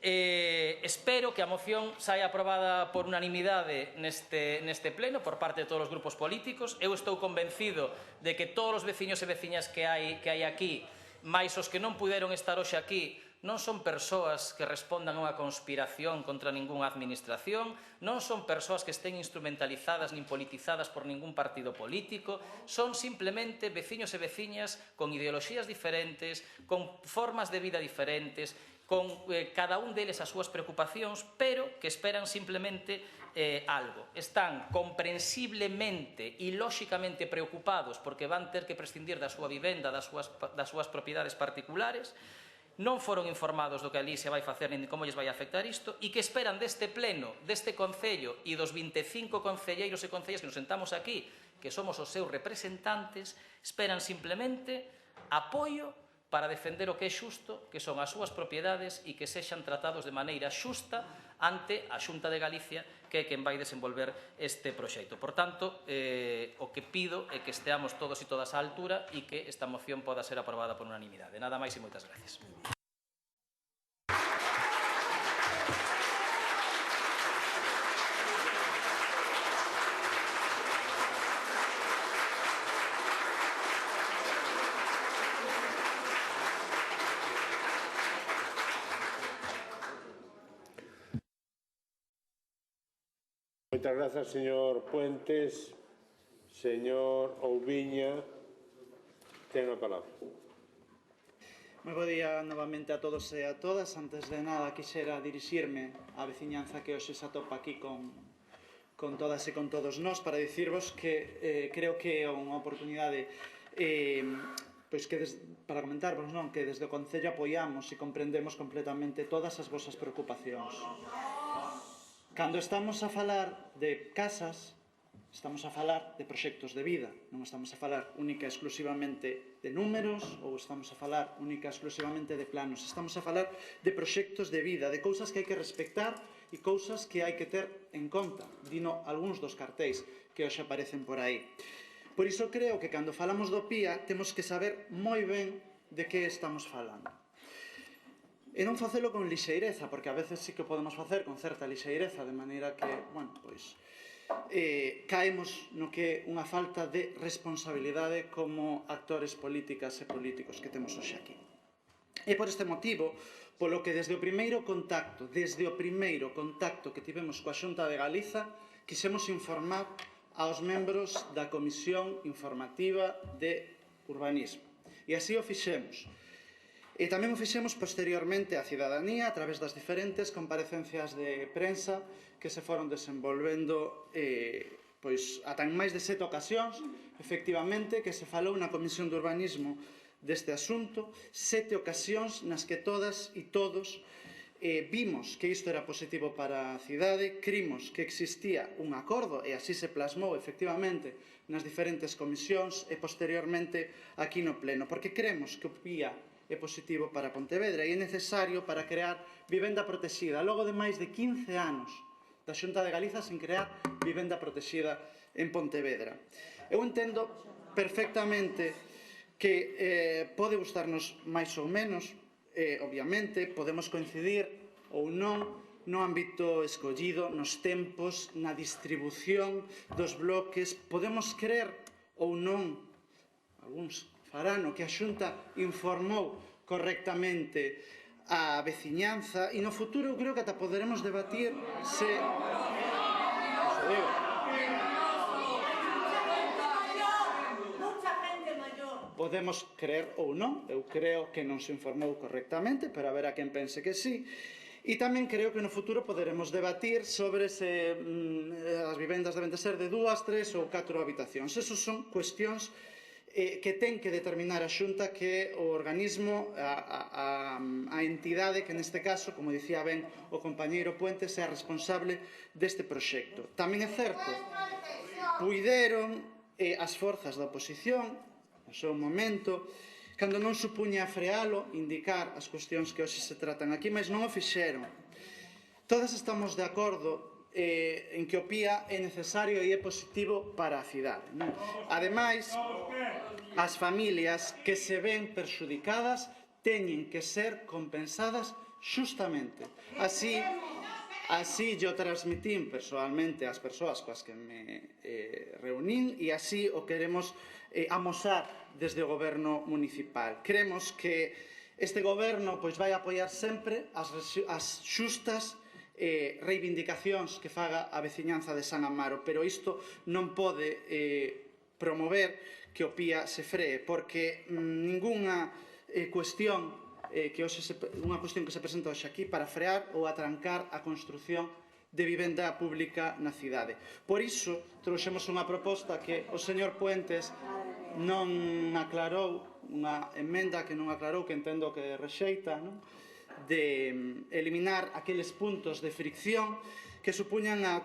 espero que a moción saia aprobada por unanimidade neste pleno por parte de todos os grupos políticos. Eu estou convencido de que todos os veciños e veciñas que hai aquí, máis os que non puderon estar hoxe aquí, non son persoas que respondan a unha conspiración contra ningunha administración, non son persoas que estén instrumentalizadas nin politizadas por ningún partido político, son simplemente veciños e veciñas con ideoloxías diferentes, con formas de vida diferentes, con cada un deles as súas preocupacións, pero que esperan simplemente algo. Están comprensiblemente e lóxicamente preocupados porque van ter que prescindir da súa vivenda, das súas propiedades particulares, non foron informados do que ali se vai facer nin como lles vai afectar isto e que esperan deste pleno, deste Concello e dos 25 concelleiros e concellas que nos sentamos aquí, que somos os seus representantes, esperan simplemente apoio para defender o que é xusto, que son as súas propiedades e que sexan tratados de maneira xusta ante a Xunta de Galicia, que é quen vai desenvolver este proxecto. Por tanto, o que pido é que esteamos todos e todas á altura e que esta moción poda ser aprobada por unanimidade. Nada máis e moitas gracias. Moitas grazas, señor Puentes. Señor Oubiña, ten a palabra. Moi bo día novamente a todos e a todas. Antes de nada, quixera dirixirme á veciñanza que hoxe se atopa aquí con todas e con todos nós para dicirvos que creo que é unha oportunidade para comentarvos que desde o Concello apoiamos e comprendemos completamente todas as vosas preocupacións. Cando estamos a falar de casas, estamos a falar de proxectos de vida, non estamos a falar única e exclusivamente de números ou estamos a falar única e exclusivamente de planos. Estamos a falar de proxectos de vida, de cousas que hai que respectar e cousas que hai que ter en conta, dino algúns dos cartéis que hoxe aparecen por aí. Por iso creo que cando falamos do PIA temos que saber moi ben de que estamos falando. E non facelo con lixeireza, porque a veces sí que podemos facer con certa lixeireza, de maneira que, caemos no que é unha falta de responsabilidade como actores políticas e políticos que temos hoxe aquí. E por este motivo, polo que desde o primeiro contacto que tivemos coa Xunta de Galiza, quixemos informar aos membros da Comisión Informativa de Urbanismo. E así o fixemos. E tamén o fixemos posteriormente á cidadanía a través das diferentes comparecencias de prensa que se foron desenvolvendo ata en máis de 7 ocasións, efectivamente, que se falou na Comisión de Urbanismo deste asunto, 7 ocasións nas que todas e todos vimos que isto era positivo para a cidade, crimos que existía un acordo e así se plasmou efectivamente nas diferentes comisións e posteriormente aquí no Pleno, porque creemos que o PIA é positivo para Pontevedra e é necesario para crear vivenda protexida. Logo de máis de 15 anos da Xunta de Galiza sen crear vivenda protexida en Pontevedra. Eu entendo perfectamente que pode gustarnos máis ou menos, obviamente, podemos coincidir ou non no ámbito escollido, nos tempos, na distribución dos bloques, podemos crer ou non, algúns farán o que a Xunta informou correctamente a veciñanza e no futuro eu creo que ata poderemos debatir se... Podemos creer ou non, eu creo que non se informou correctamente, pero haberá quen pense que sí. E tamén creo que no futuro poderemos debatir sobre se as vivendas deben de ser de 2, 3 ou 4 habitacións. Esas son cuestións que ten que determinar a Xunta, que o organismo, a entidade que neste caso, como dicía ben o compañeiro Puente, sea responsable deste proxecto. Tamén é certo, puideron as forzas da oposición, no seu momento, cando non supuña frealo, indicar as cuestións que hoxe se tratan aquí, mas non o fixeron. Todas estamos de acordo en que o PIA é necesario e é positivo para a cidade. Ademais, as familias que se ven perxudicadas teñen que ser compensadas xustamente. Así yo transmitín persoalmente ás persoas coas que me reunín e así o queremos amosar desde o goberno municipal. Creemos que este goberno vai apoiar sempre as xustas reivindicacións que faga a veciñanza de San Amaro, pero isto non pode promover que o PIA se free, porque ningunha cuestión unha cuestión que se presenta hoxe aquí para frear ou atrancar a construción de vivenda pública na cidade. Por iso, trouxemos unha proposta que o señor Puentes non aclarou, unha emenda que non aclarou, que entendo que rexeita, de eliminar aqueles puntos de fricción que supuñan a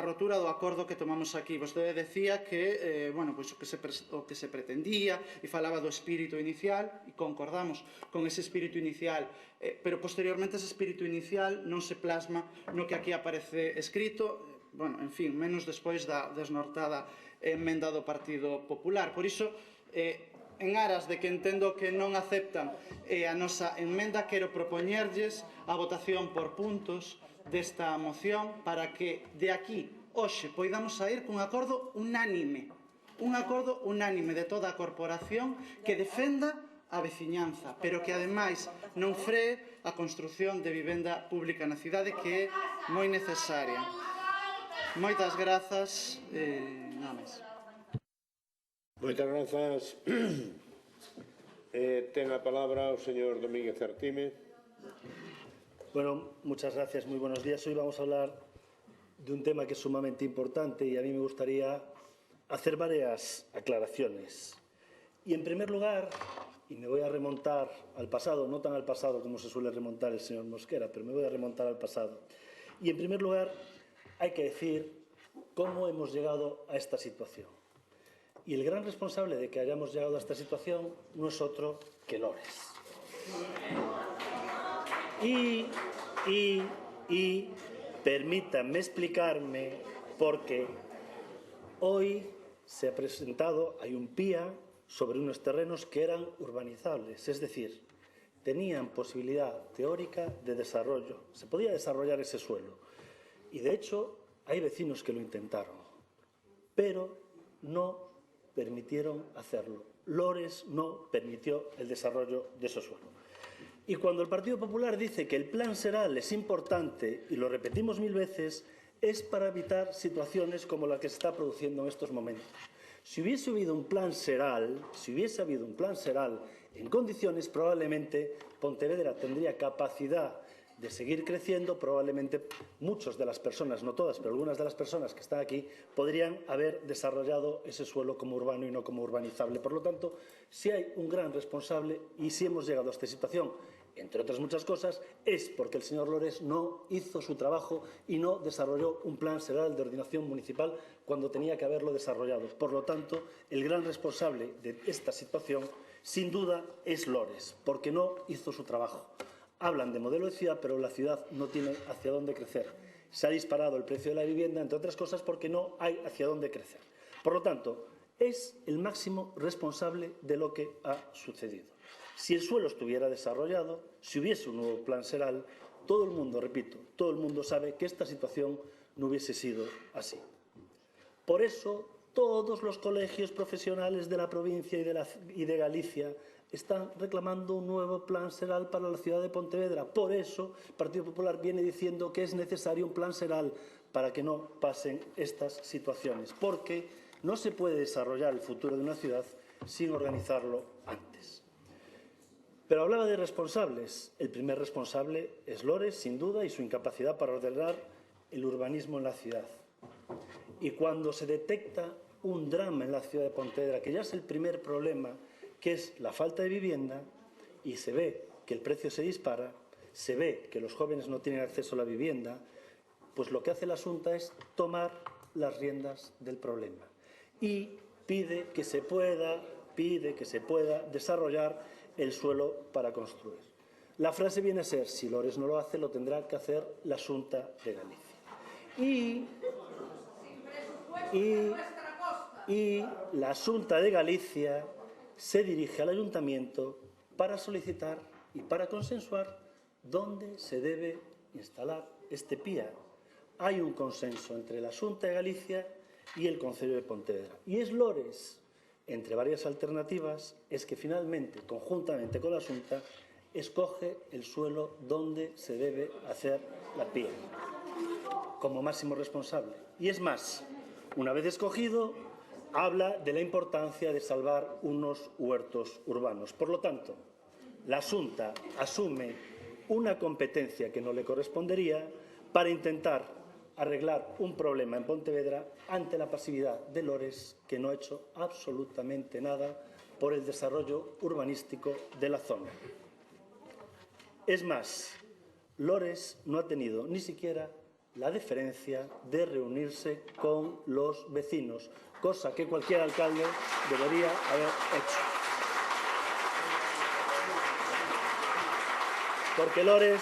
rotura do acordo que tomamos aquí. Vostede decía que o que se pretendía e falaba do espírito inicial e concordamos con ese espírito inicial, pero posteriormente ese espírito inicial non se plasma no que aquí aparece escrito, en fin, menos despois da desnortada emenda do Partido Popular. Por iso, en aras de que entendo que non aceptan a nosa emenda, quero propoñerlles a votación por puntos desta moción para que de aquí, hoxe, poidamos sair cun acordo unánime de toda a corporación que defenda a veciñanza, pero que ademais non free a construción de vivenda pública na cidade, que é moi necesaria. Moitas grazas, nada máis. Moitas grazas. Ten a palabra o señor Domínguez Artime. Bueno, muchas gracias, muy buenos días. Hoy vamos a hablar de un tema que es sumamente importante y a mí me gustaría hacer varias aclaraciones. Y en primer lugar, y me voy a remontar al pasado, no tan al pasado como se suele remontar el señor Mosquera, pero me voy a remontar al pasado. Y en primer lugar, hay que decir cómo hemos llegado a esta situación. Y el gran responsable de que hayamos llegado a esta situación no es otro que Lores. Y permítanme explicarme, porque hoy se ha presentado, hay un PIA sobre unos terrenos que eran urbanizables, es decir, tenían posibilidad teórica de desarrollo, se podía desarrollar ese suelo. Y de hecho hay vecinos que lo intentaron, pero no permitieron hacerlo. Lores no permitió el desarrollo de ese suelo. Y cuando el Partido Popular dice que el plan Seral es importante, y lo repetimos 1000 veces, es para evitar situaciones como la que se está produciendo en estos momentos. Si hubiese habido un plan Seral, en condiciones, probablemente Pontevedra tendría capacidad de seguir creciendo, probablemente muchas de las personas, no todas, pero algunas de las personas que están aquí, podrían haber desarrollado ese suelo como urbano y no como urbanizable. Por lo tanto, si hay un gran responsable y si hemos llegado a esta situación, entre otras muchas cosas, es porque el señor Lores no hizo su trabajo y no desarrolló un plan Seral de ordenación municipal cuando tenía que haberlo desarrollado. Por lo tanto, el gran responsable de esta situación, sin duda, es Lores, porque no hizo su trabajo. Hablan de modelo de ciudad, pero la ciudad no tiene hacia dónde crecer. Se ha disparado el precio de la vivienda, entre otras cosas, porque no hay hacia dónde crecer. Por lo tanto, es el máximo responsable de lo que ha sucedido. Si el suelo estuviera desarrollado, si hubiese un nuevo plan Seral, todo el mundo, repito, todo el mundo sabe que esta situación no hubiese sido así. Por eso, todos los colegios profesionales de la provincia y de Galicia están reclamando un nuevo plan SERAL para la ciudad de Pontevedra. Por eso el Partido Popular viene diciendo que es necesario un plan SERAL para que no pasen estas situaciones, porque no se puede desarrollar el futuro de una ciudad sin organizarlo antes. Pero hablaba de responsables. El primer responsable es Lores, sin duda, y su incapacidad para ordenar el urbanismo en la ciudad. Y cuando se detecta un drama en la ciudad de Pontevedra, que ya es el primer problema, que es la falta de vivienda, y se ve que el precio se dispara, se ve que los jóvenes no tienen acceso a la vivienda, pues lo que hace la Xunta es tomar las riendas del problema y pide que se pueda desarrollar el suelo para construir. La frase viene a ser: si Lores no lo hace, lo tendrá que hacer la Xunta de Galicia. Y la Xunta de Galicia se dirige al Ayuntamiento para solicitar y para consensuar dónde se debe instalar este PIA. Hay un consenso entre la Xunta de Galicia y el Concello de Pontevedra. Y es Lores, entre varias alternativas, es que finalmente, conjuntamente con la Xunta, escoge el suelo donde se debe hacer la PIA, como máximo responsable. Y es más, una vez escogido, habla de la importancia de salvar unos huertos urbanos. Por lo tanto, la Xunta asume una competencia que no le correspondería para intentar arreglar un problema en Pontevedra ante la pasividad de Lores, que no ha hecho absolutamente nada por el desarrollo urbanístico de la zona. Es más, Lores no ha tenido ni siquiera la deferencia de reunirse con los vecinos, cosa que cualquier alcalde debería haber hecho. Porque Lores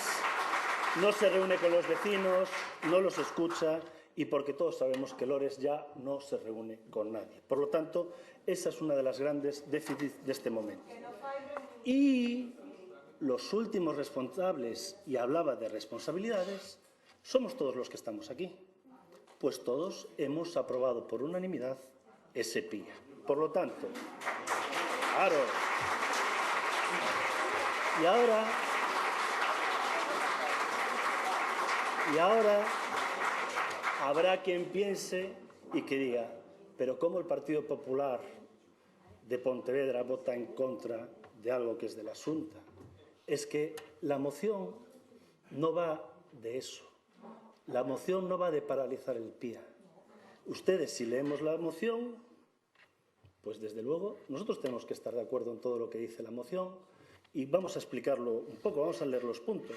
no se reúne con los vecinos, no los escucha, y porque todos sabemos que Lores ya no se reúne con nadie. Por lo tanto, esa es una de las grandes déficits de este momento. Y los últimos responsables, y hablaba de responsabilidades, somos todos los que estamos aquí, pues todos hemos aprobado por unanimidad ese PIA. Por lo tanto, claro, y ahora habrá quien piense y que diga: pero ¿cómo el Partido Popular de Pontevedra vota en contra de algo que es de la Xunta? Es que la moción no va de eso. La moción no va de paralizar el PIA. Ustedes, si leemos la moción, pues desde luego nosotros tenemos que estar de acuerdo en todo lo que dice la moción, y vamos a explicarlo un poco, vamos a leer los puntos.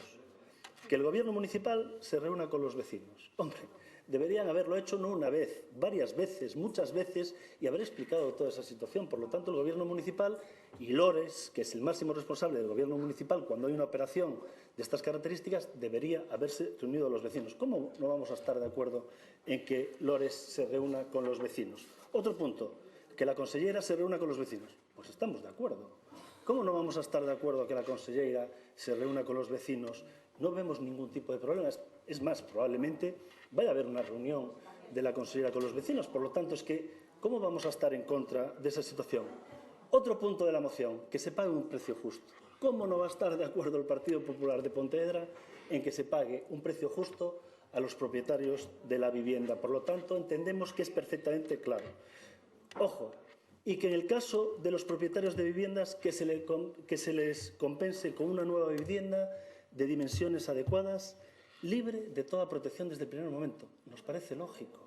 Que el Gobierno municipal se reúna con los vecinos. Hombre, deberían haberlo hecho no una vez, varias veces, muchas veces, y haber explicado toda esa situación. Por lo tanto, el Gobierno municipal y Lores, que es el máximo responsable del Gobierno municipal cuando hay una operación de estas características, debería haberse reunido a los vecinos. ¿Cómo no vamos a estar de acuerdo en que Lores se reúna con los vecinos? Otro punto, que la consellera se reúna con los vecinos. Pues estamos de acuerdo. ¿Cómo no vamos a estar de acuerdo que la consellera se reúna con los vecinos? No vemos ningún tipo de problemas. Es más, probablemente vaya a haber una reunión de la consellera con los vecinos. Por lo tanto, es que, ¿cómo vamos a estar en contra de esa situación? Otro punto de la moción, que se pague un precio justo. ¿Cómo no va a estar de acuerdo el Partido Popular de Pontevedra en que se pague un precio justo a los propietarios de la vivienda? Por lo tanto, entendemos que es perfectamente claro. Ojo, y que en el caso de los propietarios de viviendas que se les compense con una nueva vivienda de dimensiones adecuadas, libre de toda protección desde el primer momento. Nos parece lógico,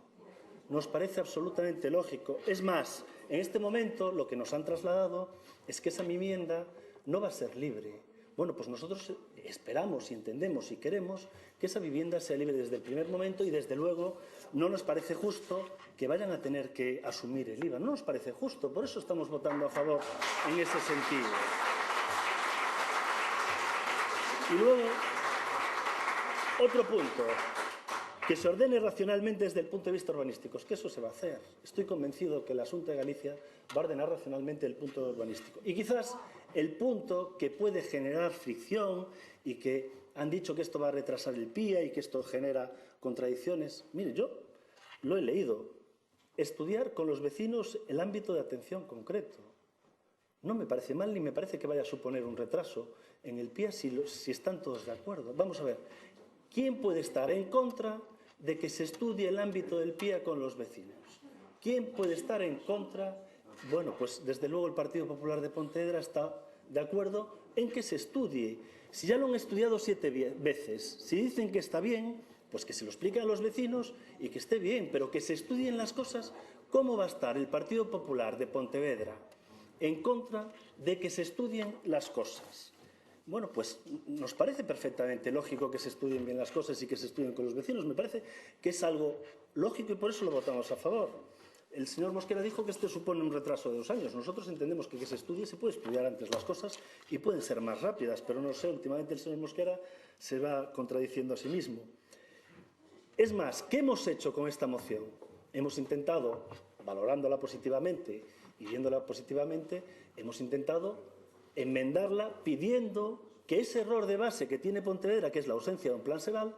nos parece absolutamente lógico. Es más, en este momento lo que nos han trasladado es que esa vivienda no va a ser libre. Bueno, pues nosotros esperamos y entendemos y queremos que esa vivienda sea libre desde el primer momento, y desde luego no nos parece justo que vayan a tener que asumir el IVA. No nos parece justo, por eso estamos votando a favor en ese sentido. Y luego, otro punto, que se ordene racionalmente desde el punto de vista urbanístico. Es que eso se va a hacer. Estoy convencido que la Xunta de Galicia va a ordenar racionalmente el punto urbanístico. Y quizás el punto que puede generar fricción, y que han dicho que esto va a retrasar el PIA y que esto genera contradicciones. Mire, yo lo he leído. Estudiar con los vecinos el ámbito de atención concreto. No me parece mal ni me parece que vaya a suponer un retraso en el PIA si están todos de acuerdo. Vamos a ver, ¿quién puede estar en contra de que se estudie el ámbito del PIA con los vecinos? ¿Quién puede estar en contra? Bueno, pues desde luego el Partido Popular de Pontevedra está de acuerdo en que se estudie. Si ya lo han estudiado 7 veces, si dicen que está bien, pues que se lo expliquen a los vecinos y que esté bien, pero que se estudien las cosas. ¿Cómo va a estar el Partido Popular de Pontevedra en contra de que se estudien las cosas? Bueno, pues nos parece perfectamente lógico que se estudien bien las cosas y que se estudien con los vecinos. Me parece que es algo lógico y por eso lo votamos a favor. El señor Mosquera dijo que este supone un retraso de 2 años. Nosotros entendemos que se estudie, se puede estudiar antes las cosas y pueden ser más rápidas, pero no sé, últimamente el señor Mosquera se va contradiciendo a sí mismo. Es más, ¿qué hemos hecho con esta moción? Hemos intentado, valorándola positivamente y viéndola positivamente, hemos intentado enmendarla pidiendo que ese error de base que tiene Pontevedra, que es la ausencia de un plan SEGAL,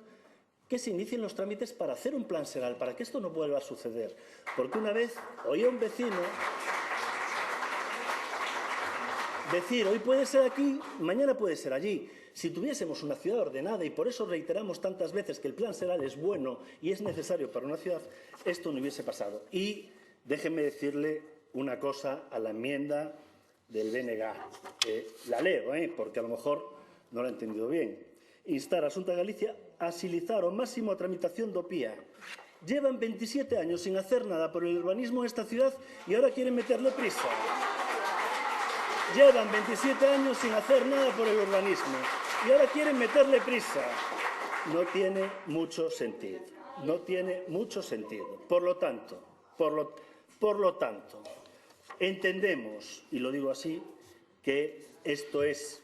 que se inicien los trámites para hacer un plan SEGAL, para que esto no vuelva a suceder. Porque una vez oí a un vecino decir, hoy puede ser aquí, mañana puede ser allí. Si tuviésemos una ciudad ordenada, y por eso reiteramos tantas veces que el plan SEGAL es bueno y es necesario para una ciudad, esto no hubiese pasado. Y déjenme decirle una cosa a la enmienda del BNG. La leo, porque a lo mejor no la he entendido bien. Instar a Xunta de Galicia a agilizar ao máximo a tramitación do PIA. Llevan 27 años sin hacer nada por el urbanismo en esta ciudad y ahora quieren meterle prisa. Llevan 27 años sin hacer nada por el urbanismo y ahora quieren meterle prisa. No tiene mucho sentido. No tiene mucho sentido. Por lo tanto, entendemos, y lo digo así, que esto es,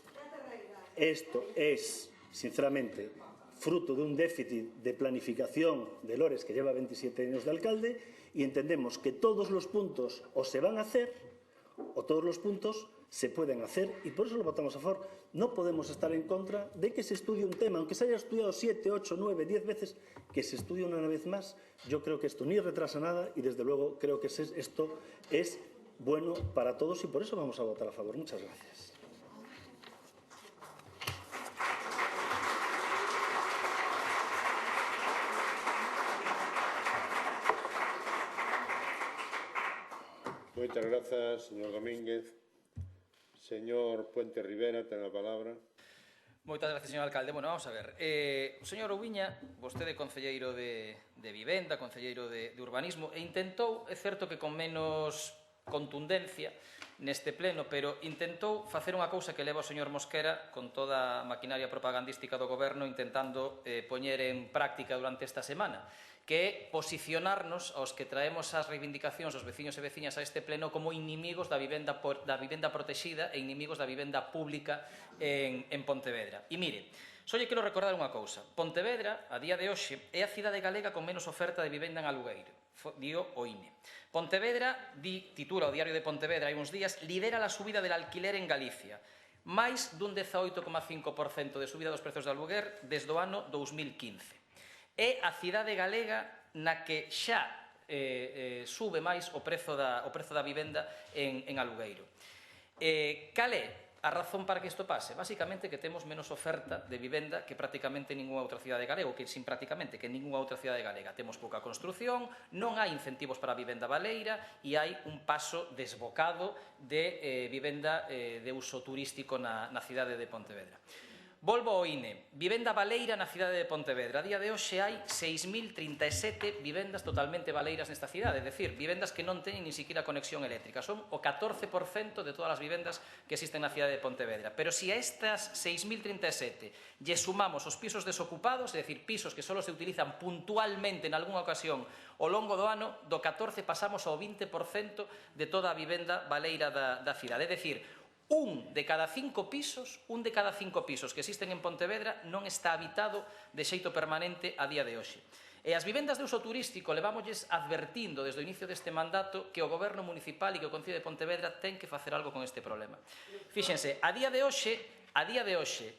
sinceramente, fruto de un déficit de planificación de Lores que lleva 27 años de alcalde y entendemos que todos los puntos o se van a hacer o todos los puntos se pueden hacer y por eso lo votamos a favor. No podemos estar en contra de que se estudie un tema, aunque se haya estudiado 7, 8, 9, 10 veces, que se estudie una vez más. Yo creo que esto ni retrasa nada y desde luego creo que esto es bueno para todos y por eso vamos a votar a favor. Muchas gracias. Moitas grazas, señor Domínguez. Señor Puente Rivera, ten a palabra. Moitas gracias, señor alcalde. Bueno, vamos a ver. O señor Oubiña, vostede concelleiro de vivenda, concelleiro de urbanismo, e intentou, é certo que con menos contundencia neste pleno, pero intentou facer unha cousa que leva o señor Mosquera con toda a maquinaria propagandística do goberno intentando poñer en práctica durante esta semana, que é posicionarnos aos que traemos as reivindicacións dos veciños e veciñas a este pleno como inimigos da vivenda protexida e inimigos da vivenda pública en Pontevedra. E mire, só lle quero recordar unha cousa. Pontevedra, a día de hoxe, é a cidade galega con menos oferta de vivenda en alugueiro, dio o INE. Pontevedra, titula o Diario de Pontevedra hai uns días, lidera a subida del alquiler en Galicia, máis dun 18,5% de subida dos prezos de aluguer desde o ano 2015. É a cidade galega na que xa sube máis o prezo da vivenda en alugueiro. Cal é a razón para que isto pase? Básicamente que temos menos oferta de vivenda que prácticamente ninguna outra cidade galega, ou que sin prácticamente que ninguna outra cidade galega. Temos pouca construción, non hai incentivos para a vivenda baleira e hai un paso desbocado de vivenda de uso turístico na cidade de Pontevedra. Volvo ao INE. Vivenda baleira na cidade de Pontevedra. A día de hoxe hai 6.037 vivendas totalmente baleiras nesta cidade, é dicir, vivendas que non teñen ni siquiera conexión eléctrica. Son o 14% de todas as vivendas que existen na cidade de Pontevedra. Pero se a estas 6.037 lle sumamos os pisos desocupados, é dicir, pisos que só se utilizan puntualmente en algunha ocasión ao longo do ano, do 14 pasamos ao 20% de toda a vivenda baleira da cidade. É dicir, un de cada 5 pisos que existen en Pontevedra non está habitado de xeito permanente a día de hoxe. E as vivendas de uso turístico levámoslles advertindo desde o inicio deste mandato que o Goberno Municipal e que o Concello de Pontevedra ten que facer algo con este problema. Fíxense, a día de hoxe,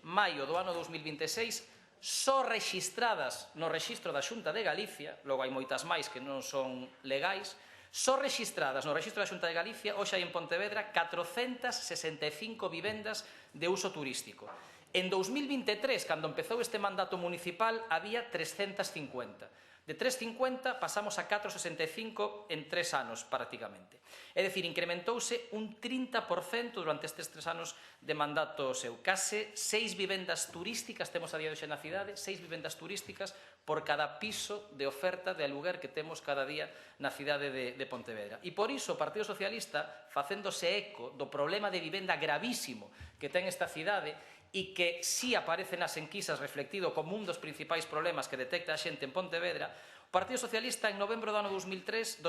maio do ano 2026, só rexistradas no rexistro da Xunta de Galicia, logo hai moitas máis que non son legais, Só rexistradas no Rexistro da Xunta de Galicia, hoxe hai en Pontevedra 465 vivendas de uso turístico. En 2023, cando empezou este mandato municipal, había 350. De 350 pasamos a 465 en 3 anos, prácticamente. É dicir, incrementouse un 30% durante estes 3 anos de mandato seu. Case 6 vivendas turísticas temos a día de hoxe na cidade, 6 vivendas turísticas por cada piso de oferta de aluguer que temos cada día na cidade de Pontevedra. E por iso o Partido Socialista, facéndose eco do problema de vivenda gravísimo que ten esta cidade, e que si aparece nas enquisas reflectido como un dos principais problemas que detecta a xente en Pontevedra, o Partido Socialista en novembro do ano 2023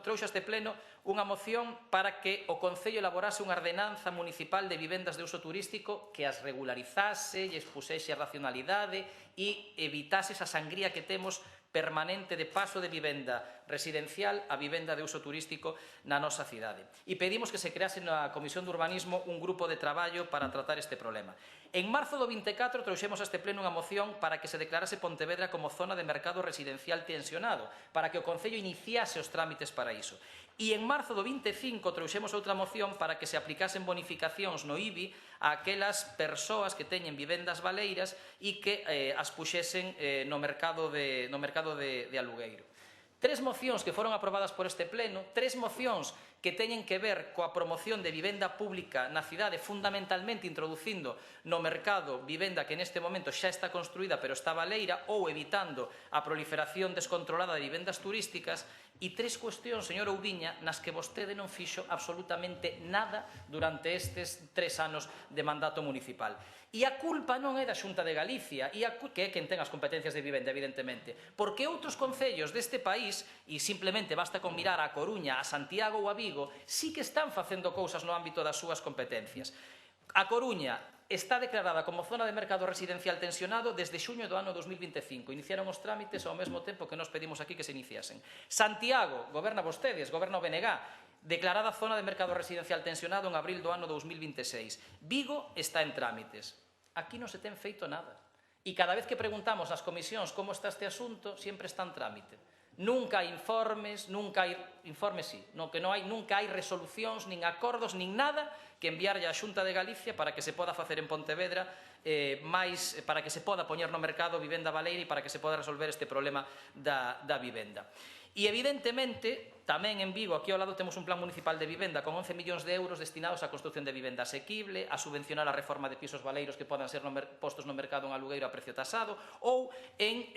trouxe a este pleno unha moción para que o Concello elaborase unha ordenanza municipal de vivendas de uso turístico que as regularizase, lles pusese racionalidade e evitase esa sangría que temos permanente de paso de vivenda residencial a vivenda de uso turístico na nosa cidade. E pedimos que se crease na Comisión de Urbanismo un grupo de traballo para tratar este problema. En marzo do 24 trouxemos a este pleno unha moción para que se declarase Pontevedra como zona de mercado residencial tensionado, para que o Concello iniciase os trámites para iso. E en marzo do 25 trouxemos outra moción para que se aplicasen bonificacións no IBI a aquelas persoas que teñen vivendas baleiras e que as puxesen no mercado de alugueiro. 3 mocións que foron aprobadas por este pleno, 3 mocións que teñen que ver coa promoción de vivenda pública na cidade, fundamentalmente introducindo no mercado vivenda que neste momento xa está construída pero está baleira ou evitando a proliferación descontrolada de vivendas turísticas, e 3 cuestións, señor Oubiña, nas que vostede non fixo absolutamente nada durante estes 3 anos de mandato municipal. E a culpa non é da Xunta de Galicia, que é quen ten as competencias de vivenda, evidentemente, porque outros concellos deste país, e simplemente basta con mirar a Coruña, a Santiago ou a Vigo, sí que están facendo cousas no ámbito das súas competencias. A Coruña está declarada como zona de mercado residencial tensionado desde xuño do ano 2025. Iniciaron os trámites ao mesmo tempo que nos pedimos aquí que se iniciasen. Santiago, goberna vostedes, goberna o BNG, declarada zona de mercado residencial tensionado en abril do ano 2026. Vigo está en trámites. Aquí non se ten feito nada. E cada vez que preguntamos nas comisións como está este asunto, sempre está en trámite. Nunca hai informes, nunca hai resolucións, nin acordos, nin nada que enviarlle á Xunta de Galicia para que se poda facer en Pontevedra para que se poda poñer no mercado vivenda baleira e para que se poda resolver este problema da vivenda. E, evidentemente, tamén en Vigo, aquí ao lado, temos un plan municipal de vivenda con 11 millóns de euros destinados á construción de vivenda asequible, a subvencionar a reforma de pisos baleiros que podan ser postos no mercado en alugueiro a precio tasado, ou en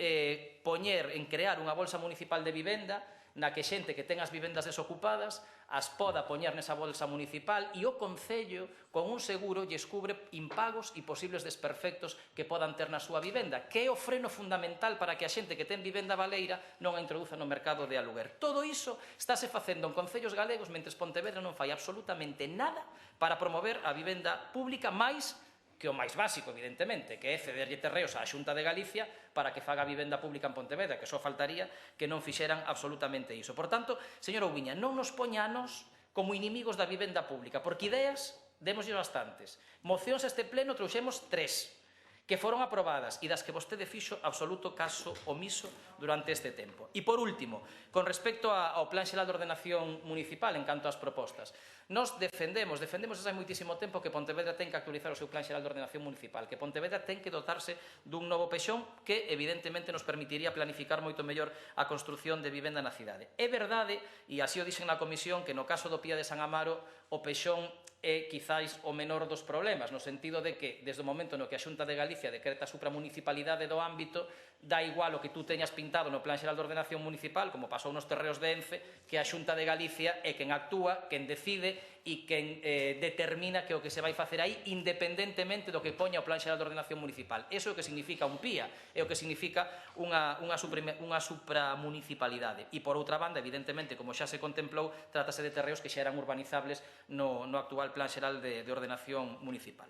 crear unha bolsa municipal de vivenda na que xente que ten as vivendas desocupadas as poda poñer nesa bolsa municipal e o Concello, con un seguro, lles cubre impagos e posibles desperfectos que podan ter na súa vivenda, que é o freno fundamental para que a xente que ten vivenda baleira non a introduza no mercado de aluguer. Todo iso estáse facendo en concellos galegos mentres Pontevedra non fai absolutamente nada para promover a vivenda pública máis que o máis básico, evidentemente, que é cederlle terreos á Xunta de Galicia para que faga vivenda pública en Pontevedra, que só faltaría que non fixeran absolutamente iso. Por tanto, señor Oubiña, non nos poña a nos como inimigos da vivenda pública, porque ideas démoslle bastantes. Mocións a este pleno trouxemos 3 que foron aprobadas e das que vostede fixo absoluto caso omiso durante este tempo. E, por último, con respecto ao Plan Xeral de Ordenación Municipal en canto ás propostas, nos defendemos desde hai moitísimo tempo que Pontevedra ten que actualizar o seu Plan Xeral de Ordenación Municipal, que Pontevedra ten que dotarse dun novo pexón que, evidentemente, nos permitiría planificar moito mellor a construción de vivenda na cidade. É verdade, e así o dixen na comisión, que no caso do Pía de San Amaro o pexón é quizáis o menor dos problemas, no sentido de que, desde o momento no que a Xunta de Galicia decreta a supramunicipalidade do ámbito, dá igual o que tú teñas pintado no Plan Xeral de Ordenación Municipal, como pasou nos terreos de Ence, que a Xunta de Galicia é quen actúa, quen decide e quen determina que o que se vai facer aí, independentemente do que poña o Plan Xeral de Ordenación Municipal. Eso é o que significa un PIA, é o que significa unha supramunicipalidade. E, por outra banda, evidentemente, como xa se contemplou, trátase de terreos que xa eran urbanizables no actual Plan Xeral de Ordenación Municipal.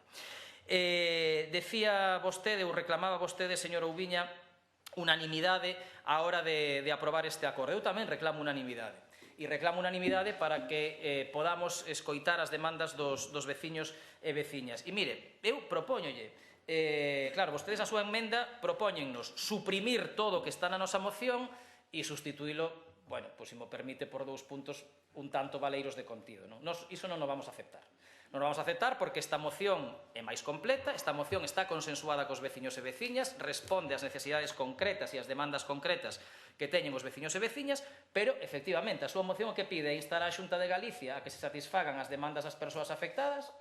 Decía vostede, ou reclamaba vostede, señor Oubiña, unanimidade á hora de aprobar este acordo. Eu tamén reclamo unanimidade. E reclamo unanimidade para que podamos escoitar as demandas dos veciños e veciñas. E mire, eu propóñolle, claro, vostedes a súa emenda propóñennos suprimir todo o que está na nosa moción e sustituílo bueno, pois se mo permite por 2 puntos un tanto valeiros de contido. Iso non o vamos a aceptar. Non o vamos a aceptar porque esta moción é máis completa, esta moción está consensuada cos veciños e veciñas, responde ás necesidades concretas e ás demandas concretas que teñen os veciños e veciñas, pero, efectivamente, a súa moción o que pide é instar a Xunta de Galicia a que se satisfagan as demandas das persoas afectadas.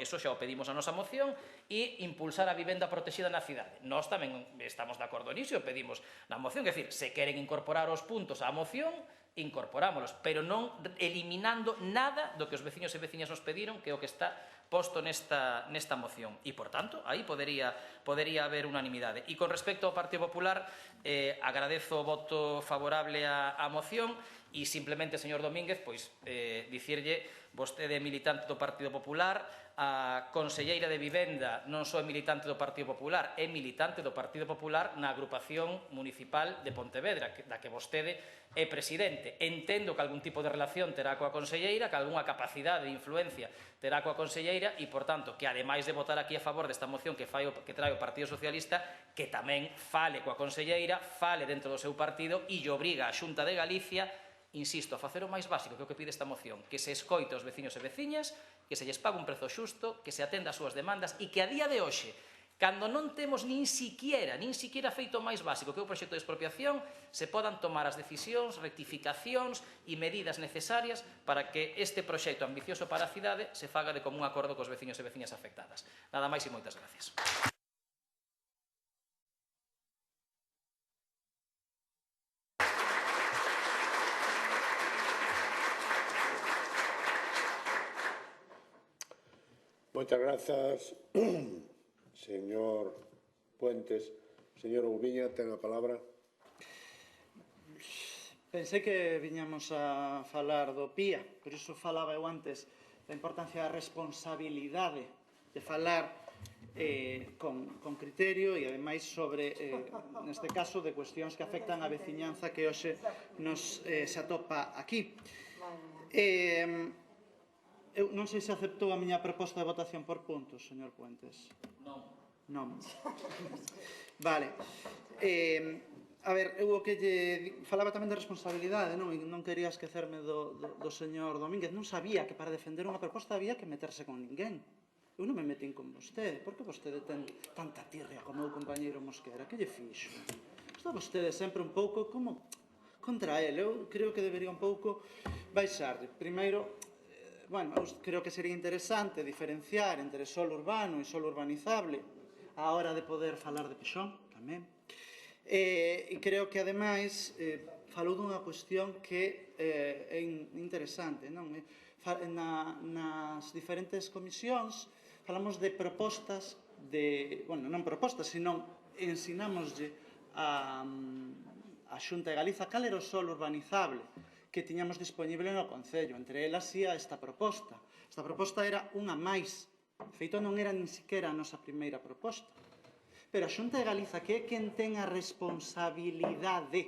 Eso xa o pedimos a nosa moción, e impulsar a vivenda protexida na cidade. Nós tamén estamos de acordo niso, o pedimos na moción, é dicir, se queren incorporar os puntos á moción, incorporámolos, pero non eliminando nada do que os veciños e veciñas nos pediron, que é o que está posto nesta moción. E, por tanto, aí podería haber unanimidade. E con respecto ao Partido Popular, agradezo o voto favorable á moción, e simplemente, señor Domínguez, pois dicirlle, vostede é militante do Partido Popular, a conselleira de Vivenda non só é militante do Partido Popular, é militante do Partido Popular na agrupación municipal de Pontevedra, da que vostede é presidente. Entendo que algún tipo de relación terá coa conselleira, que algunha capacidade de influencia terá coa conselleira, e, por tanto, que ademais de votar aquí a favor desta moción que trae o Partido Socialista, que tamén fale coa conselleira, fale dentro do seu partido e lle obriga a Xunta de Galicia, insisto, a facer o máis básico que é o que pide esta moción, que se escoite aos veciños e veciñas, que se lles pague un prezo xusto, que se atenda as súas demandas, e que a día de hoxe, cando non temos nin siquiera feito o máis básico que é o proxecto de expropiación, se podan tomar as decisións, rectificacións e medidas necesarias para que este proxecto ambicioso para a cidade se faga de común acordo cos veciños e veciñas afectadas. Nada máis e moitas gracias. Moitas grazas, señor Puentes. Señor Oubiña, ten a palabra. Pensei que viñamos a falar do PIA, por iso falaba eu antes da importancia da responsabilidade de falar con criterio e, ademais, sobre, neste caso, de cuestións que afectan a veciñanza que hoxe se atopa aquí. Eu non sei se aceptou a miña proposta de votación por puntos, señor Puentes. Non. Vale. A ver, eu o que lle falaba tamén de responsabilidade, non quería esquecerme do señor Domínguez. Non sabía que para defender unha proposta había que meterse con ninguén. Eu non me metín con vostede. Por que vostede ten tanta tirria como o compañeiro Mosquera? Que lle fixo? Está vostede sempre un pouco como contra ele. Eu creo que debería un pouco baixarle. Primeiro, bueno, creo que sería interesante diferenciar entre solo urbano e solo urbanizable a hora de poder falar de pexón, tamén. E creo que, ademais, falou dunha cuestión que é interesante, non? Nas diferentes comisións falamos de propostas bueno, non propostas, sino ensinámoslle a Xunta de Galiza cal era o solo urbanizable que tiñamos disponible no Concello. Entre elas ia esta proposta. Esta proposta era unha máis. De feito, non era nin siquiera a nosa primeira proposta. Pero a Xunta de Galiza, que é quen ten a responsabilidade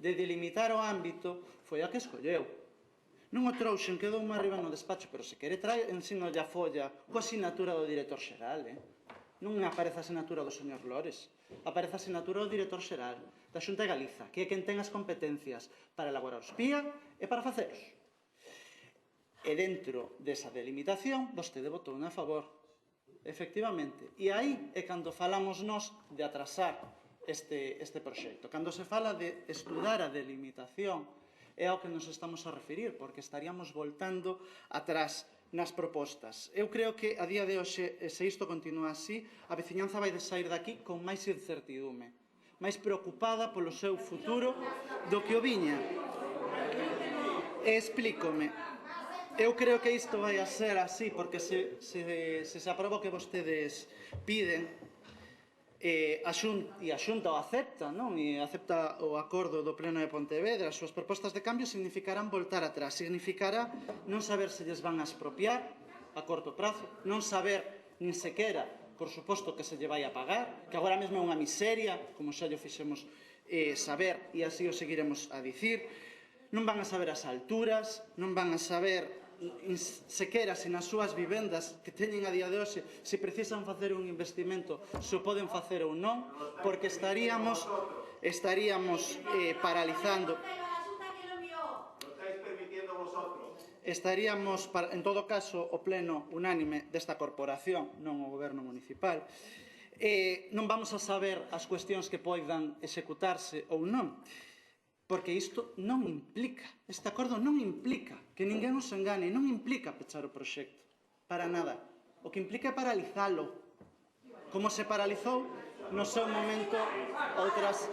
de delimitar o ámbito, foi a que escolleu. Non o trouxen, quedou má arriba no despacho, pero se quere ensino a folla coa asinatura do director xeral, Non aparece a asinatura do señor Lores, aparece a asinatura do director xeral da Xunta de Galiza, que é quen ten as competencias para elaborar os PIA e para facelos. E dentro desa delimitación, vostede votou a favor, efectivamente. E aí é cando falamos nós de atrasar este proxecto. Cando se fala de estudar a delimitación, é ao que nos estamos a referir, porque estaríamos voltando atrás nas propostas. Eu creo que a día de hoxe, se isto continúa así, a veciñanza vai de sair daqui con máis incertidume, máis preocupada polo seu futuro do que o viña. E explícome. Eu creo que isto vai a ser así, porque se aproba o que vostedes piden, e a Xunta o acepta, e acepta o acordo do Pleno de Pontevedra, as súas propostas de cambio significarán voltar atrás, significará non saber se lles van a expropiar a corto prazo, non saber nin sequera, por suposto, que se lle vai a pagar, que agora mesmo é unha miseria, como xa lle fixemos saber, e así o seguiremos a dicir. Non van a saber as alturas, non van a saber sequera se nas súas vivendas que teñen a día de hoxe, se precisan facer un investimento, se o poden facer ou non, porque estaríamos paralizando. estaríamos, en todo caso, o pleno unánime desta corporación, non o goberno municipal. Non vamos a saber as cuestións que poidan executarse ou non, porque isto non implica, este acordo non implica, que ninguén nos engane, non implica pechar o proxecto, para nada. O que implica é paralizalo, como se paralizou no seu momento outras,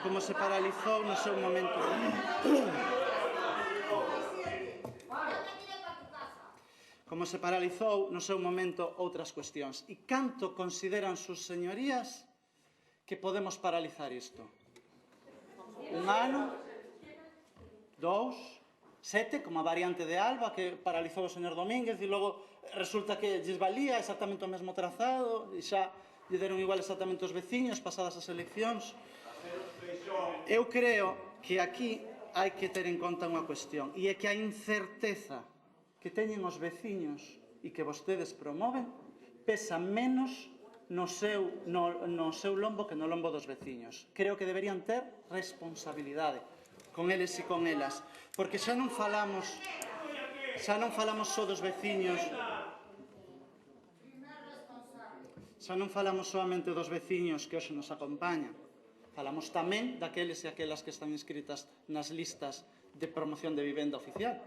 como se paralizou no seu momento outras cuestións. E canto consideran sus señorías que podemos paralizar isto? 1 ano, 2, 7, como a variante de Alba, que paralizou o señor Domínguez, e logo resulta que lles valía exactamente o mesmo trazado, e xa lle deron igual exactamente os veciños pasadas as eleccións. Eu creo que aquí hai que ter en conta unha cuestión, e é que a incerteza que teñen os veciños e que vostedes promoven pesa menos no seu lombo que no lombo dos veciños. Creo que deberían ter responsabilidade con eles e con elas, porque xa non falamos só dos veciños, xa non falamos solamente dos veciños que hoxe nos acompañan, falamos tamén daqueles e aquelas que están inscritas nas listas de promoción de vivenda oficial.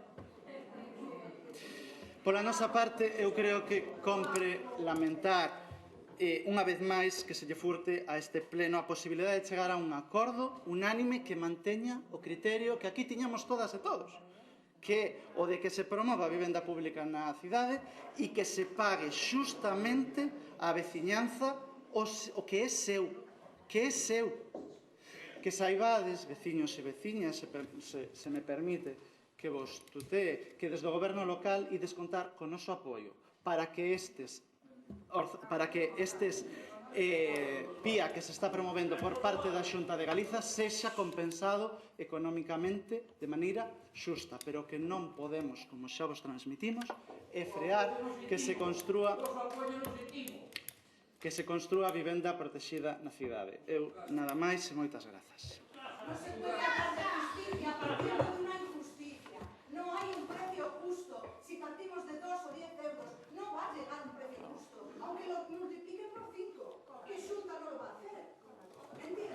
Pola nosa parte, eu creo que compre lamentar unha vez máis que se lle furte a este pleno a posibilidade de chegar a un acordo unánime que manteña o criterio que aquí tiñamos todas e todos, que é o de que se promova a vivenda pública na cidade e que se pague xustamente a veciñanza o que é seu, que saibades, veciños e veciñas, se me permite, que vos tutee, que desde o goberno local ides contar con noso apoio para que estes PIA que se está promovendo por parte da Xunta de Galiza sexa compensado económicamente de maneira xusta, pero que non podemos, como xa vos transmitimos, é frear que se construa vivenda protegida na cidade. Eu nada máis e moitas grazas. Non hai un precio justo. Si partimos de 2 o 10 euros, non va a llegar un precio justo. Aunque lo multipliquen por 5, que Xunta non lo va a hacer. ¿Entiende?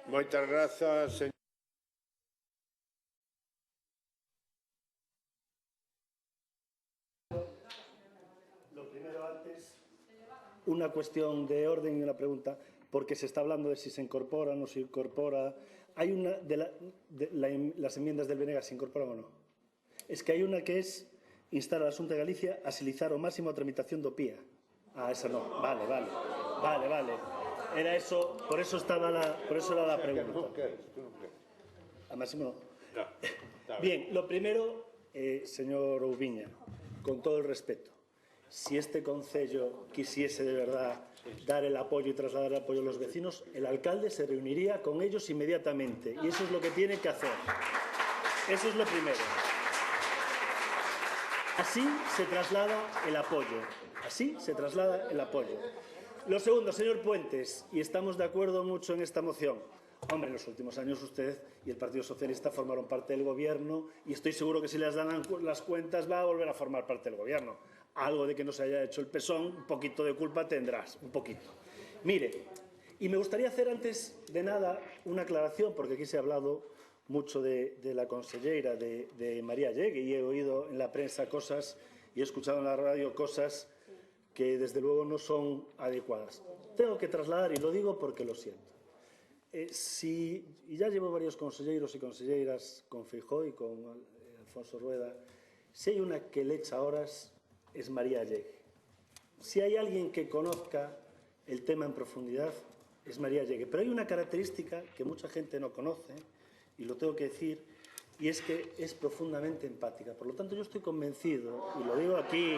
Moitas grazas, señor. Lo primero antes, una cuestión de orden y una pregunta, porque se está hablando de si se incorpora o no se incorpora. Hay una las enmiendas del Venegas se incorporan o no. Es que hay una que es instar a la Xunta de Galicia a agilizar ao máximo a tramitación do PIA. Ah, esa no. Vale. Era eso, por eso era la pregunta. A máximo no. Bien, lo primero, señor Oubiña, con todo el respeto, si este concello quisiese de verdad dar el apoyo y trasladar el apoyo a los vecinos, el alcalde se reuniría con ellos inmediatamente. Y eso es lo que tiene que hacer. Eso es lo primero. Así se traslada el apoyo. Así se traslada el apoyo. Lo segundo, señor Puentes, y estamos de acuerdo mucho en esta moción. Hombre, en los últimos años usted y el Partido Socialista formaron parte del Gobierno y estoy seguro que si les dan las cuentas va a volver a formar parte del Gobierno. Algo de que no se haya hecho el pezón, un poquito de culpa tendrás, un poquito. Mire, y me gustaría hacer antes de nada una aclaración, porque aquí se ha hablado mucho de la consellera de María Llegue y he oído en la prensa cosas y he escuchado en la radio cosas que desde luego no son adecuadas. Tengo que trasladar, y lo digo porque lo siento. Y ya llevo varios conselleiros y conselleiras con Feijóo y con Alfonso Rueda, si hay una que le echa horas es María Llegue. Si hay alguien que conozca el tema en profundidad es María Llegue. Pero hay una característica que mucha gente no conoce, y lo tengo que decir, y es que es profundamente empática. Por lo tanto, yo estoy convencido, y lo digo aquí,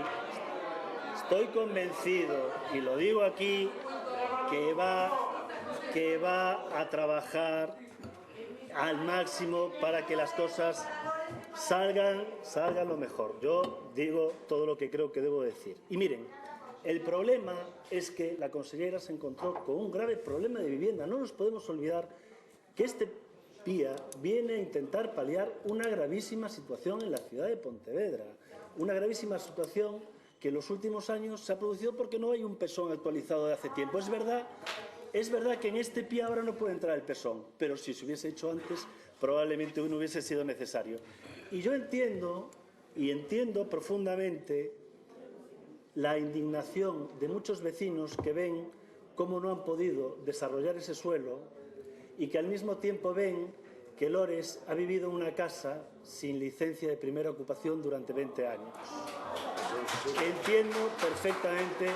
estoy convencido, y lo digo aquí, que va a trabajar al máximo para que las cosas salgan lo mejor. Yo digo todo lo que creo que debo decir. Y miren, el problema es que la consellera se encontró con un grave problema de vivienda. No nos podemos olvidar que este PIA viene a intentar paliar una gravísima situación en la ciudad de Pontevedra. Una gravísima situación que en los últimos años se ha producido porque no hay un PESON actualizado de hace tiempo. Es verdad que en este PIA ahora no puede entrar el PESON, pero si se hubiese hecho antes, probablemente no hubiese sido necesario. Y yo entiendo profundamente la indignación de muchos vecinos que ven cómo no han podido desarrollar ese suelo y que al mismo tiempo ven que Lores ha vivido en una casa sin licencia de primera ocupación durante 20 años. Entiendo perfectamente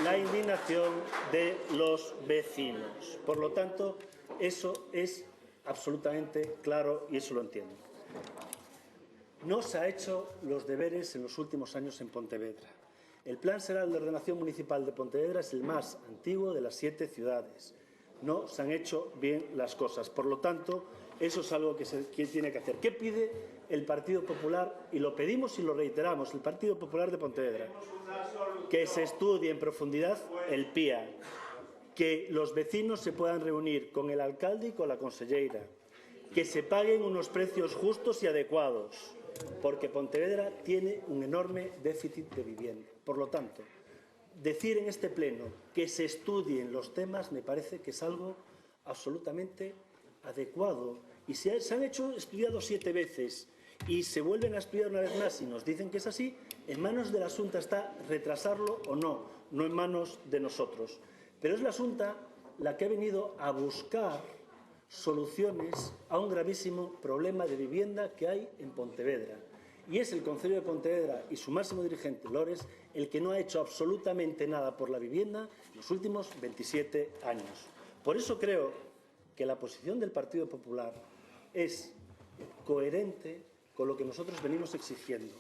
la indignación de los vecinos. Por lo tanto, eso es absolutamente claro y eso lo entiendo. No se han hecho los deberes en los últimos años en Pontevedra. El Plan Xeral de Ordenación Municipal de Pontevedra es el más antiguo de las 7 ciudades. No se han hecho bien las cosas. Por lo tanto, eso es algo que tiene que hacer. ¿Qué pide el Partido Popular? Y lo pedimos y lo reiteramos, el Partido Popular de Pontevedra. Que se estudie en profundidad el PIA. Que los vecinos se puedan reunir con el alcalde y con la conselleira. Que se paguen unos precios justos y adecuados. Porque Pontevedra tiene un enorme déficit de vivienda. Por lo tanto, decir en este pleno que se estudien los temas me parece que es algo absolutamente adecuado. Y se han estudiado 7 veces y se vuelven a estudiar una vez más y nos dicen que es así, en manos de la Xunta está retrasarlo o no en manos de nosotros. Pero es la Xunta la que ha venido a buscar soluciones a un gravísimo problema de vivienda que hay en Pontevedra. Y es el Concello de Pontevedra y su máximo dirigente, Lores, el que no ha hecho absolutamente nada por la vivienda en los últimos 27 años. Por eso creo que la posición del Partido Popular es coherente con lo que nosotros venimos exigiendo.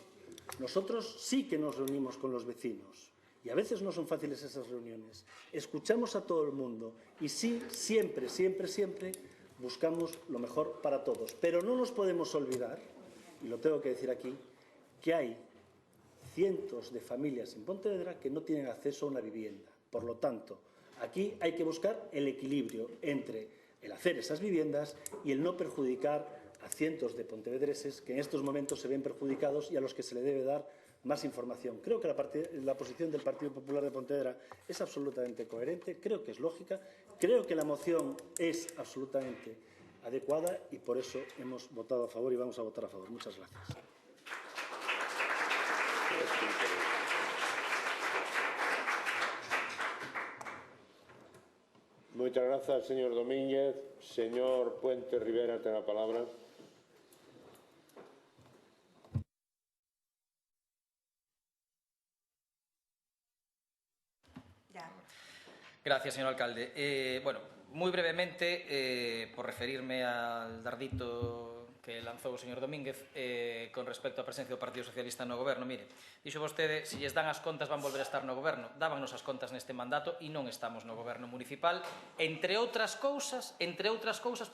Nosotros sí que nos reunimos con los vecinos y a veces no son fáciles esas reuniones. Escuchamos a todo el mundo y sí, siempre buscamos lo mejor para todos. Pero no nos podemos olvidar, y lo tengo que decir aquí, que hay cientos de familias en Pontevedra que no tienen acceso a una vivienda. Por lo tanto, aquí hay que buscar el equilibrio entre el hacer esas viviendas y el no perjudicar a cientos de pontevedreses que en estos momentos se ven perjudicados y a los que se le debe dar más información. Creo que la posición del Partido Popular de Pontevedra es absolutamente coherente, creo que es lógica, creo que la moción es absolutamente adecuada y por eso hemos votado a favor y vamos a votar a favor. Muchas gracias. Muchas gracias, señor Domínguez. Señor Puente Rivera, tiene la palabra. Gracias, señor alcalde. Bueno, muy brevemente, por referirme al dardito que lanzou o señor Domínguez con respecto á presencia do Partido Socialista no goberno. Mire, dixo vostede, se lles dan as contas van volver a estar no goberno. Dábannos as contas neste mandato e non estamos no goberno municipal, entre outras cousas,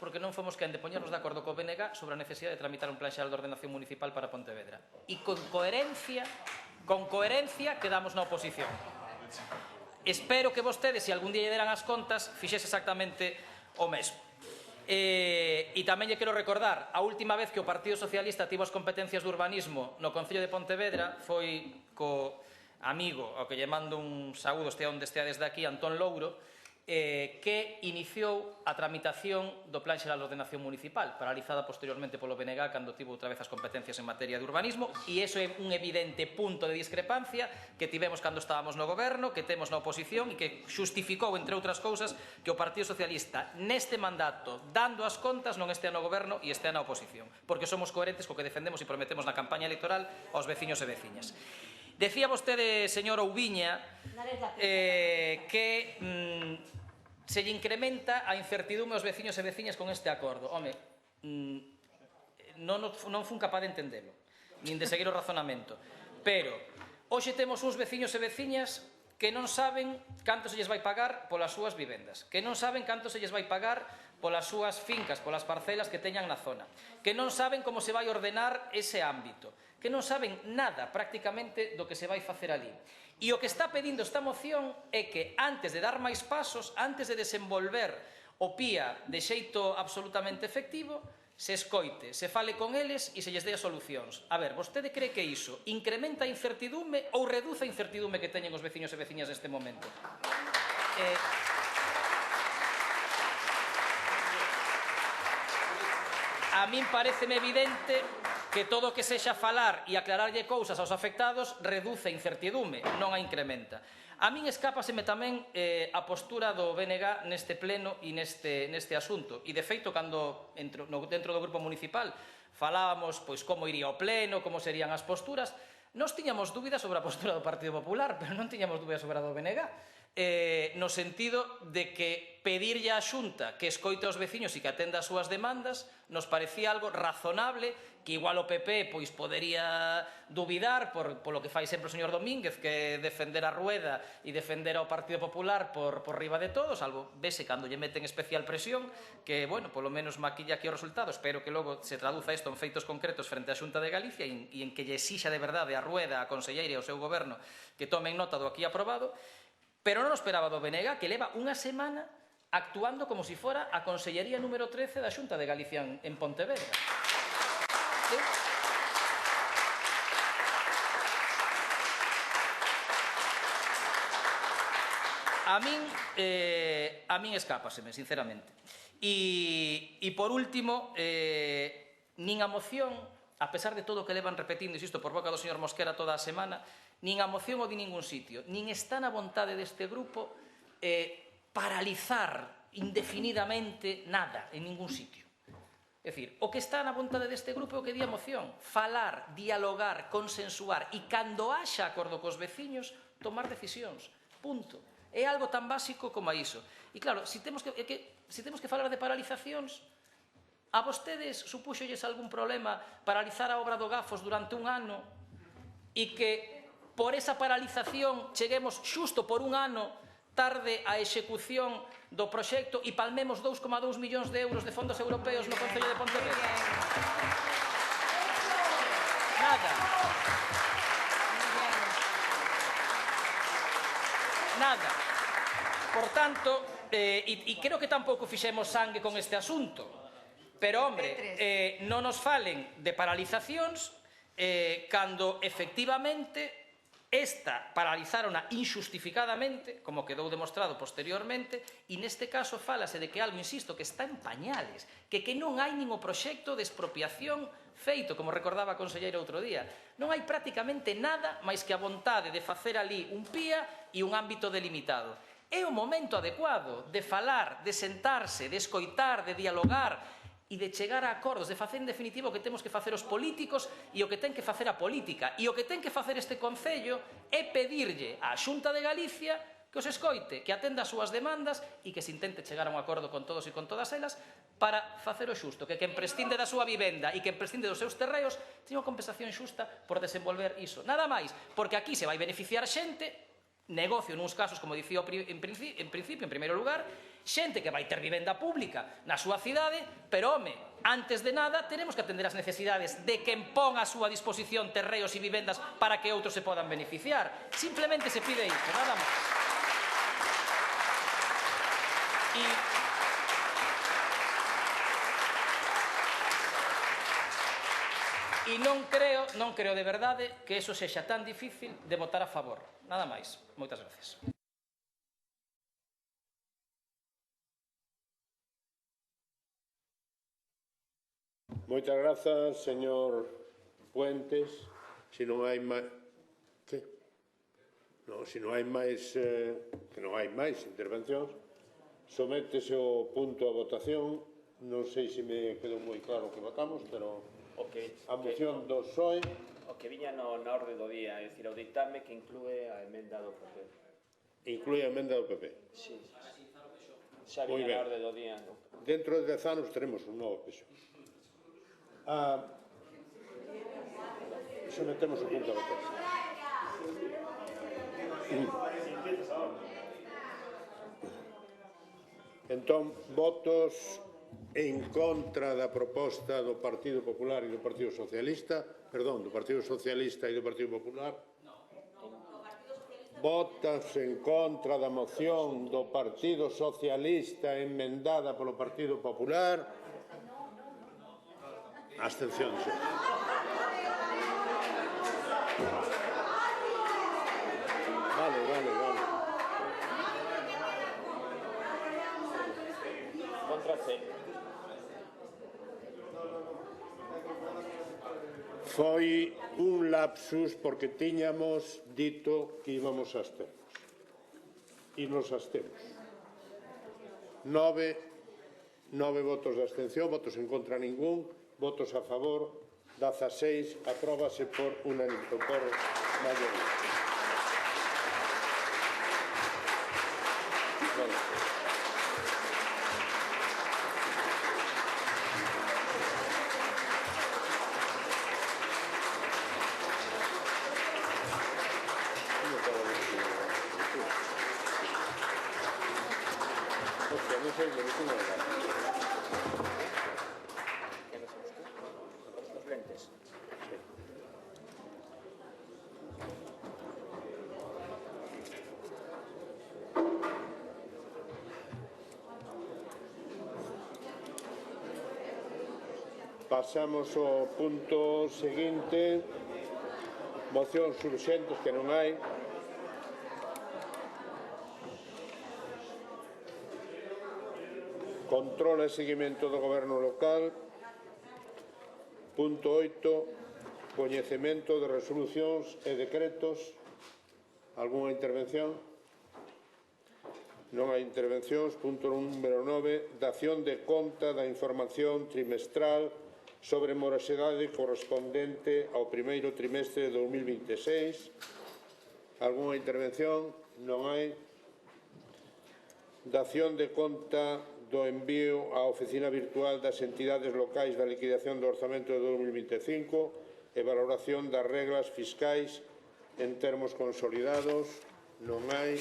porque non fomos quen de poñernos de acordo co BNG sobre a necesidade de tramitar un plan xeral de ordenación municipal para Pontevedra. E con coherencia quedamos na oposición. Espero que vostedes, se algún día lle deran as contas, fixese exactamente o mesmo. E tamén lle quero recordar, a última vez que o Partido Socialista tivo as competencias de urbanismo no Concello de Pontevedra foi co amigo, ao que lle mando un saúdo estea onde estea desde aquí, Antón Louro, que iniciou a tramitación do Plan Xeral de Ordenación Municipal, paralizada posteriormente polo BNG cando tivo outra vez as competencias en materia de urbanismo, e iso é un evidente punto de discrepancia que tivemos cando estábamos no goberno, que temos na oposición e que xustificou, entre outras cousas, que o Partido Socialista neste mandato, dando as contas, non estea no goberno e estea na oposición, porque somos coherentes co que defendemos e prometemos na campaña electoral aos veciños e veciñas. Decía vostede, señor Oubiña, que se lle incrementa a incertidume aos veciños e veciñas con este acordo. Home, non fun capaz de entendelo, nin de seguir o razonamento. Pero, hoxe temos uns veciños e veciñas que non saben canto se lles vai pagar polas súas vivendas, que non saben canto se lles vai pagar polas súas fincas, polas parcelas que teñan na zona, que non saben como se vai ordenar ese ámbito, que non saben nada prácticamente do que se vai facer ali. E o que está pedindo esta moción é que antes de dar máis pasos, antes de desenvolver o PIA de xeito absolutamente efectivo, se escoite, se fale con eles e se lles dé as solucións. A ver, vostede cree que iso incrementa a incertidume ou reduce a incertidume que teñen os veciños e veciñas neste momento? A min pareceme evidente que todo o que sexa falar e aclararlle cousas aos afectados reduce a incertidume, non a incrementa. A min escápaseme tamén a postura do BNG neste pleno e neste asunto. E, de feito, cando dentro do grupo municipal falábamos como iría o pleno, como serían as posturas, nós tiñamos dúbidas sobre a postura do Partido Popular, pero non tiñamos dúbidas sobre a do BNG. No sentido de que pedirlle á Xunta que escoite aos veciños e que atenda as súas demandas nos parecía algo razonable, que igual o PP podería dubidar polo que fai sempre o señor Domínguez, que defender a Rueda e defender ao Partido Popular por riba de todo, salvo vese cando lle meten especial presión, que, bueno, polo menos maquilla aquí o resultado. Espero que logo se traduza isto en feitos concretos frente á Xunta de Galicia e en que lle exixa de verdade a Rueda, a conselleira e ao seu goberno que tomen nota do aquí aprobado. Pero non esperaba do BNG, que leva unha semana actuando como se fora a Consellería número 13 da Xunta de Galicia en Pontevedra. A min escápaseme, sinceramente. E por último, nin a moción, a pesar de todo o que levan repetindo, insisto, por boca do señor Mosquera toda a semana, nin a moción o di ningún sitio, nin está na vontade deste grupo paralizar indefinidamente nada en ningún sitio. É dicir, o que está na vontade deste grupo é o que di a moción: falar, dialogar, consensuar e, cando haxa acordo cos veciños, tomar decisións. Punto. É algo tan básico como iso. E claro, se temos que falar de paralizacións, a vostedes supúxolles algún problema paralizar a obra do Gafos durante un ano e que por esa paralización cheguemos xusto por un ano tarde a execución do proxecto e palmemos 2,2 millóns de euros de fondos europeos no Concello de Pontevedra? Nada. Nada. Por tanto, e creo que tampouco fixemos sangue con este asunto, pero, hombre, non nos falen de paralizacións cando, efectivamente, esta paralizárona injustificadamente, como quedou demostrado posteriormente, e neste caso fálase de que algo, insisto, que está en pañales, que non hai nin o proxecto de expropiación feito, como recordaba a conselleira outro día. Non hai prácticamente nada máis que a vontade de facer ali un PIA e un ámbito delimitado. É o momento adecuado de falar, de sentarse, de escoitar, de dialogar e de chegar a acordos, de facer en definitivo o que temos que facer os políticos e o que ten que facer a política. E o que ten que facer este Concello é pedirlle á Xunta de Galicia que os escoite, que atenda as súas demandas e que se intente chegar a un acordo con todos e con todas elas para facer o xusto, que quen prescinde da súa vivenda e quen prescinde dos seus terreos teña unha compensación xusta por desenvolver iso. Nada máis, porque aquí se vai beneficiar xente, negocio nuns casos, como dicía en principio, en primeiro lugar, xente que vai ter vivenda pública na súa cidade, pero, home, antes de nada, tenemos que atender as necesidades de quen pon a súa disposición terreos e vivendas para que outros se podan beneficiar. Simplemente se pide isto, nada máis. E non creo de verdade que eso sexa tan difícil de votar a favor. Nada máis. Moitas gracias. Moitas grazas, señor Puentes. Se non hai máis... Que? Non, se non hai máis... que non hai máis intervencións, sométese o punto a votación. Non sei se me quedou moi claro que votamos, pero... a moción do PSOE... O que viña na orde do día, é dicir, o ditame que inclúe a emenda do PP. Inclúe a emenda do PP? Sí. Xa viña na orde do día. Dentro de 10 anos teremos un novo PSOE. Sometemos o punto a votación. Entón, votos en contra da proposta do Partido Popular e do Partido Socialista, perdón, do Partido Socialista e do Partido Popular. Vótase en contra da moción do Partido Socialista emendada polo Partido Popular. Abstención. Vale. Contra C. Foi un lapsus porque tiñamos dito que íbamos a absternos. E nos abstemos. 9 votos de abstención, votos en contra ningún, votos a favor 16, apróbase por maioría. Pasamos ao punto seguinte, mocións urxentes que non hai. Control e seguimento do goberno local. Punto 8, coñecemento de resolucións e decretos. Algúnha intervención? Non hai intervencións. Punto número 9, dación de conta da información trimestral sobre morosidade correspondente ao primeiro trimestre de 2026. Algúnha intervención? Non hai. Dación de conta do envío á oficina virtual das entidades locais da liquidación do orzamento de 2025 e valoración das reglas fiscais en termos consolidados. Non hai.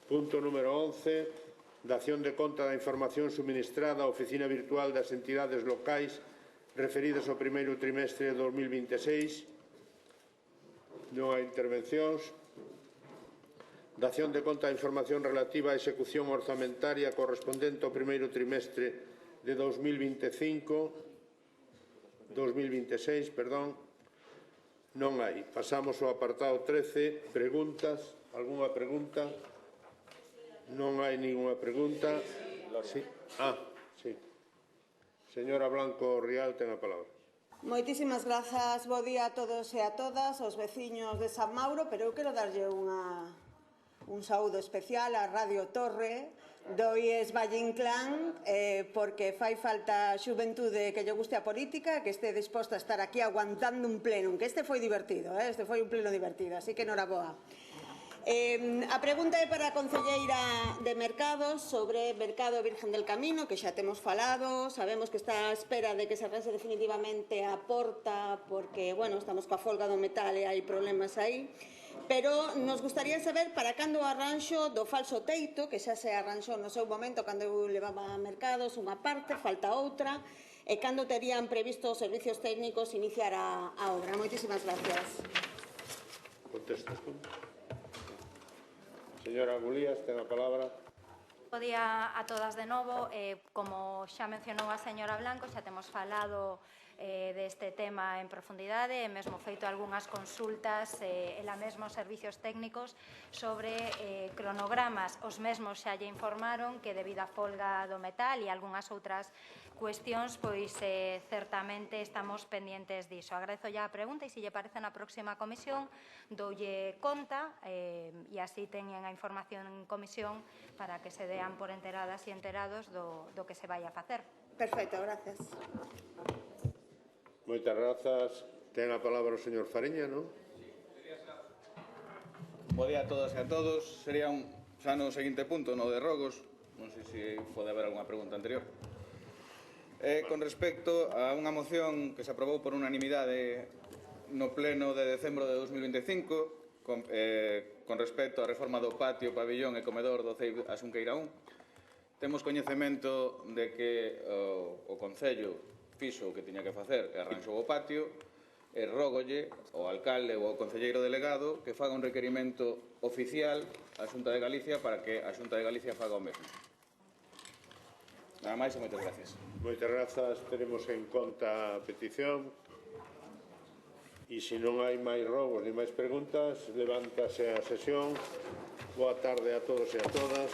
Punto número 11. Dación de conta da información suministrada á oficina virtual das entidades locais referidas ao primeiro trimestre de 2026. Non hai intervencións. Dación de conta da información relativa á execución orzamentaria correspondente ao primeiro trimestre de 2026, non hai. Pasamos ao apartado 13, preguntas. Algúnha pregunta? Non hai ninguna pregunta. Sí. Sí. Señora Blanco Rial, ten a palabra. Moitísimas grazas, bo día a todos e a todas, aos veciños de San Mauro, pero eu quero darlle un saúdo especial á Radio Torre do IES Valle Inclán, porque fai falta xuventude que lle guste a política, que este disposta a estar aquí aguantando un pleno, que este foi divertido, este foi un pleno divertido, así que noraboa. A pregunta é para a concelleira de Mercados sobre Mercado Virgen del Camino, que xa temos falado, sabemos que está a espera de que se arranxe definitivamente a porta, porque, bueno, estamos coa folga do metal e hai problemas aí, pero nos gustaría saber para cando o arranxo do falso teito, que xa se arranxou no seu momento cando eu levaba a Mercados unha parte, falta outra, e cando terían previsto os servicios técnicos iniciar a obra. Moitísimas gracias. Contestas. Señora Gulías, ten a palabra. Bo día a todas de novo. Como xa mencionou a señora Blanco, xa temos falado deste tema en profundidade e mesmo feito algunhas consultas e la mesmo servicios técnicos sobre cronogramas. Os mesmos xa lle informaron que debido á folga do metal e algunhas outras cuestións, pois certamente estamos pendientes diso. Agradezo ya a pregunta e se lle parece na próxima comisión doulle conta e así teñen a información en comisión para que se dean por enteradas e enterados do que se vai a facer. Perfecto, gracias. Moitas grazas. Ten a palabra o señor Fariña, non? Bo día a todas e a todos. Sería xa no seguinte punto, no de rogos. Non sei se pode haber algunha pregunta anterior. Con respecto a unha moción que se aprobou por unanimidade no pleno de decembro de 2025 con respecto á reforma do patio, pabillón e comedor do CEIB Asunqueira 1, temos coñecemento de que o Concello fixo o que tiña que facer e arranxou o patio, e rógolle ao alcalde ou ao concelleiro delegado que faga un requerimento oficial á Xunta de Galicia para que a Xunta de Galicia faga o mesmo. Nada máis e moitas gracias. Moitas grazas, teremos en conta a petición. E se non hai máis robos ni máis preguntas, levántase a sesión. Boa tarde a todos e a todas.